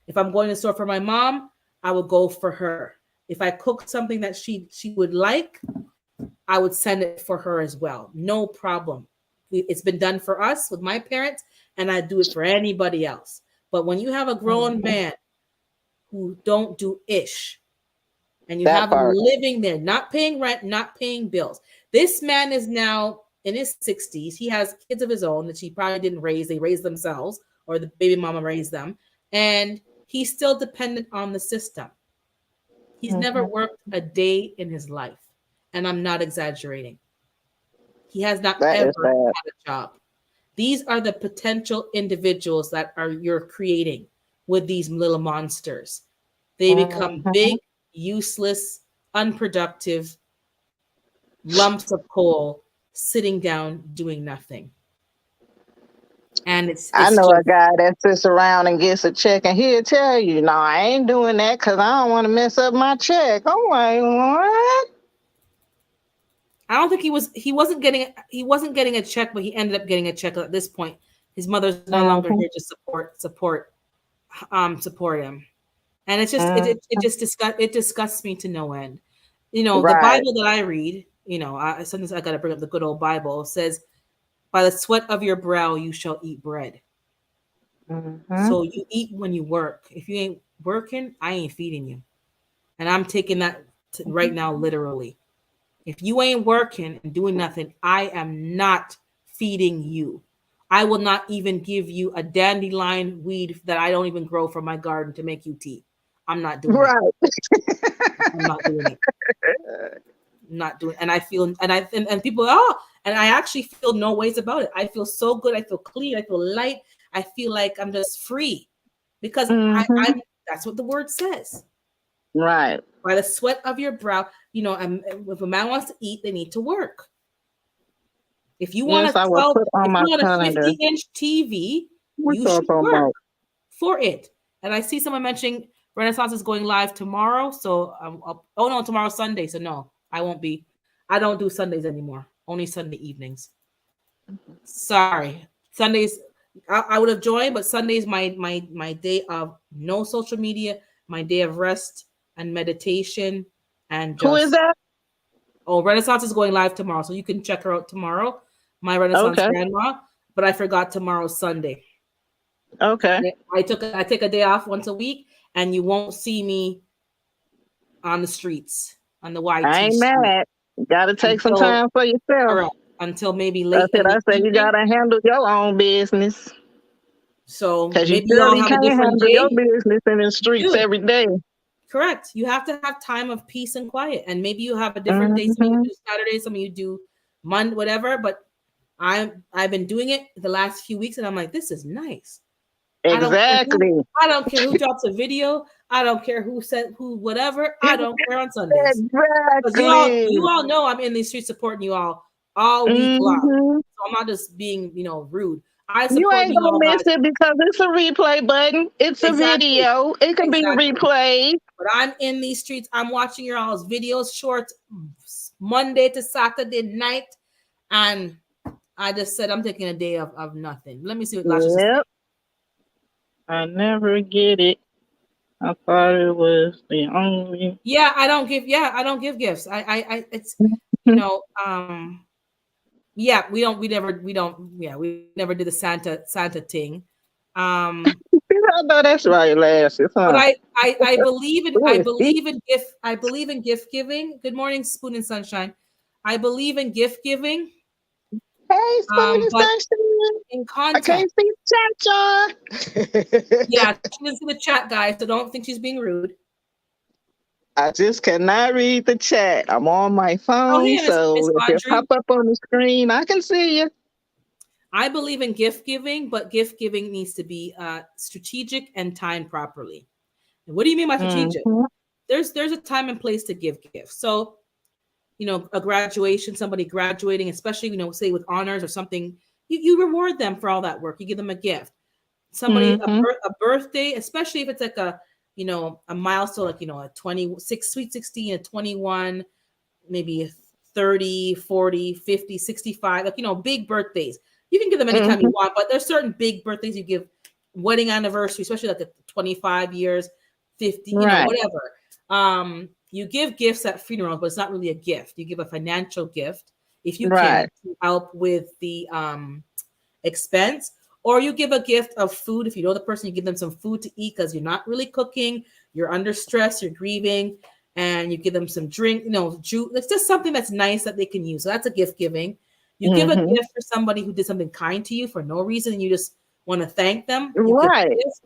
If I'm going to the store for my mom, I would go for her. If I cook something that she would like, I would send it for her as well. No problem. It's been done for us with my parents, and I do it for anybody else. But when you have a grown Mhm. man who don't do ish, and you That have him part. living there, not paying rent, not paying bills. This man is now in his 60s. He has kids of his own that he probably didn't raise. They raised themselves, or the baby mama raised them. And he's still dependent on the system. He's never Mhm. worked a day in his life. And I'm not exaggerating. He has not That is ever bad. had a job. These are the potential individuals that are you're creating with these little monsters. They become Mhm. big, useless, unproductive lumps of coal sitting down doing nothing. And I it's know just a guy that sits around and gets a check, and he'll tell you, "No, I ain't doing that because I don't want to mess up my check." I'm like, "What?" I don't think he wasn't getting a check, but he ended up getting a check at this point. His mother's no longer Mhm. here to support him. And it's just Mhm. it disgusts me to no end. The Right. Bible that I read, sometimes I gotta bring up the good old Bible, says, by the sweat of your brow you shall eat bread. Mhm. So you eat when you work. If you ain't working, I ain't feeding you. And I'm taking that right now literally. If you ain't working and doing nothing, I am not feeding you. I will not even give you a dandelion weed that I don't even grow from my garden to make you tea. I'm not doing it. Right. I'm not doing it. I'm not doing it. And I feel and people, and I actually feel no ways about it. I feel so good. I feel clean. I feel light. I feel like I'm just free because Mhm. I'm that's what the word says. Right. By the sweat of your brow, if a man wants to eat, they need to work. If you want Yes, I will put on if my you want a calendar. 50-inch TV, What you y'all should talking work about? for it. And I see someone mentioning Renaissance is going live tomorrow. So, oh no, tomorrow's Sunday. So no, I won't be. I don't do Sundays anymore. Only Sunday evenings. Sorry, Sundays. I would have joined, but Sunday's my day of no social media, my day of rest and meditation, and Who is just that? Renaissance is going live tomorrow, so you can check her out tomorrow. My Renaissance Okay. grandma, but I forgot tomorrow's Sunday. Okay. I take a day off once a week, and you won't see me on the streets on the I YT ain't street mad. Got to take some until time for yourself. correct until maybe late That's it. in the I say you evening. got to handle your own business So because you maybe y'all surely have a can't different handle your day. business in the You streets do every day. correct. You have to have time of peace and quiet, and maybe you have a different day. Some of you Mhm. do Saturday, some of you do Monday, whatever. But I've been doing it the last few weeks, and I'm like, this is nice. I don't care who Exactly. I don't care who drops a video. I don't care who said who whatever. I don't care on Sundays. Because Exactly. you all know I'm in the street supporting you all week long. Mhm. So I'm not just being, rude. I You support ain't you gonna all miss guys. it because it's a replay button. It's a Exactly. video. It can be Exactly. replayed. But I'm in these streets. I'm watching your all's videos, shorts, Monday to Saturday night. And I just said I'm taking a day of nothing. Let me see what Lashes is saying. Yep. I never get it. I thought it was the only. I don't give gifts. It's you know, yeah, we never did the Santa thing. I know that's right, lashes, But huh? I Who is he? believe in gift giving. Good morning, Spoon and Sunshine. I believe in gift giving, Hey, Spoon and but Sunshine. in I can't context. see the chat, y'all. Yeah, she didn't see the chat, guys, so don't think she's being rude. I just cannot read the chat. I'm on my Oh, phone, hey, so Miss if it Audrey. pop up on the screen, I can see you. I believe in gift giving, but gift giving needs to be strategic and timed properly. And what do you mean by strategic? Mhm. There's a time and place to give gifts. So a graduation, somebody graduating, especially say with honors or something, you reward them for all that work. You give them a gift. Somebody Mm-hmm. a birthday, especially if it's like a a milestone, like a 26 sweet 16, a 21, maybe 30, 40, 50, 65, like big birthdays. You can give them anytime you Mm-hmm. want, but there's certain big birthdays you give, wedding anniversary, especially like 25 years, 50, Right. whatever. You give gifts at funerals, but it's not really a gift. You give a financial gift if you can Right. to help with the expense, or you give a gift of food. If you know the person, you give them some food to eat because you're not really cooking, you're under stress, you're grieving, and you give them some drink, juice. It's just something that's nice that they can use. So that's a gift giving. You give a Mm-hmm. gift for somebody who did something kind to you for no reason, and you just want to thank them. You give a Right. gift.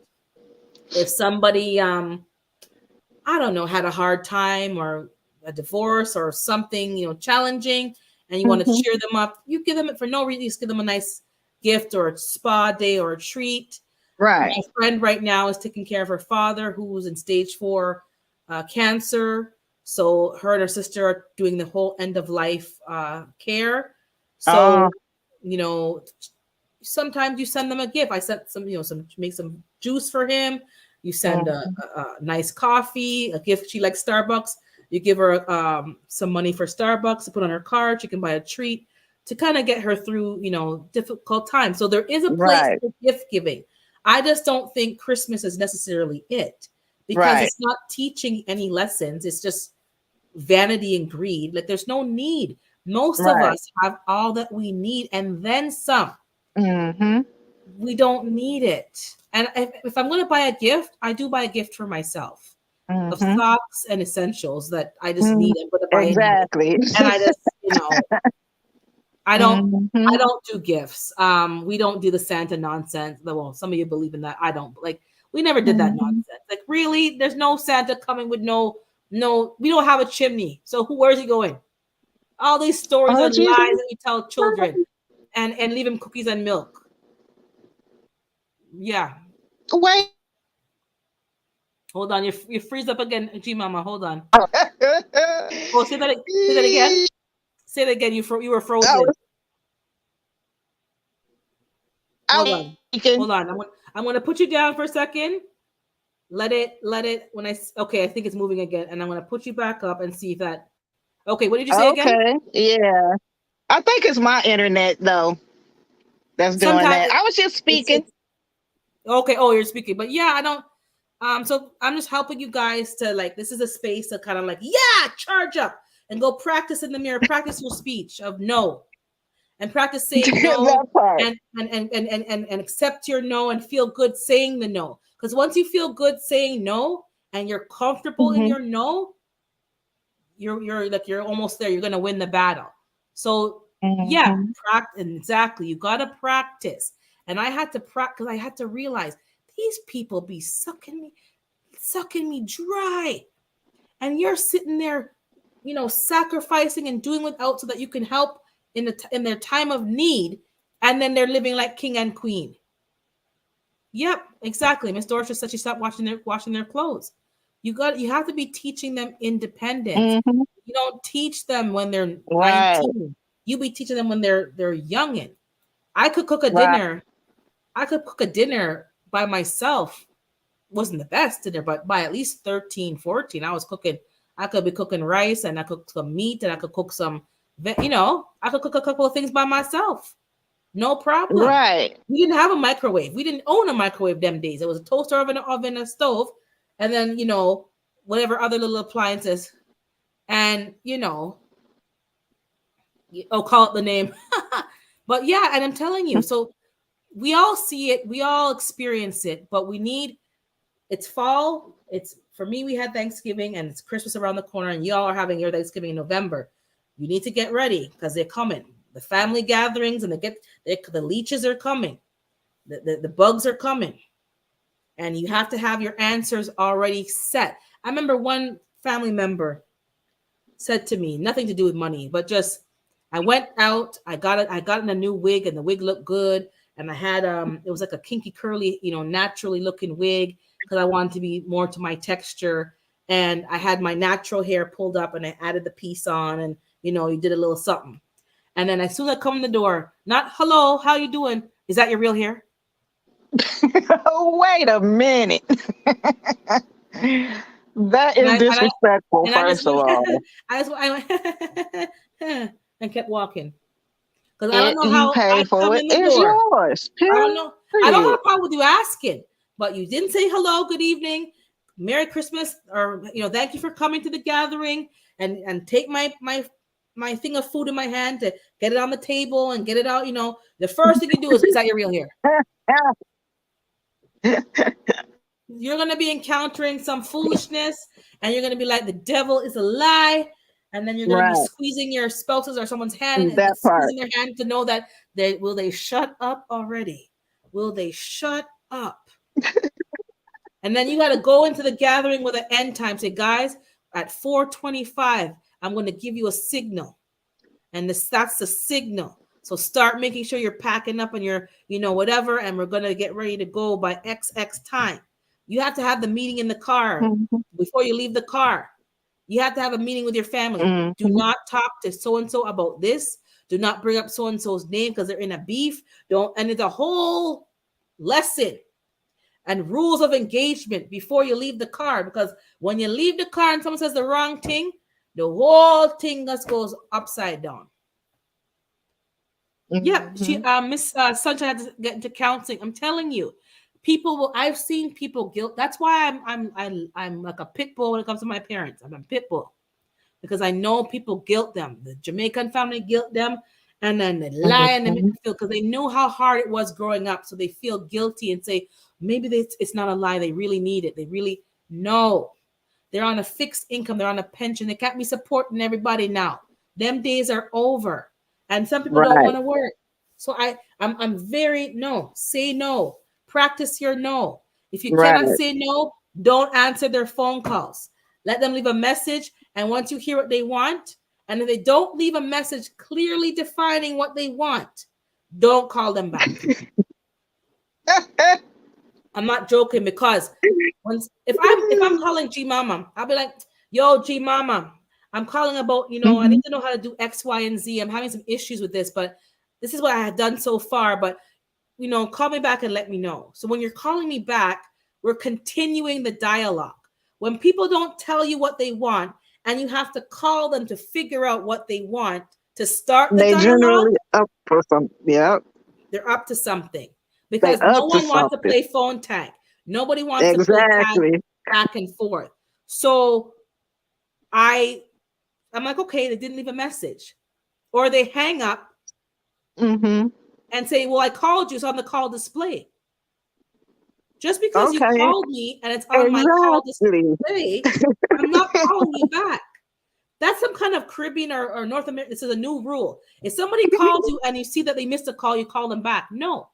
If somebody I don't know, had a hard time or a divorce or something, challenging, and you want to Mm-hmm. cheer them up, you give them it for no reason. You just give them a nice gift or a spa day or a treat. My Right. friend right now is taking care of her father who's in stage 4 cancer. So her and her sister are doing the whole end of life care. Oh. So, you know, sometimes you send them a gift. I sent some, make some juice for him. You send Mm-hmm. a nice coffee, a gift. She likes Starbucks. You give her some money for Starbucks to put on her card. She can buy a treat to kind of get her through, difficult times. So there is a place Right. for gift giving. I just don't think Christmas is necessarily it because Right. it's not teaching any lessons. It's just vanity and greed. Like there's no need. Most of Right. us have all that we need and then some. Mm-hmm. We don't need it. And if I'm going to buy a gift, I do buy a gift for myself of Mm-hmm. socks and essentials that I just Mm-hmm. need. I'm going to buy anyway. Exactly. And I just, I don't Mm-hmm. I don't do gifts. We don't do the Santa nonsense. Well, some of you believe in that. I don't. Like we never did that Mm-hmm. nonsense. Like really, there's no Santa coming with no. We don't have a chimney. So where's he going? All these stories Oh, are Jesus. lies that we tell children, and leave him cookies and milk. Yeah. Wait. Hold on. You freeze up again, G Mama. Hold on. Oh, say that again. Say that again. You were I frozen. was, I Hold was on. speaking. Hold on. I'm gonna put you down for a second. Let it okay, I think it's moving again, and I'm gonna put you back up and see if that okay. What did you say again? Okay. Yeah. I think it's my internet though that's doing Sometimes that. I was just speaking. it's okay. Oh, you're speaking, but yeah, I don't. So I'm just helping you guys to like. This is a space to kind of like, yeah, charge up and go practice in the mirror. Practice your speech of no, and practice saying no, That part. and accept your no and feel good saying the no. Because once you feel good saying no and you're comfortable in Mm-hmm. your no, you're almost there. You're gonna win the battle. So yeah, Mm-hmm. practice exactly. You gotta practice. And I had to practice. I had to realize these people be sucking me dry, and you're sitting there, sacrificing and doing without so that you can help in their time of need, and then they're living like king and queen. Yep, exactly. Miss Dorsha said she stopped washing their clothes. You have to be teaching them independence. Mm-hmm. You don't teach them when they're Right. 19. You be teaching them when they're youngin. I could cook a Right. dinner. I could cook a dinner by myself. Wasn't the best dinner, but by at least 13, 14, I was cooking. I could be cooking rice and I could cook some meat and I could cook I could cook a couple of things by myself. No problem. Right. We didn't have a microwave. We didn't own a microwave them days. It was a toaster oven, a stove, and then whatever other little appliances. And call it the name. But yeah, and I'm telling you, so we all see it, we all experience it, but it's fall. It's for me, we had Thanksgiving and it's Christmas around the corner, and y'all are having your Thanksgiving in November. You need to get ready because they're coming. The family gatherings and the leeches are coming. The bugs are coming. And you have to have your answers already set. I remember one family member said to me, nothing to do with money, but just I went out, I got in a new wig and the wig looked good. And I had it was like a kinky curly, naturally looking wig because I wanted to be more to my texture. And I had my natural hair pulled up and I added the piece on and you did a little something. And then as soon as I come in the door, not hello, how you doing? Is that your real hair? Wait a minute. That And is I and I disrespectful, and I just first of went, all. I went and kept walking. Because I don't And know you how pay I for come it. in the It's door. yours. I don't know. I don't have Period. a problem with you asking, but you didn't say hello, good evening, Merry Christmas, or thank you for coming to the gathering, and take my thing of food in my hand to get it on the table and get it out. The first thing you do is that your real hair? You're gonna be encountering some foolishness, and you're gonna be like, the devil is a lie. And then you're gonna be Right. squeezing your spouse's or someone's hand and That part. squeezing their hand to know that will they shut up already? Will they shut up? And then you got to go into the gathering with an end time. Say, guys, at 4:25, I'm going to give you a signal, and that's the signal. So start making sure you're packing up and you're, whatever, and we're going to get ready to go by XX time. You have to have the meeting in the car Mhm. before you leave the car. You have to have a meeting with your family. Do Mhm. not talk to so and so about this. Do not bring up so and so's name because they're in a beef. Don't. And it's a whole lesson and rules of engagement before you leave the car. Because when you leave the car and someone says the wrong thing, the whole thing just goes upside down. Yep, she Mhm. Miss Sunshine had to get into counseling. I'm telling you, I've seen people guilt. That's why I'm like a pit bull when it comes to my parents. I'm a pit bull because I know people guilt them. The Jamaican family guilt them, and then they lie and they make Mhm. them feel, because they know how hard it was growing up, so they feel guilty and say maybe it's not a lie. They really need it. They really know. They're on a fixed income. They're on a pension. They can't be supporting everybody now. Them days are over. And some people don't Right. want to work. So I'm very no. Say no. Practice your no. If you cannot Right. say no, don't answer their phone calls. Let them leave a message. And once you hear what they want, and if they don't leave a message clearly defining what they want, don't call them back. I'm not joking, because if I'm calling G Mama, I'll be like, yo, G Mama, I'm calling about, I Mhm. need to know how to do X, Y, and Z. I'm having some issues with this, but this is what I have done so far. But call me back and let me know. So when you're calling me back, we're continuing the dialogue. When people don't tell you what they want and you have to call them to figure out what they want to start the They dialogue, generally up for some. Yep. they're up to something, They because no up to one wants to something. play phone tag. Nobody wants to play tag Exactly. back and forth. So I I'm like, okay, they didn't leave a message. Or they hang up Mhm. and say, well, I called you, so on the call display. Just because you Okay. called me and it's on my call Exactly. display, I'm not calling you back. That's some kind of Caribbean or North American. This is a new rule. If somebody calls you and you see that they missed a call, you call them back. No.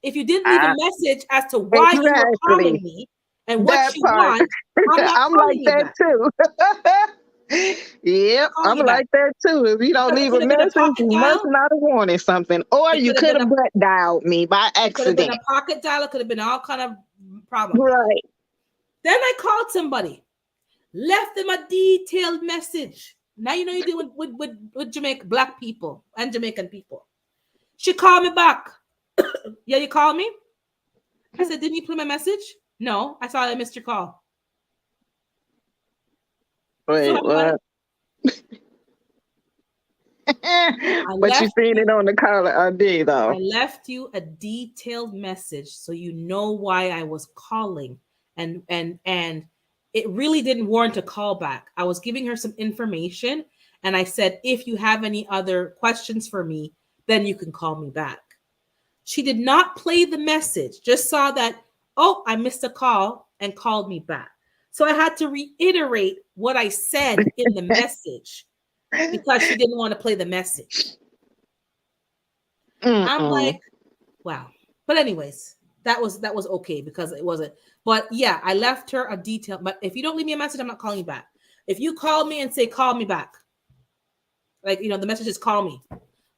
If you didn't leave a Ah, message as to why you were exactly. calling me and what That you part. want, I'm not I'm like calling you that back. too. I'm Yep, not calling I'm you back. like that too. If you don't Because it leave could a have been a message, pocket you must dial. not have wanted something, or It you could have could been have a butt dialed me by it could have been accident. a pocket dial. It could have been all kind of problems. Right. Then I called somebody, left them a detailed message. Now you know you're dealing with Jamaica black people and Jamaican people. She called me back. Yeah, you called me? I said, didn't you play my message? No, I thought I missed your call. So Wait, I'm like, what? I But you left seen you it on the caller ID I though. left you a detailed message so you know why I was calling, and it really didn't warrant a call back. I was giving her some information, and I said, if you have any other questions for me, then you can call me back. She did not play the message, just saw that, oh, I missed a call and called me back. So I had to reiterate what I said in the message because she didn't want to play the message. I'm Mm-mm. like, wow. But anyways, that was okay because it wasn't. But yeah, I left her a detail. But if you don't leave me a message, I'm not calling you back. If you call me and say call me back, like the message is call me,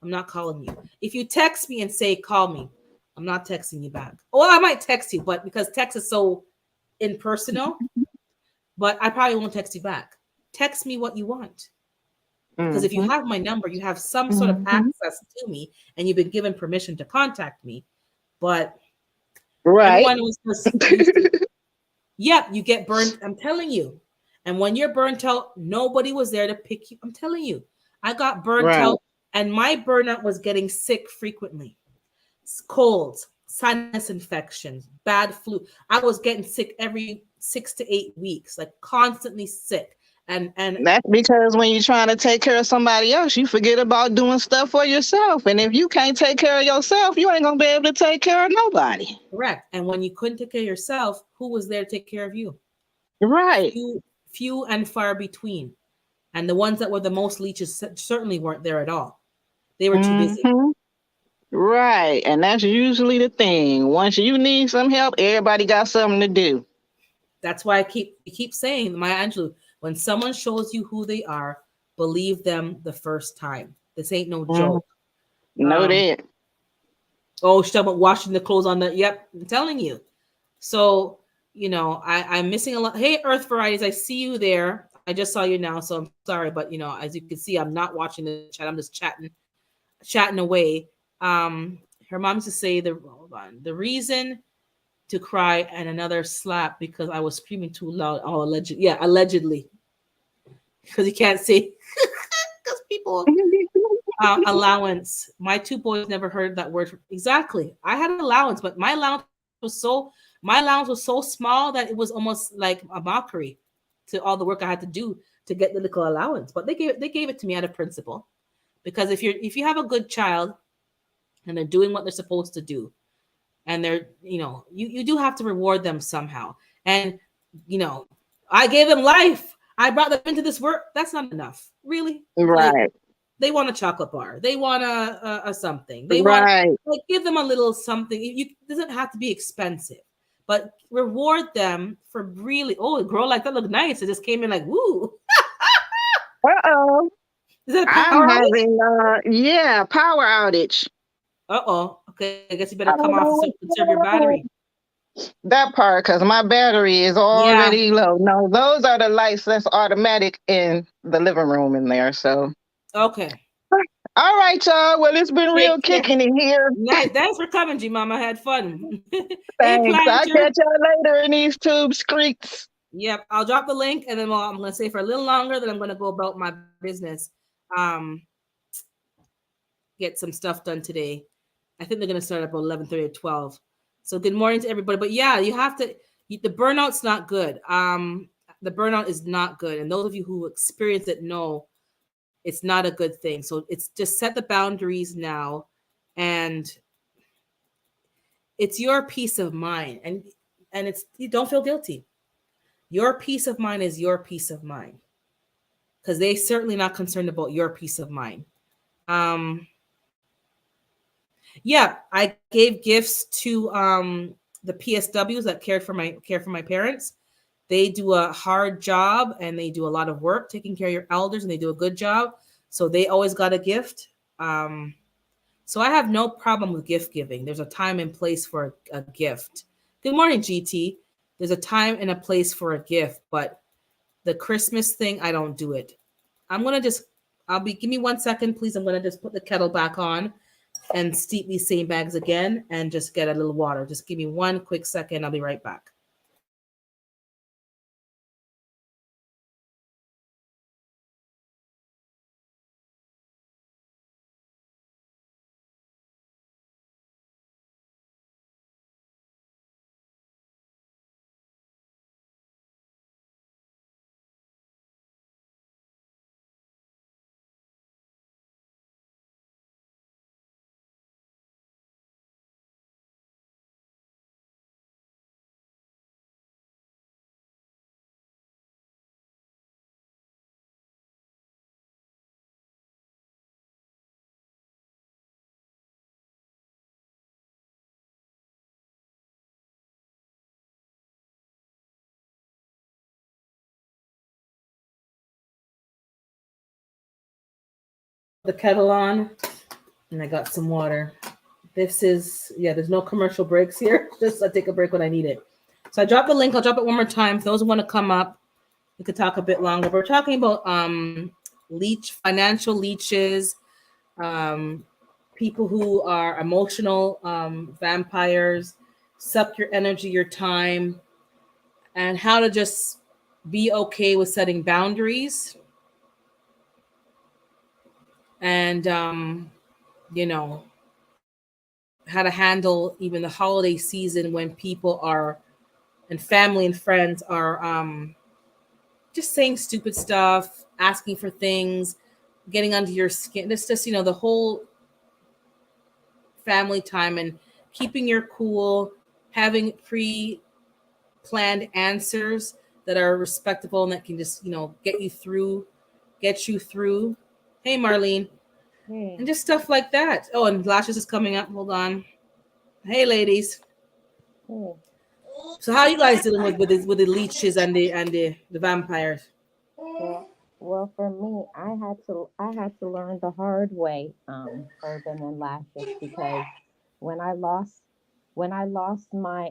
I'm not calling you. If you text me and say call me, I'm not texting you back. Well, I might text you, but because text is so impersonal, but I probably won't text you back. Text me what you want. Because if you Mhm. have my number, you have some sort of Mhm. access to me and you've been given permission to contact me. But Right. everyone was just used to, yep, you get burned. I'm telling you. And when you're burnt out, nobody was there to pick you. I'm telling you. I got burnt Right. out, and my burnout was getting sick frequently. Colds, sinus infections, bad flu. I was getting sick every 6 to 8 weeks, like constantly sick. And That's because when you're trying to take care of somebody else, you forget about doing stuff for yourself. And if you can't take care of yourself, you ain't gonna be able to take care of nobody. correct. And when you couldn't take care of yourself, who was there to take care of you? Right. Few and far between. And the ones that were the most leeches certainly weren't there at all. They were too busy. Hmm. Right. And that's usually the thing. Once you need some help, everybody got something to do. That's why I keep saying, Maya Angelou, when someone shows you who they are, believe them the first time. This ain't no Mm, joke. know Um, that. oh, she's talking about washing the clothes on the. Yep, I'm telling you. So I'm missing a lot. Hey, Earth Varieties, I see you there. I just saw you now, so I'm sorry, but as you can see, I'm not watching the chat. I'm just chatting away. Her mom used to say hold on, the reason to cry and another slap because I was screaming too loud. Oh, allegedly, because you can't say because people allowance. My two boys never heard that word exactly. I had an allowance, but was so my allowance was so small that it was almost like a mockery to all the work I had to do to get the little allowance. But they gave it to me out of principle because if you have a good child and they're doing what they're supposed to do and they're you do have to reward them somehow. And you know I gave them life. I brought them into this work. That's not enough, really. Like, Right. they want a chocolate bar. They want a something. They want, Right. like, give them a little something. It doesn't have to be expensive, but reward them for really. Oh, a girl like that look nice. It just came in like woo. Uh-oh. Is that a I'm power outage? having yeah, power outage. Uh-oh. Okay, I guess you better I come don't off know and what's conserve your going on. battery. That part, because my battery is Yeah. already low. No, those are the lights that's automatic in the living room in there. So, Okay. all right, y'all. Well, it's been real Take care. kicking in here. Nice. Thanks for coming, G Mama. I had fun. Hey, Thanks. I'll Planter. catch y'all later in these tube streets. Yep, I'll drop the link, and then I'm going to stay for a little longer. Then I'm going to go about my business. Um, get some stuff done today. I think they're going to start about 11:30 or 12. So good morning to everybody. But yeah, you have to. The burnout's not good. The burnout is not good, and those of you who experience it know it's not a good thing. So it's just set the boundaries now, and it's your peace of mind, and it's you don't feel guilty. Your peace of mind is your peace of mind because they certainly not concerned about your peace of mind. Um, yeah, I gave gifts to the PSWs that care for my parents. They do a hard job and they do a lot of work taking care of your elders, and they do a good job. So they always got a gift. So I have no problem with gift giving. There's a time and place for a gift. Good morning, GT. There's a time and a place for a gift, but the Christmas thing, I don't do it. I'm gonna just give me 1 second, please. I'm gonna just put the kettle back on and steep these same bags again and just get a little water. Just give me 1 quick second. I'll be right back. The kettle on and I got some water. This is, yeah, there's no commercial breaks here. Just I take a break when I need it. So I dropped the link. I'll drop it one more time. For those who want to come up, we could talk a bit longer. We're talking about financial leeches, um, people who are emotional vampires, suck your energy, your time, and how to just be okay with setting boundaries and you know how to handle even the holiday season when people are and family and friends are just saying stupid stuff, asking for things, getting under your skin. It's just the whole family time and keeping your cool, having pre-planned answers that are respectable and that can just get you through. Hey, Marlene, Hey, and just stuff like that. Oh, and lashes is coming up. Hold on. Hey, ladies. hey. So how are you guys dealing with the leeches and the vampires? Well, well, for me, I had to learn the hard way, Urban and Lashes, because when I lost when I lost my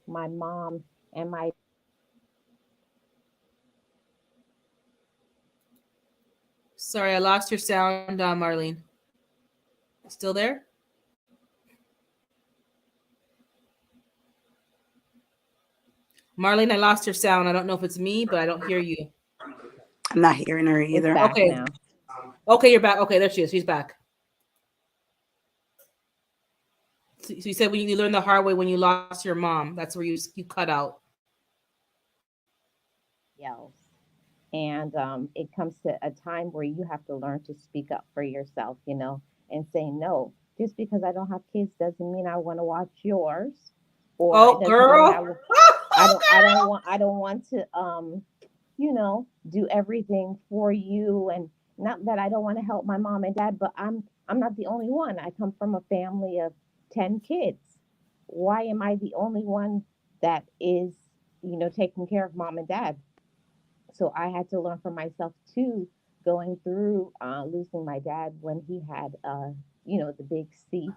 mom and my Sorry, I lost your sound, Marlene. Still there? Marlene, I lost your sound. I don't know if it's me, but I don't hear you. I'm not hearing her it's either. back Okay. now. Okay, you're back. Okay, there she is. She's back. So you said when you learned the hard way when you lost your mom. That's where you cut out. Yells. And it comes to a time where you have to learn to speak up for yourself, and say no. Just because I don't have kids doesn't mean I want to watch yours, or it Oh, doesn't mean girl. I don't want to do everything for you. And not that I don't want to help my mom and dad, but I'm not the only one. I come from a family of 10 kids. Why am I the only one that is, taking care of mom and dad? So I had to learn for myself too, going through losing my dad when he had, the big C,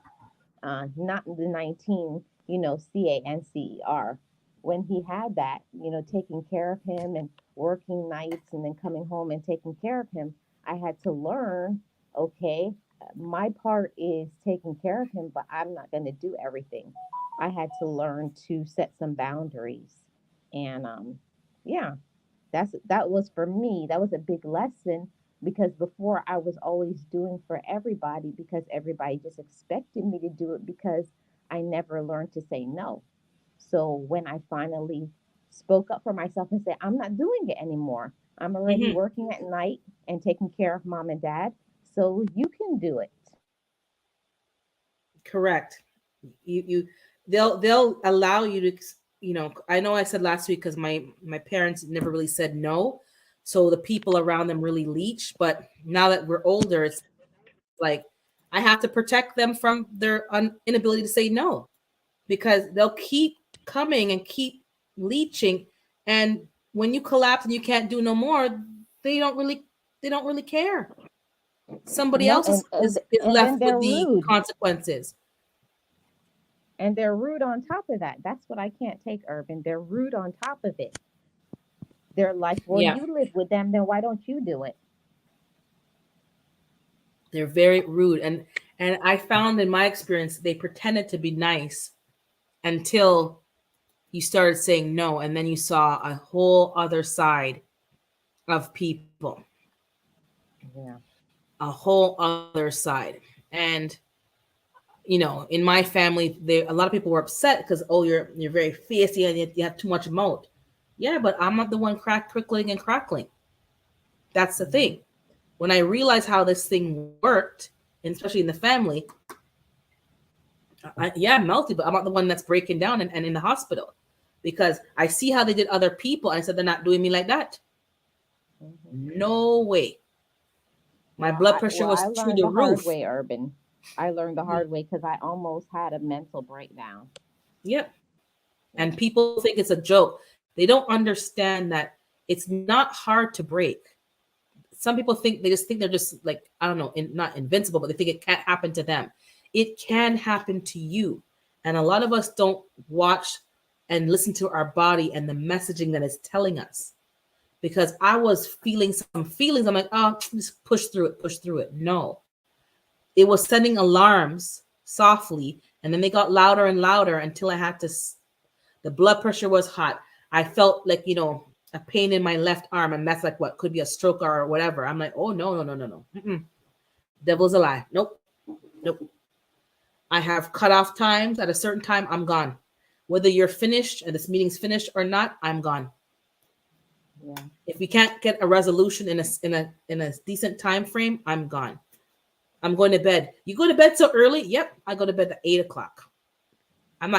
not the 19, CANCER. When he had that, taking care of him and working nights and then coming home and taking care of him, I had to learn, okay, my part is taking care of him, but I'm not going to do everything. I had to learn to set some boundaries. And yeah, that was for me. That was a big lesson because before I was always doing for everybody because everybody just expected me to do it because I never learned to say no. So when I finally spoke up for myself and said, I'm not doing it anymore. I'm already Hmm. working at night and taking care of mom and dad. So you can do it. Correct. You they'll allow you to I know I said last week because my parents never really said no, so the people around them really leech. But now that we're older, it's like I have to protect them from their inability to say no because they'll keep coming and keep leeching, and when you collapse and you can't do no more, they don't really they don't really care. Somebody No, else and and is and then left with they're the rude. consequences. And they're rude on top of that. That's what I can't take, Urban. They're rude on top of it. They're like, well, Yeah, you live with them, then why don't you do it? they're very rude, and I found in my experience they pretended to be nice until you started saying no, and then you saw a whole other side of people, Yeah. a whole other side. And in my family, a lot of people were upset because you're very fierce and you have too much mouth. Yeah, but I'm not the one prickling and crackling. That's the Mhm. thing. When I realized how this thing worked, and especially in the family, yeah, I'm melty, but I'm not the one that's breaking down and in the hospital because I see how they did other people. And I said, they're not doing me like that. Mhm. No way. My Well, blood I pressure well I was through learned the the hard roof. way, Urban. I learned the Mhm. hard way because I almost had a mental breakdown. Yep. And Yeah. people think it's a joke. They don't understand that it's not hard to break. Some people think they just think they're just like, I don't know, not invincible, but they think it can't happen to them. It can happen to you. And a lot of us don't watch and listen to our body and the messaging that it's telling us. because I was feeling some feelings. I'm like, oh, just push through it, push through it. No, it was sending alarms softly, and then they got louder and louder until I had to. The blood pressure was hot. I felt like, a pain in my left arm, and that's like what could be a stroke or whatever. I'm like, oh no, no, no, no, no. Devil's a lie. Nope, nope. I have cutoff times. At a certain time, I'm gone. Whether you're finished and this meeting's finished or not, I'm gone. Yeah. If we can't get a resolution in a decent time frame, I'm gone. I'm going to bed. You go to bed so early? Yep, I go to bed at 8 o'clock. I'm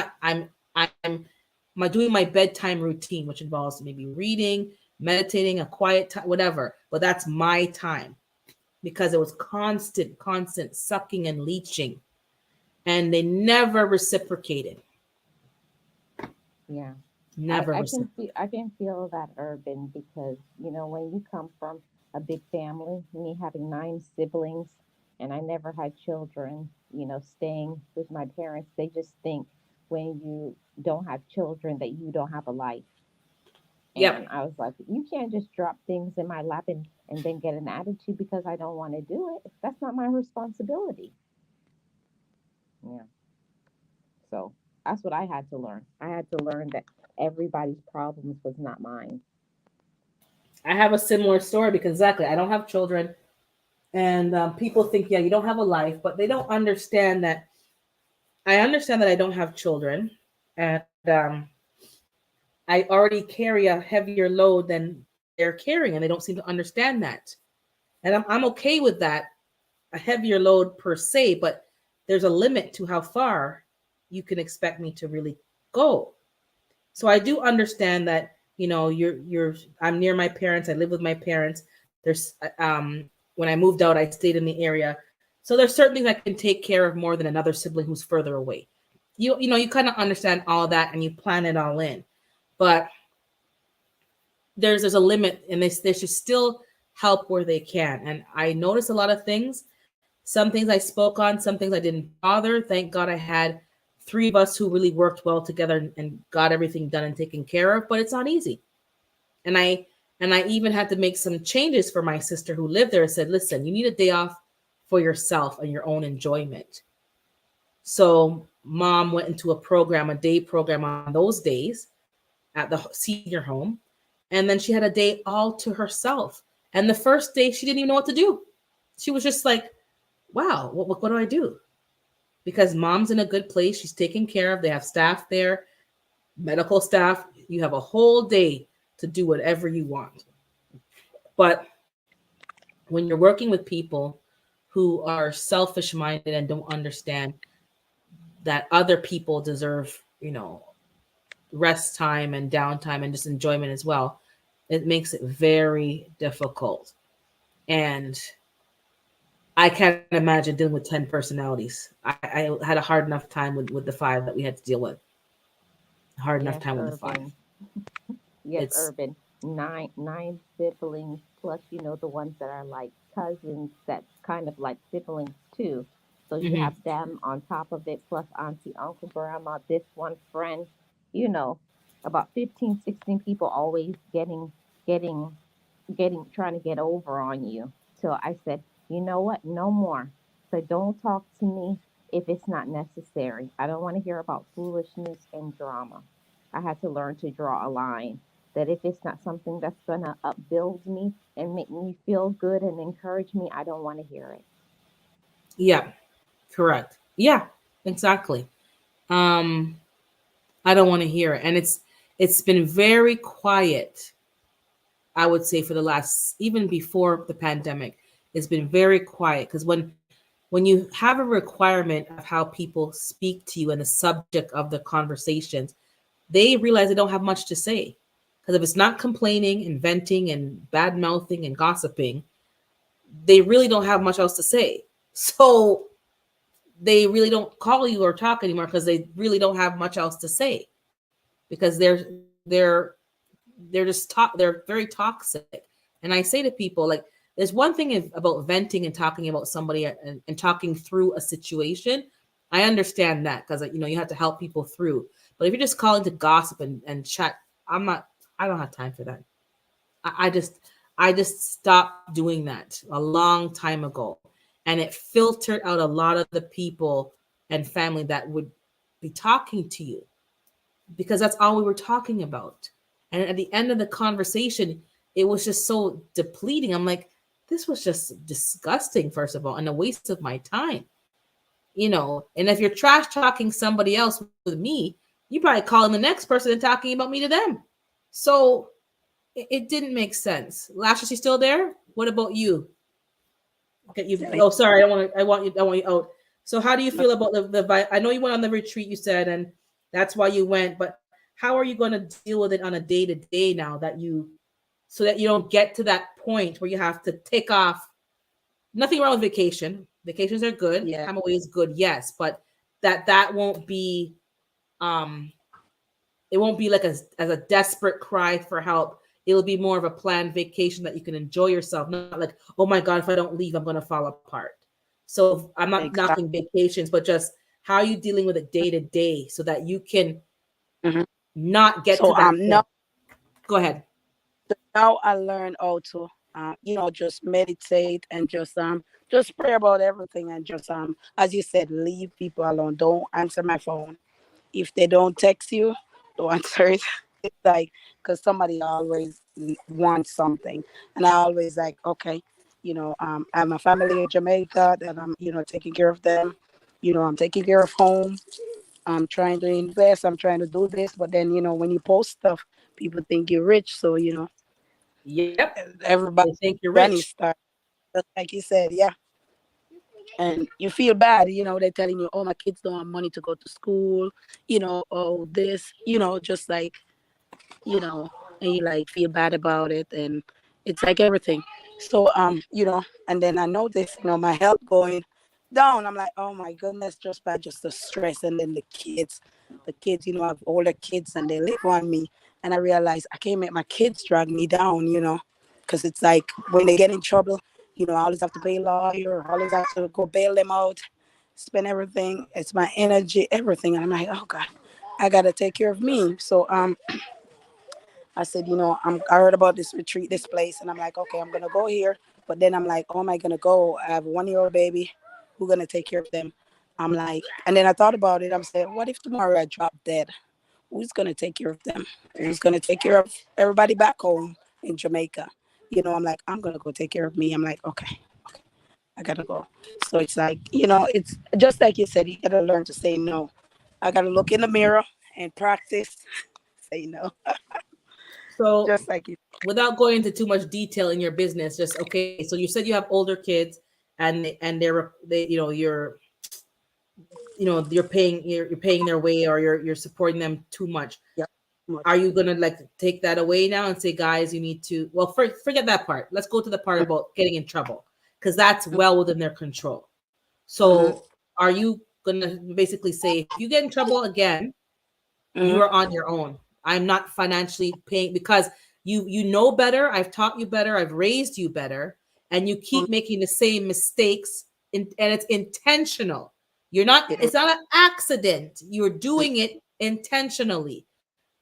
doing my bedtime routine, which involves maybe reading, meditating, a quiet time, whatever. But that's my time because it was constant sucking and leeching, and they never reciprocated. Yeah. Never I can feel that, Urban, because when you come from a big family, me having 9 siblings, and I never had children, staying with my parents, they just think when you don't have children that you don't have a life. Yep. And I was like, you can't just drop things in my lap and then get an attitude because I don't want to do it. That's not my responsibility. Yeah. So that's what I had to learn. I had to learn that everybody's problems was not mine. I have a similar story because exactly, I don't have children, and people think, yeah, you don't have a life, but they don't understand that. I understand that I don't have children, and I already carry a heavier load than they're carrying, and they don't seem to understand that. And I'm okay with that, a heavier load per se, but there's a limit to how far you can expect me to really go. So I do understand that, you're I'm near my parents. I live with my parents. There's when I moved out, I stayed in the area. So there's certain things I can take care of more than another sibling who's further away. You kind of understand all that and you plan it all in. But there's a limit, and they should still help where they can. And I noticed a lot of things. Some things I spoke on, some things I didn't bother. Thank God I had three of us who really worked well together and got everything done and taken care of. But it's not easy. And I even had to make some changes for my sister who lived there. I said, listen, you need a day off for yourself and your own enjoyment. So mom went into a day program on those days at the senior home. And then she had a day all to herself. And the first day, she didn't even know what to do. She was just like, wow, what do I do? Because mom's in a good place. She's taken care of. They have staff there, medical staff. You have a whole day to do whatever you want. But when you're working with people who are selfish minded and don't understand that other people deserve, rest time and downtime and just enjoyment as well, it makes it very difficult. And I can't imagine dealing with 10 personalities. I had a hard enough time with the 5 that we had to deal with. Hard enough Yes, time with the 5. Urban. Yes, It's Urban. Nine siblings plus, the ones that are like cousins that's kind of like siblings too. So you mhm. have them on top of it, plus auntie, uncle, grandma, this one friend, you know, about 15, 16 people always getting trying to get over on you. So I said, you know what? No more. So don't talk to me if it's not necessary. I don't want to hear about foolishness and drama. I had to learn to draw a line that if it's not something that's going to upbuild me and make me feel good and encourage me, I don't want to hear it. Yeah, correct. Yeah, exactly. Um, I don't want to hear it. And it's been very quiet, I would say, for the last, even before the pandemic. It's been very quiet because when you have a requirement of how people speak to you and the subject of the conversations, they realize they don't have much to say. Because if it's not complaining and venting and bad mouthing and gossiping, they really don't have much else to say. So they really don't call you or talk anymore because they really don't have much else to say because they're they're just they're very toxic. And I say to people, like, there's one thing about venting and talking about somebody and talking through a situation. I understand that because you have to help people through. But if you're just calling to gossip and chat, I don't have time for that. I just stopped doing that a long time ago, and it filtered out a lot of the people and family that would be talking to you, because that's all we were talking about. And at the end of the conversation, it was just so depleting. I'm like, this was just disgusting, first of all, and a waste of my time. And if you're trash talking somebody else with me, you probably calling the next person and talking about me to them. So it didn't make sense. Lashes, she's still there? What about you? Okay, you. Oh, sorry. I want you out. So how do you feel about the? I know you went on the retreat. You said, and that's why you went. But how are you going to deal with it on a day to day now so that you don't get to that point where you have to take off? Nothing wrong with vacation. Vacations are good. Yeah, Time away is good. Yes, but that won't be um it won't be like as a desperate cry for help. It'll be more of a planned vacation that you can enjoy yourself, not like, oh my God, if I don't leave, I'm gonna fall apart. So I'm not exactly. knocking vacations, but just how are you dealing with it day to day so that you can Hmm. not get to So that now point. Go ahead. I learn how to just meditate and just pray about everything and just as you said, leave people alone. Don't answer my phone. If they don't text you, don't answer it. It's like, because somebody always wants something, and I always like, okay, I have a family in Jamaica that I'm taking care of them. I'm taking care of home. I'm trying to invest. I'm trying to do this, but then when you post stuff, people think you're rich. So Yep. They everybody think you're granny rich. start, just like you said, yeah. And you feel bad, they're telling you, oh, my kids don't have money to go to school, oh, this, just like, you know, and you like feel bad about it, and it's like everything. So and then I noticed, my health going down. I'm like, oh my goodness, just by just the stress, and then the kids, I have older kids and they live on me, and I realized I can't make my kids drag me down, because it's like when they get in trouble, I always have to pay a lawyer, I always have to go bail them out, spend everything. It's my energy, everything, and I'm like, oh God, I gotta take care of me. So I said, I heard about this retreat, this place, and I'm like, okay, I'm gonna go here. But then I'm like, oh, am I gonna go? I have a 1-year-old baby. Who's gonna take care of them? I'm like, and then I thought about it. I'm saying, what if tomorrow I drop dead? Who's gonna take care of them? Who's gonna take care of everybody back home in Jamaica? I'm like, I'm gonna go take care of me. I'm like, okay, I gotta go. So it's like, it's just like you said, you gotta learn to say no. I gotta look in the mirror and practice say no. So Just like you. without going into too much detail in your business, just okay. So you said you have older kids, and you're paying their way, or you're supporting them too much. Yeah. Are Much. you gonna like take that away now and say, guys, you need to? Well, forget that part. Let's go to the part about getting in trouble, because that's well within their control. Mm-hmm. So are you gonna basically say, if you get in trouble again, you Mm-hmm. are on your own? I'm not financially paying, because you know better. I've taught you better. I've raised you better, and you keep making the same mistakes, and it's intentional. You're not. Yeah. It's not an accident. You're doing it intentionally.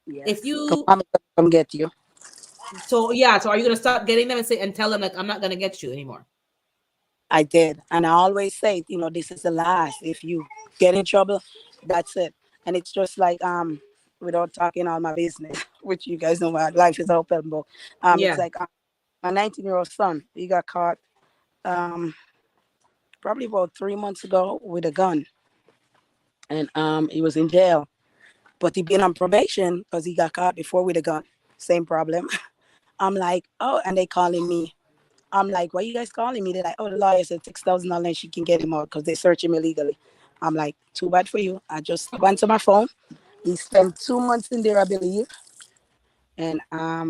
If Yes. Come, you I'm gonna come get you. So yeah, so are you gonna stop getting them and say and tell them like, I'm not gonna get you anymore? I did, and I always say, this is the last. If you get in trouble, that's it. And it's just like without talking all my business, which you guys know my life is open book. It's Yeah. like my 19-year-old son. He got caught um probably about 3 months ago with a gun, and he was in jail. But he been on probation because he got caught before with a gun. Same problem. I'm like, oh, and they calling me. I'm like, why you guys calling me? They're like, oh, the lawyer said $6,000 and she can get him out because they search him illegally. I'm like, too bad for you. I just went to my phone. He spent 2 months in there, I believe, and I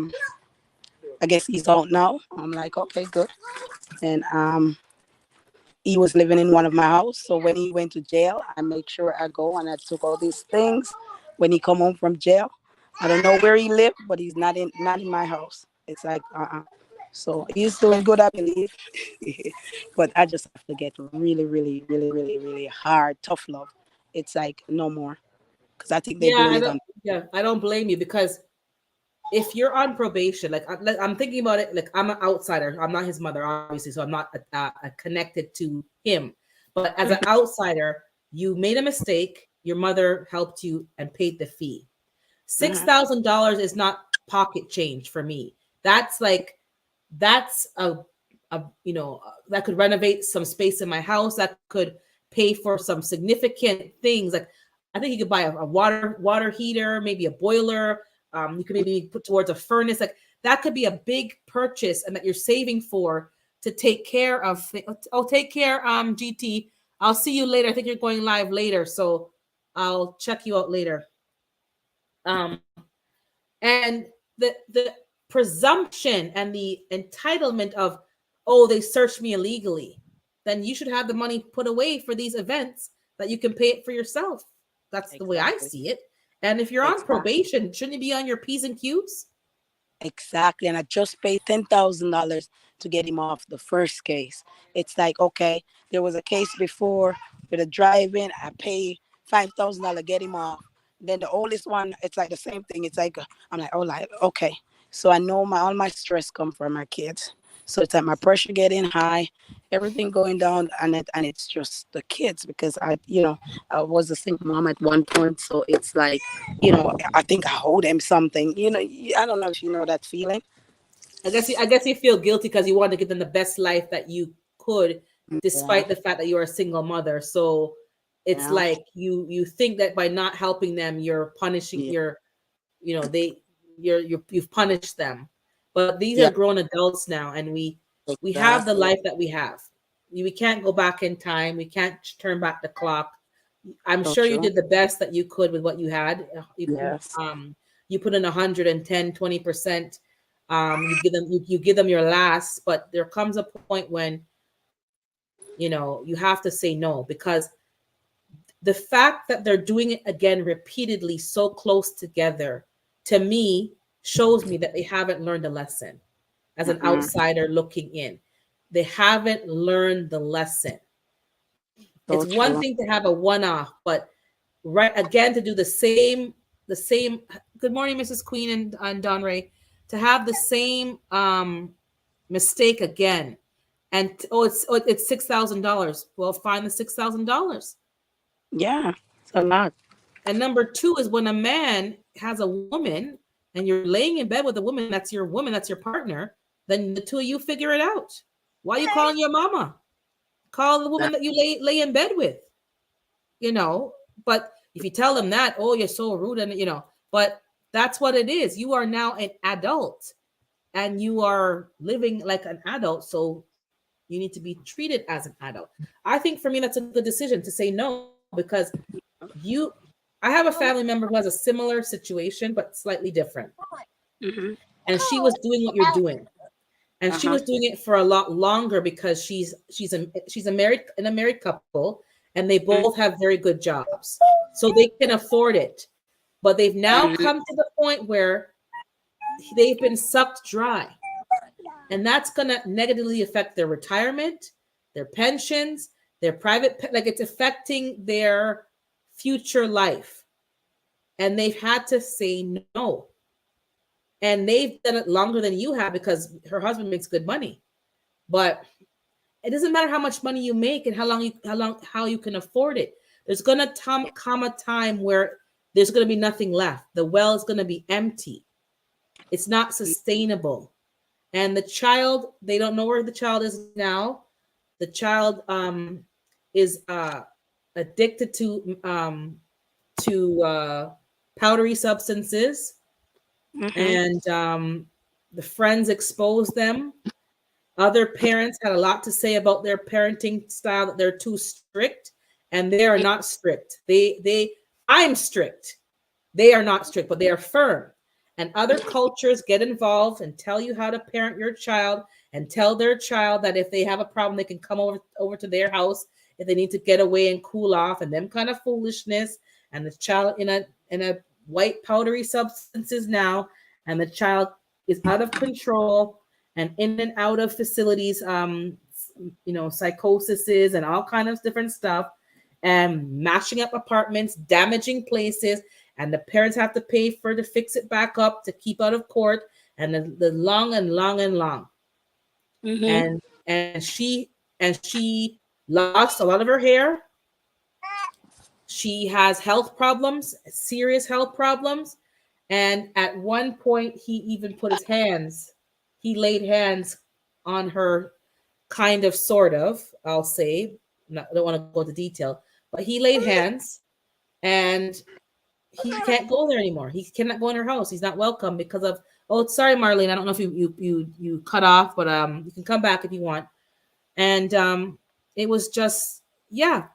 guess he's out now. I'm like, okay, good. And he was living in one of my house. So when he went to jail, I make sure I go and I took all these things. When he come home from jail, I don't know where he lived, but he's not in my house. It's like So he's doing good, I believe. But I just have to get really, really, really, really, really hard, tough love. It's like no more, because I think they're Yeah, doing I it don't on. yeah, I don't blame you, because if you're on probation, like I'm thinking about it, like I'm an outsider. I'm not his mother, obviously, so I'm not connected to him. But as an outsider, you made a mistake. Your mother helped you and paid the fee. $6,000 is not pocket change for me. That's like that's a that could renovate some space in my house. That could pay for some significant things. Like I think you could buy a water heater, maybe a boiler. You could maybe put towards a furnace. Like that could be a big purchase, and that you're saving for to take care of. Oh, take care, GT. I'll see you later. I think you're going live later, so I'll check you out later. Um, and the presumption and the entitlement of, oh, they searched me illegally, then you should have the money put away for these events that you can pay it for yourself. That's the way I see it. And if you're on probation, shouldn't you be on your P's and Q's? Exactly. And I just paid $10,000 to get him off the first case. It's like, okay, there was a case before with a driving. I pay $5,000 get him off. Then the oldest one, it's like the same thing. It's like, I'm like, oh, like, okay. So I know all my stress come from my kids. So it's like my pressure getting high, everything going down, and it's just the kids, because I was a single mom at one point. So it's like, I think I owe them something. I don't know if you know that feeling. I guess you feel guilty because you want to give them the best life that you could, Yeah. despite the fact that you're a single mother. So it's Yeah. like you think that by not helping them, you're punishing Yeah. you've punished them. But these are Yeah. grown adults now, and we have the Exactly. life that we have. We can't go back in time. We can't turn back the clock. I'm So sure you true. did the best that you could with what you had. Yes. You put in 110, 20%. You give them your last, but there comes a point when you have to say no, because the fact that they're doing it again repeatedly so close together, to me, shows me that they haven't learned a lesson. As an Mm-mm. outsider looking in, they haven't learned the lesson. It's So one true. thing to have a one-off, but right again to do the same. Good morning, Mrs. Queen and Don Ray. To have the same mistake again, and it's $6,000. Well, find the $6,000. Yeah. It's a lot. And number two is when a man has a woman and you're laying in bed with a woman, that's your partner, then the two of you figure it out. Why are you calling your mama? Call the woman That- that you lay in bed with, you know. But if you tell them that, oh, you're so rude, and but that's what it is. You are now an adult and you are living like an adult. So you need to be treated as an adult. I think for me, that's a good decision to say no, because you I have a family member who has a similar situation but slightly different. Mhm. And she was doing what you're doing. And she Uh-huh. was doing it for a lot longer because she's a married couple, and they both have very good jobs. So they can afford it. But they've now Mhm. come to the point where they've been sucked dry. And that's going to negatively affect their retirement, their pensions, their like it's affecting their future life. And they've had to say no. And they've done it longer than you have because her husband makes good money. But it doesn't matter how much money you make and how you can afford it. There's going to come a time where there's going to be nothing left. The well is going to be empty. It's not sustainable. And the child, they don't know where the child is now. The child is addicted to powdery substances, Mhm. and the friends expose them. Other parents had a lot to say about their parenting style, that they're too strict, and they are not strict. I'm strict. They are not strict, but they are firm. And other cultures get involved and tell you how to parent your child, and tell their child that if they have a problem, they can come over to their house if they need to get away and cool off, and them kind of foolishness. And the child in a white powdery substances now, and the child is out of control and in and out of facilities, psychoses and all kind of different stuff, and mashing up apartments, damaging places. and the parents have to pay for to fix it back up to keep out of court, and the long and long and long. Mm-hmm. And she lost a lot of her hair. She has health problems, serious health problems. And at one point, he even put his hands, he laid hands on her, kind of, sort of, I'll say. I don't want to go into detail, but he laid hands, and he can't go there anymore. He cannot go in her house. He's not welcome because of, oh, sorry, Marlene. I don't know if you cut off, but you can come back if you want. And it was just, yeah,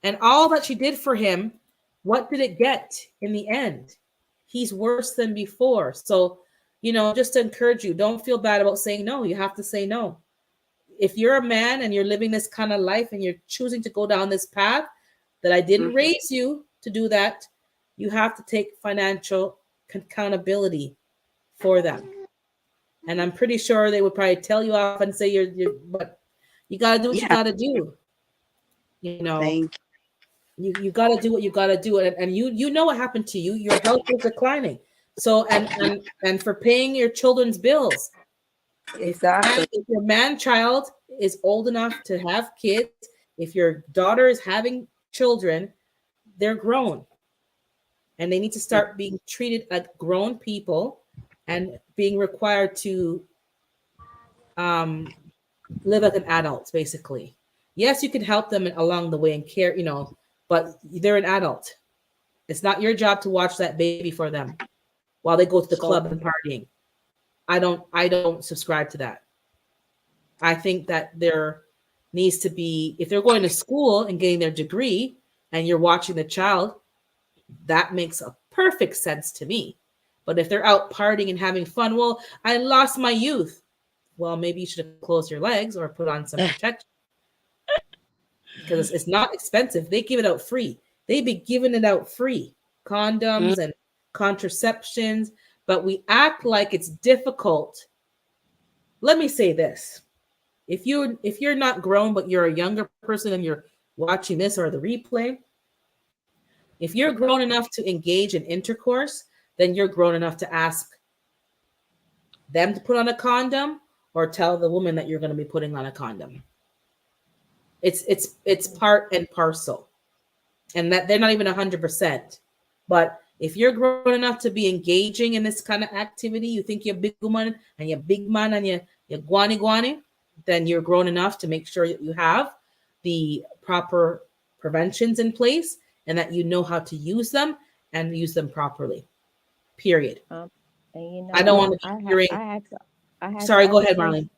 and all that she did for him, what did it get in the end? He's worse than before. So, just to encourage you, don't feel bad about saying no. You have to say no. If you're a man and you're living this kind of life and you're choosing to go down this path that I didn't raise you to do that, you have to take financial accountability for them. And I'm pretty sure they would probably tell you off and say but you got to do what you got to do. Thank You got to do what you got to do, and you know what happened to you. Your health is declining. So and for paying your children's bills, exactly. if your man child is old enough to have kids, if your daughter is having children, they're grown, and they need to start being treated like grown people and being required to live like an adult, basically. Yes, you can help them along the way and care, but they're an adult. It's not your job to watch that baby for them while they go to the club and partying. I don't subscribe to that. I think that there needs to be, if they're going to school and getting their degree and you're watching the child, that makes a perfect sense to me. But if they're out partying and having fun, well, I lost my youth. Well, maybe you should have closed your legs or put on some protection, because it's not expensive. They give it out free. They be giving it out free, condoms and contraceptions, but we act like it's difficult. Let me say this. If you're not grown, but you're a younger person and you're watching this or the replay, if you're grown enough to engage in intercourse, then you're grown enough to ask them to put on a condom or tell the woman that you're going to be putting on a condom. It's part and parcel, and that they're not even 100%. But if you're grown enough to be engaging in this kind of activity, you think you're a big woman and you're a big man and you're guani, then you're grown enough to make sure that you have the proper preventions in place and that you know how to use them and use them properly. Period. And I don't want to be hearing. I had Sorry, to go ahead, also, Marlene.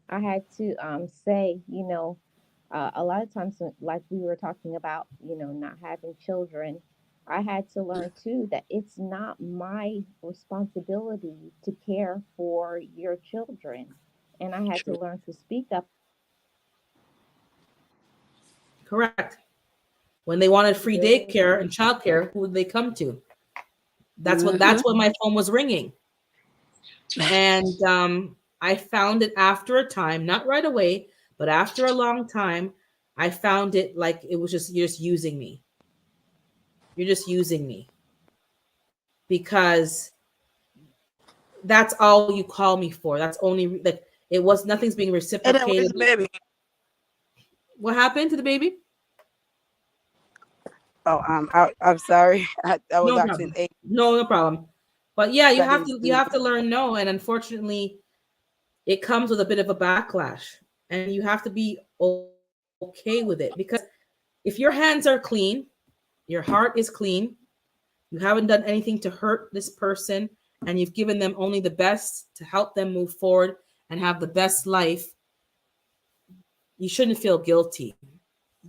I had to say, a lot of times, like we were talking about, not having children, I had to learn too that it's not my responsibility to care for your children. And I had to learn to speak up. Correct. When they wanted free daycare and childcare, who would they come to? That's when my phone was ringing. And I found it after a time, not right away, but after a long time, I found it like it was you're just using me. You're just using me. Because that's all you call me for. That's only like it was, nothing's being reciprocated. Baby. What happened to the baby? Oh, I'm sorry. I was No asking. problem. No problem. But yeah, you That have to learn no, and unfortunately, it comes with a bit of a backlash, and you have to be okay with it, because if your hands are clean, your heart is clean, you haven't done anything to hurt this person, and you've given them only the best to help them move forward and have the best life, you shouldn't feel guilty.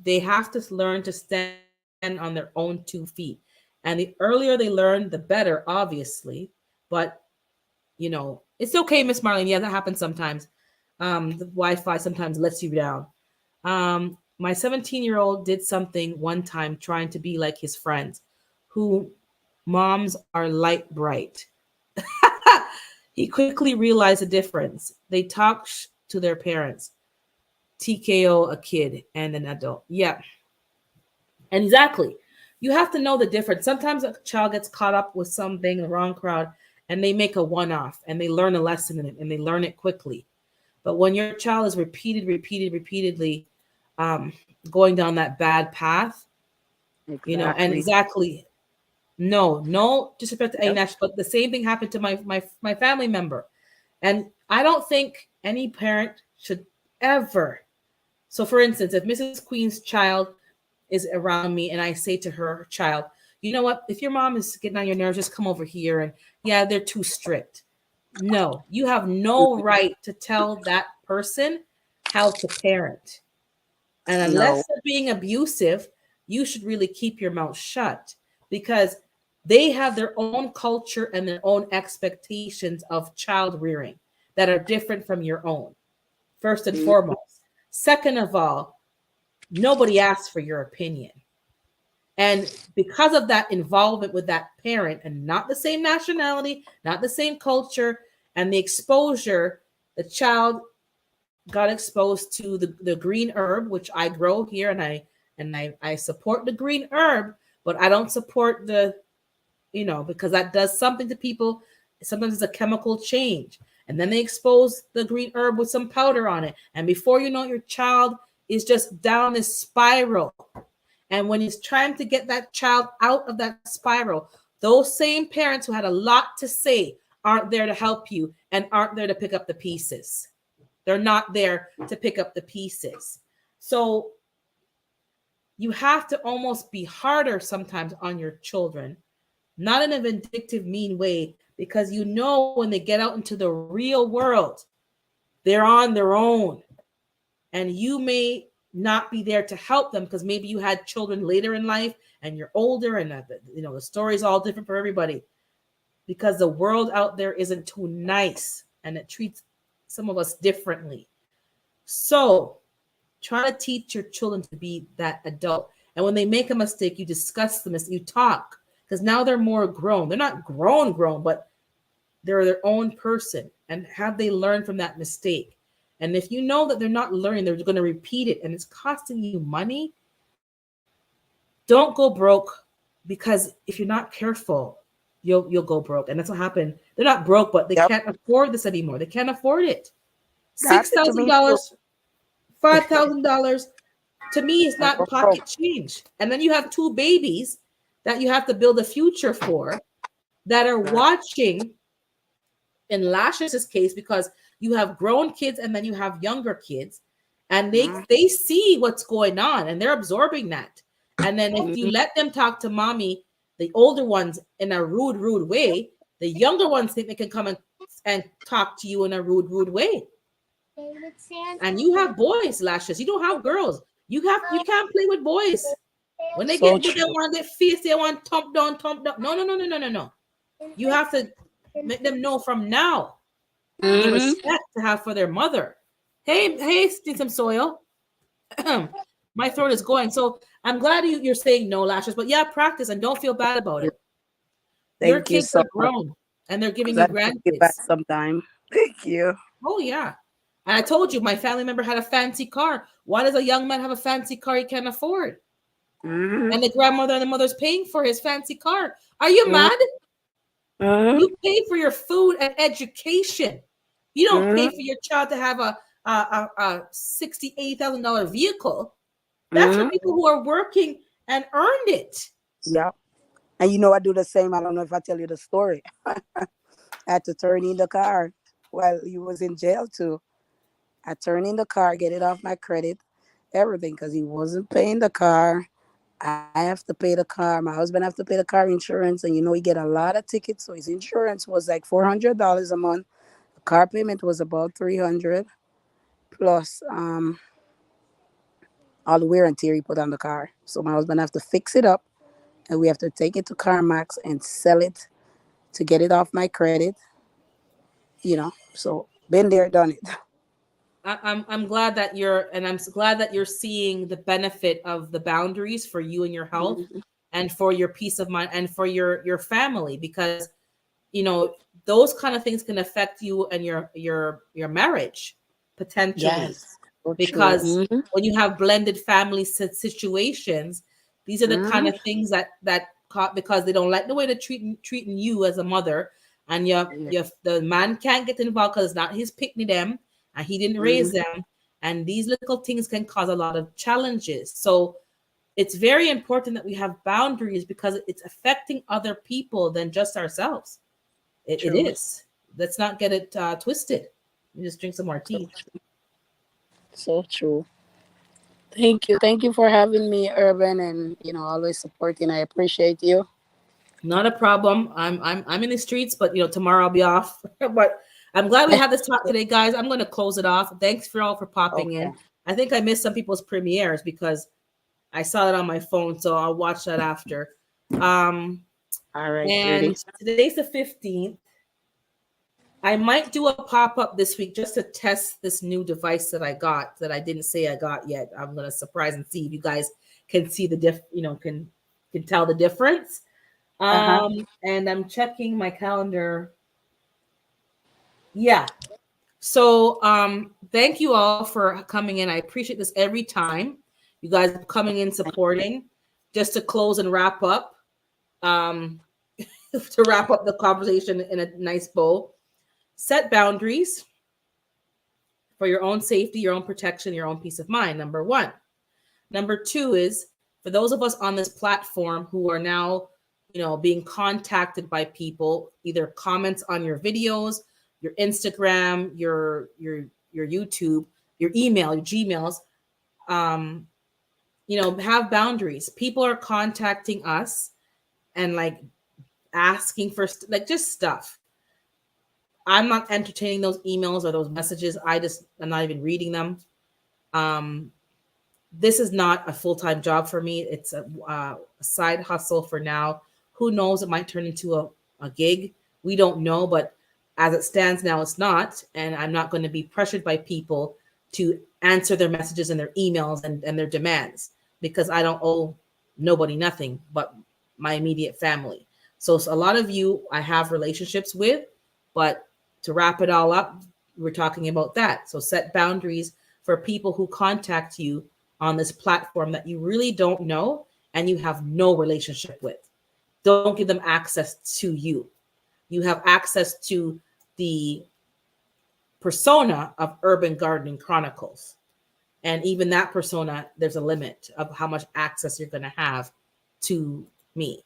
They have to learn to stand on their own 2 feet. And the earlier they learn, the better, obviously. But, it's okay, Miss Marlene. Yeah, that happens sometimes. The Wi-Fi sometimes lets you down. My 17-year-old did something one time trying to be like his friends, who moms are light bright. He quickly realized the difference. They talk to their parents. TKO a kid and an adult. Yeah. And exactly. You have to know the difference. Sometimes a child gets caught up with something, the wrong crowd, and they make a one-off and they learn a lesson in it and they learn it quickly. But when your child is repeatedly um, going down that bad path, and Exactly. exactly, no disrespect to Yep. Nash, but the same thing happened to my family member. And I don't think any parent should ever. So, for instance, if Mrs. Queen's child is around me and I say to her child, you know what, if your mom is getting on your nerves, just come over here. And yeah, they're too strict. No, you have no right to tell that person how to parent. And No. unless they're being abusive, you should really keep your mouth shut, because they have their own culture and their own expectations of child rearing that are different from your own, first and Mm, foremost. Second of all, nobody asked for your opinion. And because of that involvement with that parent and not the same nationality, not the same culture, and the exposure, the child got exposed to the green herb, which I grow here, and I support the green herb, but I don't support because that does something to people. Sometimes it's a chemical change. And then they expose the green herb with some powder on it. And before you know it, your child is just down this spiral. And when he's trying to get that child out of that spiral, those same parents who had a lot to say aren't there to help you and aren't there to pick up the pieces. They're not there to pick up the pieces. So you have to almost be harder sometimes on your children, not in a vindictive, mean way, because you know when they get out into the real world, they're on their own. And you may not be there to help them because maybe you had children later in life and you're older, and the story's all different for everybody, because the world out there isn't too nice and it treats some of us differently. So try to teach your children to be that adult. And when they make a mistake, you discuss the mistake, you talk, because now they're more grown. They're not grown, but they're their own person. And have they learned from that mistake? And if you know that they're not learning, they're going to repeat it and it's costing you money, don't go broke, because if you're not careful, you'll go broke. And that's what happened. They're not broke, but they yep. can't afford this anymore. They can't afford it. Happened to me too. $6,000, $5,000 to me is I not go pocket broke. change. And then you have two babies that you have to build a future for, that are Right. watching, in Lash's case, because you have grown kids and then you have younger kids, and they see what's going on and they're absorbing that. And then if you Mhm. let them talk to mommy, the older ones, in a rude way, the younger ones think they can come and talk to you in a rude way. And you have boys, Lashes. You don't have girls. You can't play with boys. When they So get big, they true. want to get fierce. They want thump down, thump down. No. You have to make them know from now the Hmm. respect to have for their mother. Hey, need some soil. My throat is going. So I'm glad you're saying no, Lashes. But yeah, practice and don't feel bad about it. Your Thank you kids so are much. grown and they're giving 'Cause you I take it back grandkids. sometime. Thank you. Oh yeah. And I told you my family member had a fancy car. Why does a young man have a fancy car he can't afford? Hmm. And the grandmother and the mother's paying for his fancy car. Are you Hmm. mad? Hmm. You pay for your food and education. You don't pay Hmm. for your child to have a $60,000-$80,000 vehicle. That's for Hmm. people who are working and earned it. Yeah. And I do the same. I don't know if I tell you the story. I had to turn in the car while he was in jail too. I turn in the car, get it off my credit, everything, because he wasn't paying the car. I have to pay the car. My husband have to pay the car insurance, and he get a lot of tickets. So his insurance was like $400 a month. The car payment was about 300 plus all the wear and tear he put on the car. So my husband have to fix it up, and we have to take it to CarMax and sell it to get it off my credit. So been there, done it. I'm glad that I'm glad that you're seeing the benefit of the boundaries for you and your health, Mhm. and for your peace of mind and for your family, because you know those kind of things can affect you and your marriage potentially, Yes, so true. because when you have blended family situations, These are the kind of things that caught because they don't like the way they're treating you as a mother, and the man can't get involved because it's not his picnic them, and he didn't raise them, and these little things can cause a lot of challenges. So it's very important that we have boundaries because it's affecting other people than just ourselves. It is. Let's not get it twisted. You just drink some more tea. So true. Thank you for having me, Urban, and always supporting. I appreciate you. Not a problem. I'm in the streets, but tomorrow I'll be off. But I'm glad we had this talk today, guys. I'm going to close it off. Thanks for all for popping in. I think I missed some people's premieres because I saw it on my phone, so I'll watch that after. All right, and today's the 15th. I might do a pop-up this week just to test this new device that I got that I didn't say I got yet. I'm going to surprise and see if you guys can see the can tell the difference. And I'm checking my calendar. Yeah. So thank you all for coming in. I appreciate this every time. You guys coming in supporting. Just to close and wrap up. To wrap up the conversation in a nice bow. Set boundaries for your own safety, your own protection, your own peace of mind. Number one. Number two is for those of us on this platform who are now, being contacted by people, either comments on your videos, your Instagram, your YouTube, your email, your Gmails, have boundaries. People are contacting us and like asking for just stuff. I'm not entertaining those emails or those messages. I'm not even reading them. This is not a full-time job for me. It's a side hustle for now. Who knows? It might turn into a gig. We don't know, but as it stands now, it's not. And I'm not going to be pressured by people to answer their messages and their emails and their demands because I don't owe nobody nothing but my immediate family. So a lot of you I have relationships with, but to wrap it all up, we're talking about that. So set boundaries for people who contact you on this platform that you really don't know and you have no relationship with. Don't give them access to you. You have access to the persona of Urban Gardening Chronicles. And even that persona, there's a limit of how much access you're going to have to me.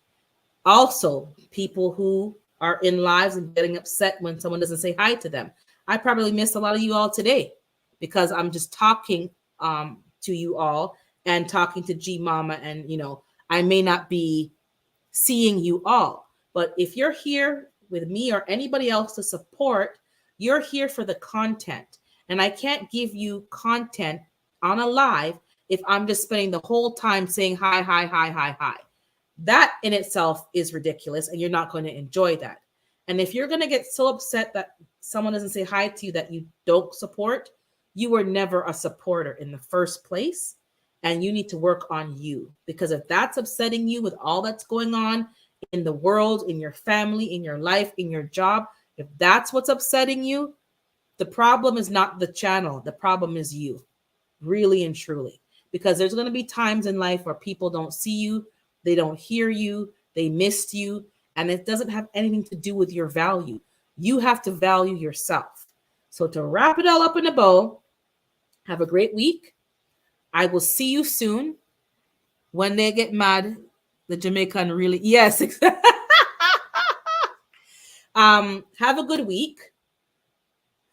Also, people who are in lives and getting upset when someone doesn't say hi to them. I probably missed a lot of you all today because I'm just talking to you all and talking to G Mama, and I may not be seeing you all. But if you're here with me or anybody else to support, you're here for the content. And I can't give you content on a live if I'm just spending the whole time saying hi, hi, hi, hi, hi. That in itself is ridiculous, and you're not going to enjoy that. And if you're going to get so upset that someone doesn't say hi to you that you don't support, you were never a supporter in the first place. And you need to work on you, because if that's upsetting you with all that's going on in the world, in your family, in your life, in your job, if that's what's upsetting you, the problem is not the channel. The problem is you, really and truly, because there's going to be times in life where people don't see you, they don't hear you, they missed you, and it doesn't have anything to do with your value. You have to value yourself. So to wrap it all up in a bow, have a great week. I will see you soon. When they get mad, the Jamaican really, yes. Have a good week.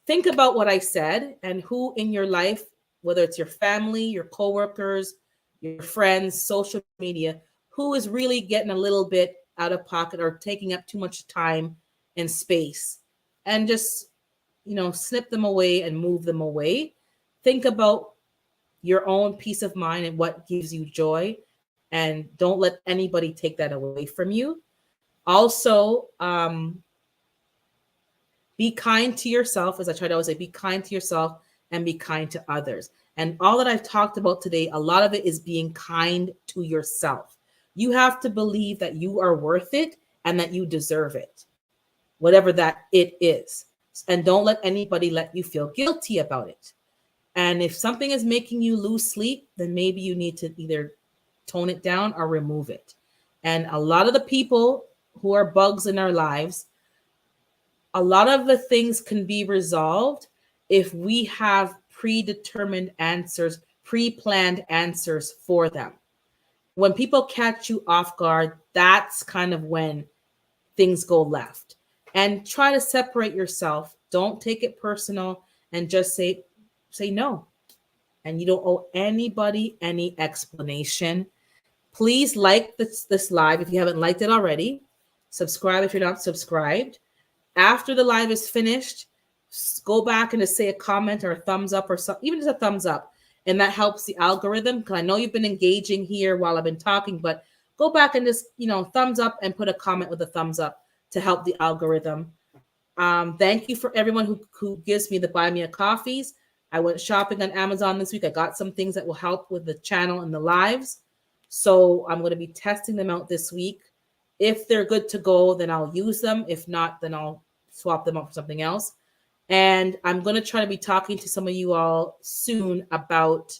Think about what I said and who in your life, whether it's your family, your coworkers, your friends, social media, who is really getting a little bit out of pocket or taking up too much time and space, and just, snip them away and move them away. Think about your own peace of mind and what gives you joy, and don't let anybody take that away from you. Also, be kind to yourself. As I try to always say, be kind to yourself and be kind to others. And all that I've talked about today, a lot of it is being kind to yourself. You have to believe that you are worth it and that you deserve it, whatever that it is. And don't let anybody let you feel guilty about it. And if something is making you lose sleep, then maybe you need to either tone it down or remove it. And a lot of the people who are bugs in our lives, a lot of the things can be resolved if we have predetermined answers, pre-planned answers for them. When people catch you off guard, that's kind of when things go left. And try to separate yourself. Don't take it personal and just say no. And you don't owe anybody any explanation. Please like this live if you haven't liked it already. Subscribe if you're not subscribed. After the live is finished, go back and just say a comment or a thumbs up or something, even just a thumbs up. And that helps the algorithm, because I know you've been engaging here while I've been talking, but go back and just, thumbs up and put a comment with a thumbs up to help the algorithm. Thank you for everyone who gives me the buy me a coffees. I went shopping on Amazon this week. I got some things that will help with the channel and the lives. So I'm going to be testing them out this week. If they're good to go, then I'll use them. If not, then I'll swap them up for something else. And I'm going to try to be talking to some of you all soon about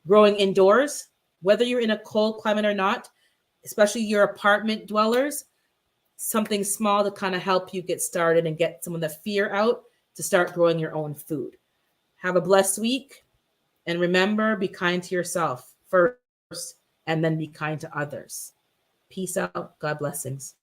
growing indoors, whether you're in a cold climate or not, especially your apartment dwellers, something small to kind of help you get started and get some of the fear out to start growing your own food. Have a blessed week. And remember, be kind to yourself first and then be kind to others. Peace out. God blessings.